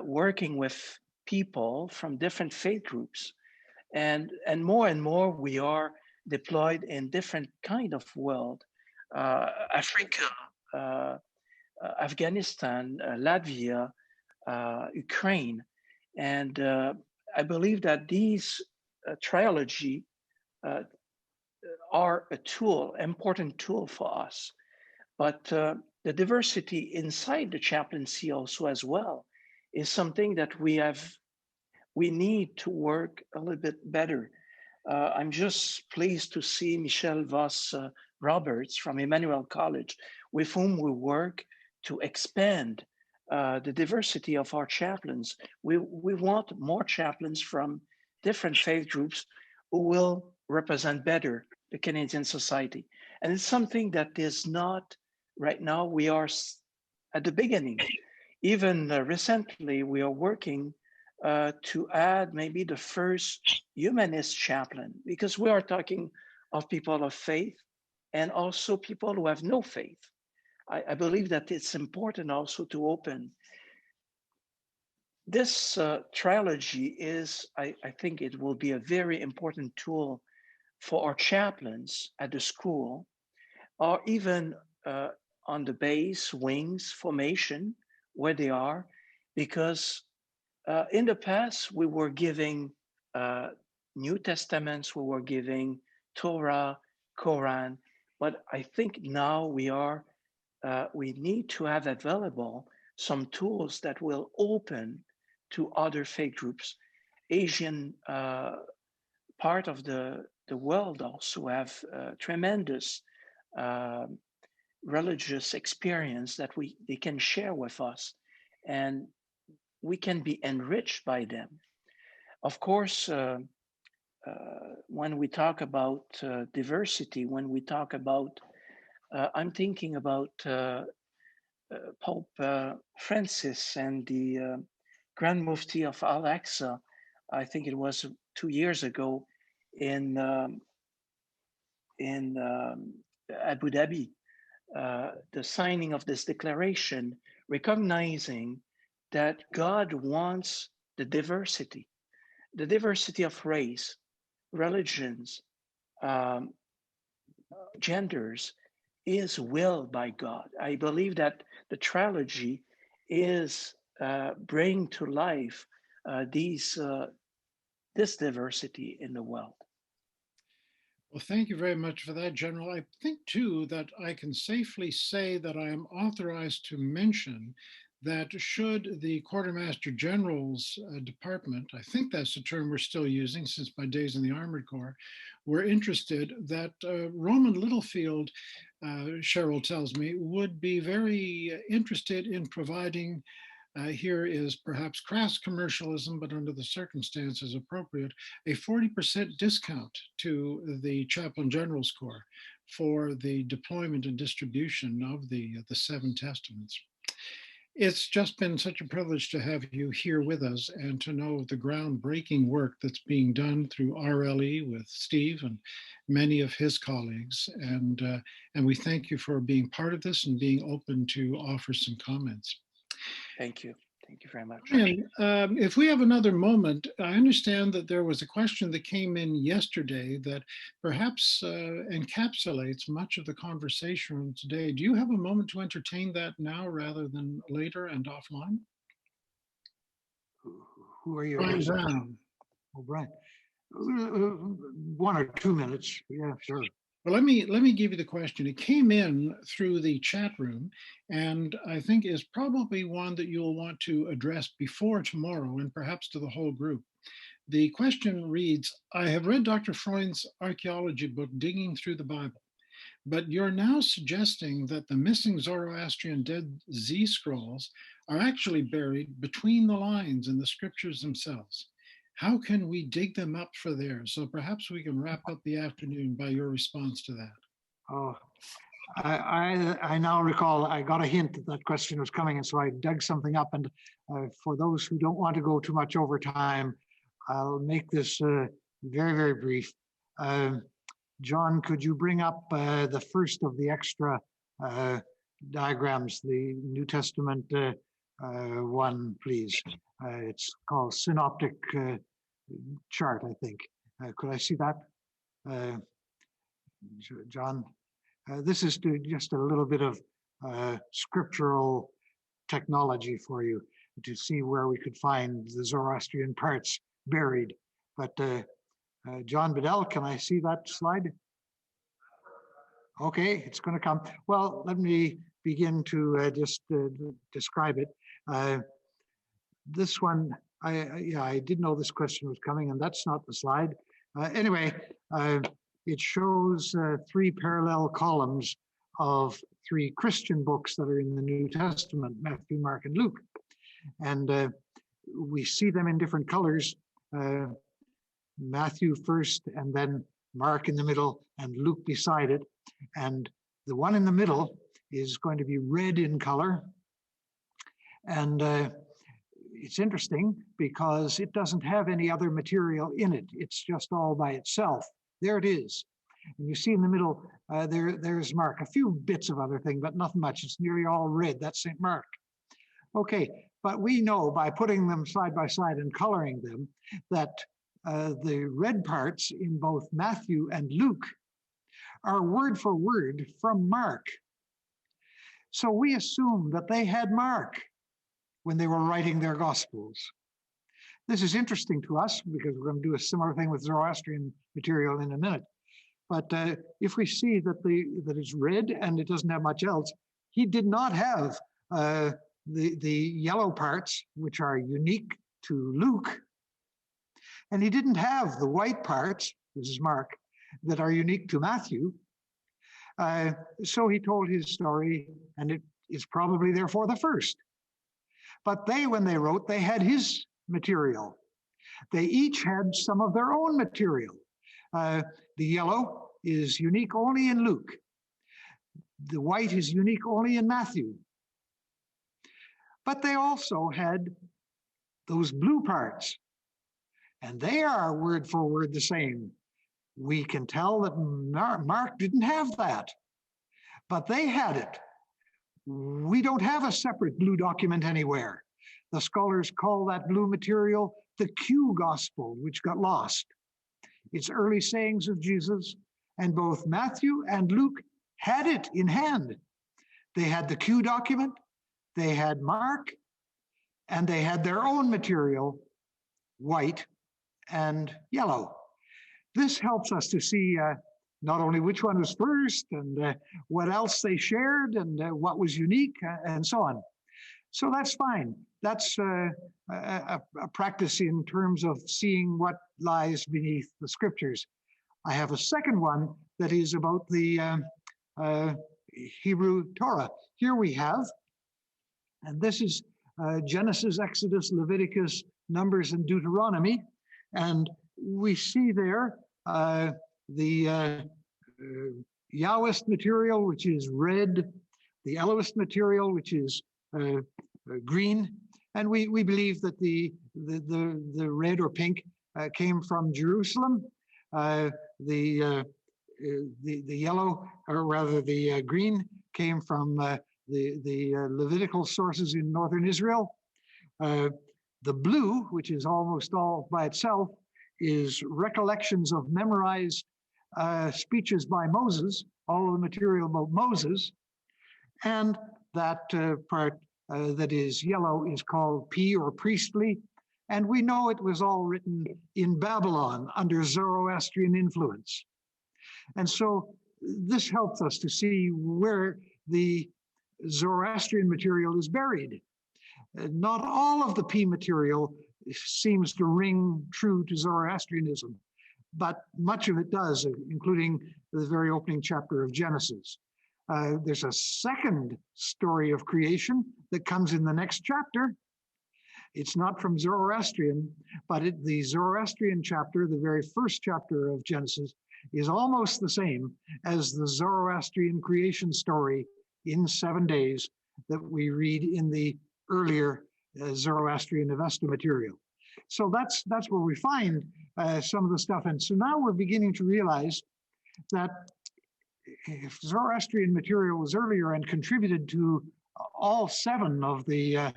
working with people from different faith groups. And more we are deployed in different kind of world, Africa, Afghanistan, Latvia, Ukraine. And I believe that these trilogy are a tool, important tool for us. But the diversity inside the chaplaincy also as well is something that we need to work a little bit better. I'm just pleased to see Michelle Voss Roberts from Emmanuel College, with whom we work to expand the diversity of our chaplains. We want more chaplains from different faith groups who will represent better the Canadian society. And it's something that is not, right now, we are at the beginning. Even recently, we are working to add maybe the first humanist chaplain, because we are talking of people of faith and also people who have no faith. I believe that it's important also to open. This trilogy is, I think it will be a very important tool for our chaplains at the school, or even on the base, wings, formation, where they are, because in the past, we were giving New Testaments, we were giving Torah, Quran, but I think now we need to have available some tools that will open to other faith groups. Asian part of the world also have tremendous religious experience that they can share with us, and we can be enriched by them. Of course, when we talk about diversity, when we talk about, I'm thinking about Pope Francis and the Grand Mufti of Al-Aqsa. I think it was 2 years ago in Abu Dhabi, the signing of this declaration, recognizing that God wants the diversity of race, religions, genders is willed by God. I believe that the trilogy is bring to life this diversity in the world. Well, thank you very much for that, General. I think, too, that I can safely say that I am authorized to mention that should the Quartermaster General's department, I think that's the term we're still using since my days in the Armored Corps, were interested, that Roman Littlefield, Cheryl tells me, would be very interested in providing, here is perhaps crass commercialism, but under the circumstances appropriate, a 40% discount to the Chaplain General's Corps for the deployment and distribution of the 7 Testaments. It's just been such a privilege to have you here with us and to know the groundbreaking work that's being done through RLE with Steve and many of his colleagues. And we thank you for being part of this and being open to offer some comments. Thank you. Thank you very much. Brian, if we have another moment, I understand that there was a question that came in yesterday that perhaps encapsulates much of the conversation today. Do you have a moment to entertain that now rather than later and offline? Who are you? Brian Brown. Oh, Brian. 1 or 2 minutes. Yeah, sure. Well, let me give you the question. It came in through the chat room, and I think is probably one that you'll want to address before tomorrow and perhaps to the whole group. The question reads, I have read Dr. Freund's archaeology book, Digging Through the Bible, but you're now suggesting that the missing Zoroastrian Dead Z Scrolls are actually buried between the lines in the scriptures themselves. How can we dig them up for theirs? So perhaps we can wrap up the afternoon by your response to that. Oh, I now recall I got a hint that that question was coming, and so I dug something up. And for those who don't want to go too much over time, I'll make this very, very brief. John, could you bring up the first of the extra diagrams, the New Testament one, please? It's called Synoptic Chart, I think. Could I see that, John? This is just a little bit of scriptural technology for you to see where we could find the Zoroastrian parts buried. But John Bedell, can I see that slide? Okay, it's going to come. Well, let me begin to just describe it. This one, I did know this question was coming, and that's not the slide. Anyway, it shows 3 parallel columns of 3 Christian books that are in the New Testament, Matthew, Mark, and Luke. And we see them in different colors. Matthew first, and then Mark in the middle, and Luke beside it. And the one in the middle is going to be red in color. And it's interesting because it doesn't have any other material in it. It's just all by itself. There it is. And you see in the middle, there's Mark. A few bits of other thing, but nothing much. It's nearly all red. That's St. Mark. Okay, but we know by putting them side by side and coloring them that the red parts in both Matthew and Luke are word for word from Mark. So we assume that they had Mark when they were writing their Gospels. This is interesting to us because we're going to do a similar thing with Zoroastrian material in a minute. But if we see that that it's red and it doesn't have much else, he did not have the yellow parts, which are unique to Luke. And he didn't have the white parts, this is Mark, that are unique to Matthew. So he told his story, and it is probably therefore the first. But when they wrote, they had his material. They each had some of their own material. The yellow is unique only in Luke. The white is unique only in Matthew. But they also had those blue parts, and they are word for word the same. We can tell that Mark didn't have that, but they had it. We don't have a separate blue document anywhere. The scholars call that blue material the Q Gospel, which got lost. It's early sayings of Jesus, and both Matthew and Luke had it in hand. They had the Q document, they had Mark, and they had their own material, white and yellow. This helps us to see not only which one was first and what else they shared and what was unique and so on. So that's fine. That's a practice in terms of seeing what lies beneath the scriptures. I have a second one that is about the Hebrew Torah. Here we have, and this is Genesis, Exodus, Leviticus, Numbers, and Deuteronomy. And we see there the Yahwist material, which is red, the Elohist material, which is green. And we believe that the red or pink came from Jerusalem. The yellow, or rather the green, came from the Levitical sources in northern Israel. The blue, which is almost all by itself, is recollections of memorized speeches by Moses, all of the material about Moses. And that part that is yellow is called P or priestly. And we know it was all written in Babylon under Zoroastrian influence. And so this helps us to see where the Zoroastrian material is buried. Not all of the P material seems to ring true to Zoroastrianism, but much of it does, including the very opening chapter of Genesis. There's a second story of creation that comes in the next chapter. It's not from Zoroastrian, but the Zoroastrian chapter, the very first chapter of Genesis, is almost the same as the Zoroastrian creation story in 7 days that we read in the earlier Zoroastrian Avesta material. So that's where we find some of the stuff. And so now we're beginning to realize that if Zoroastrian material was earlier and contributed to all 7 of the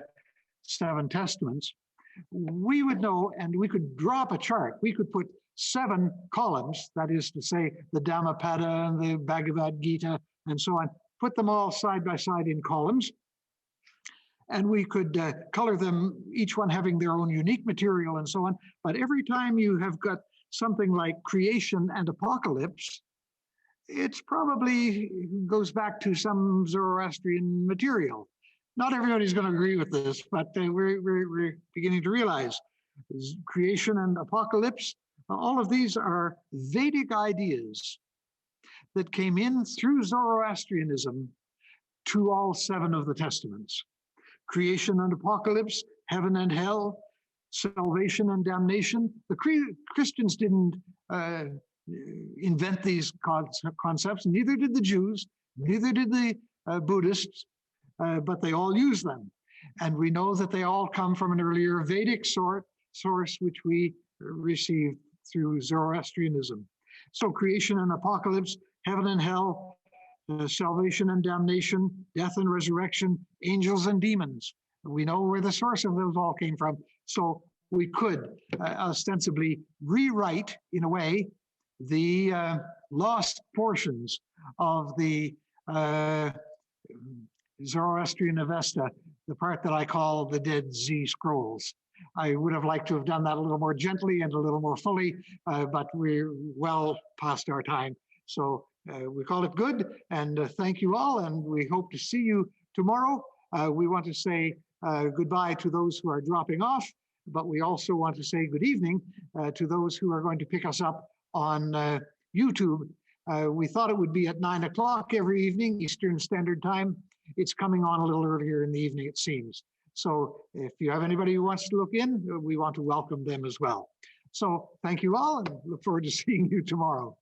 7 testaments, we would know, and we could draw up a chart. We could put 7 columns, that is to say, the Dhammapada and the Bhagavad Gita and so on, put them all side by side in columns. And we could color them, each one having their own unique material and so on. But every time you have got something like creation and apocalypse, it's probably goes back to some Zoroastrian material. Not everybody's going to agree with this, but we're beginning to realize creation and apocalypse, all of these are Vedic ideas that came in through Zoroastrianism to all 7 of the Testaments. Creation and apocalypse, heaven and hell, salvation and damnation. The Christians didn't invent these concepts, neither did the Jews, neither did the Buddhists, but they all use them. And we know that they all come from an earlier Vedic source, which we received through Zoroastrianism. So creation and apocalypse, heaven and hell, salvation and damnation, death and resurrection, angels and demons. We know where the source of those all came from. So we could ostensibly rewrite, in a way, the lost portions of the Zoroastrian Avesta, the part that I call the Dead Sea Scrolls. I would have liked to have done that a little more gently and a little more fully, but we're well past our time. So we call it good, and thank you all, and we hope to see you tomorrow. We want to say goodbye to those who are dropping off, but we also want to say good evening to those who are going to pick us up on YouTube. We thought it would be at 9 o'clock every evening, Eastern Standard Time. It's coming on a little earlier in the evening, it seems. So if you have anybody who wants to look in, we want to welcome them as well. So thank you all, and look forward to seeing you tomorrow.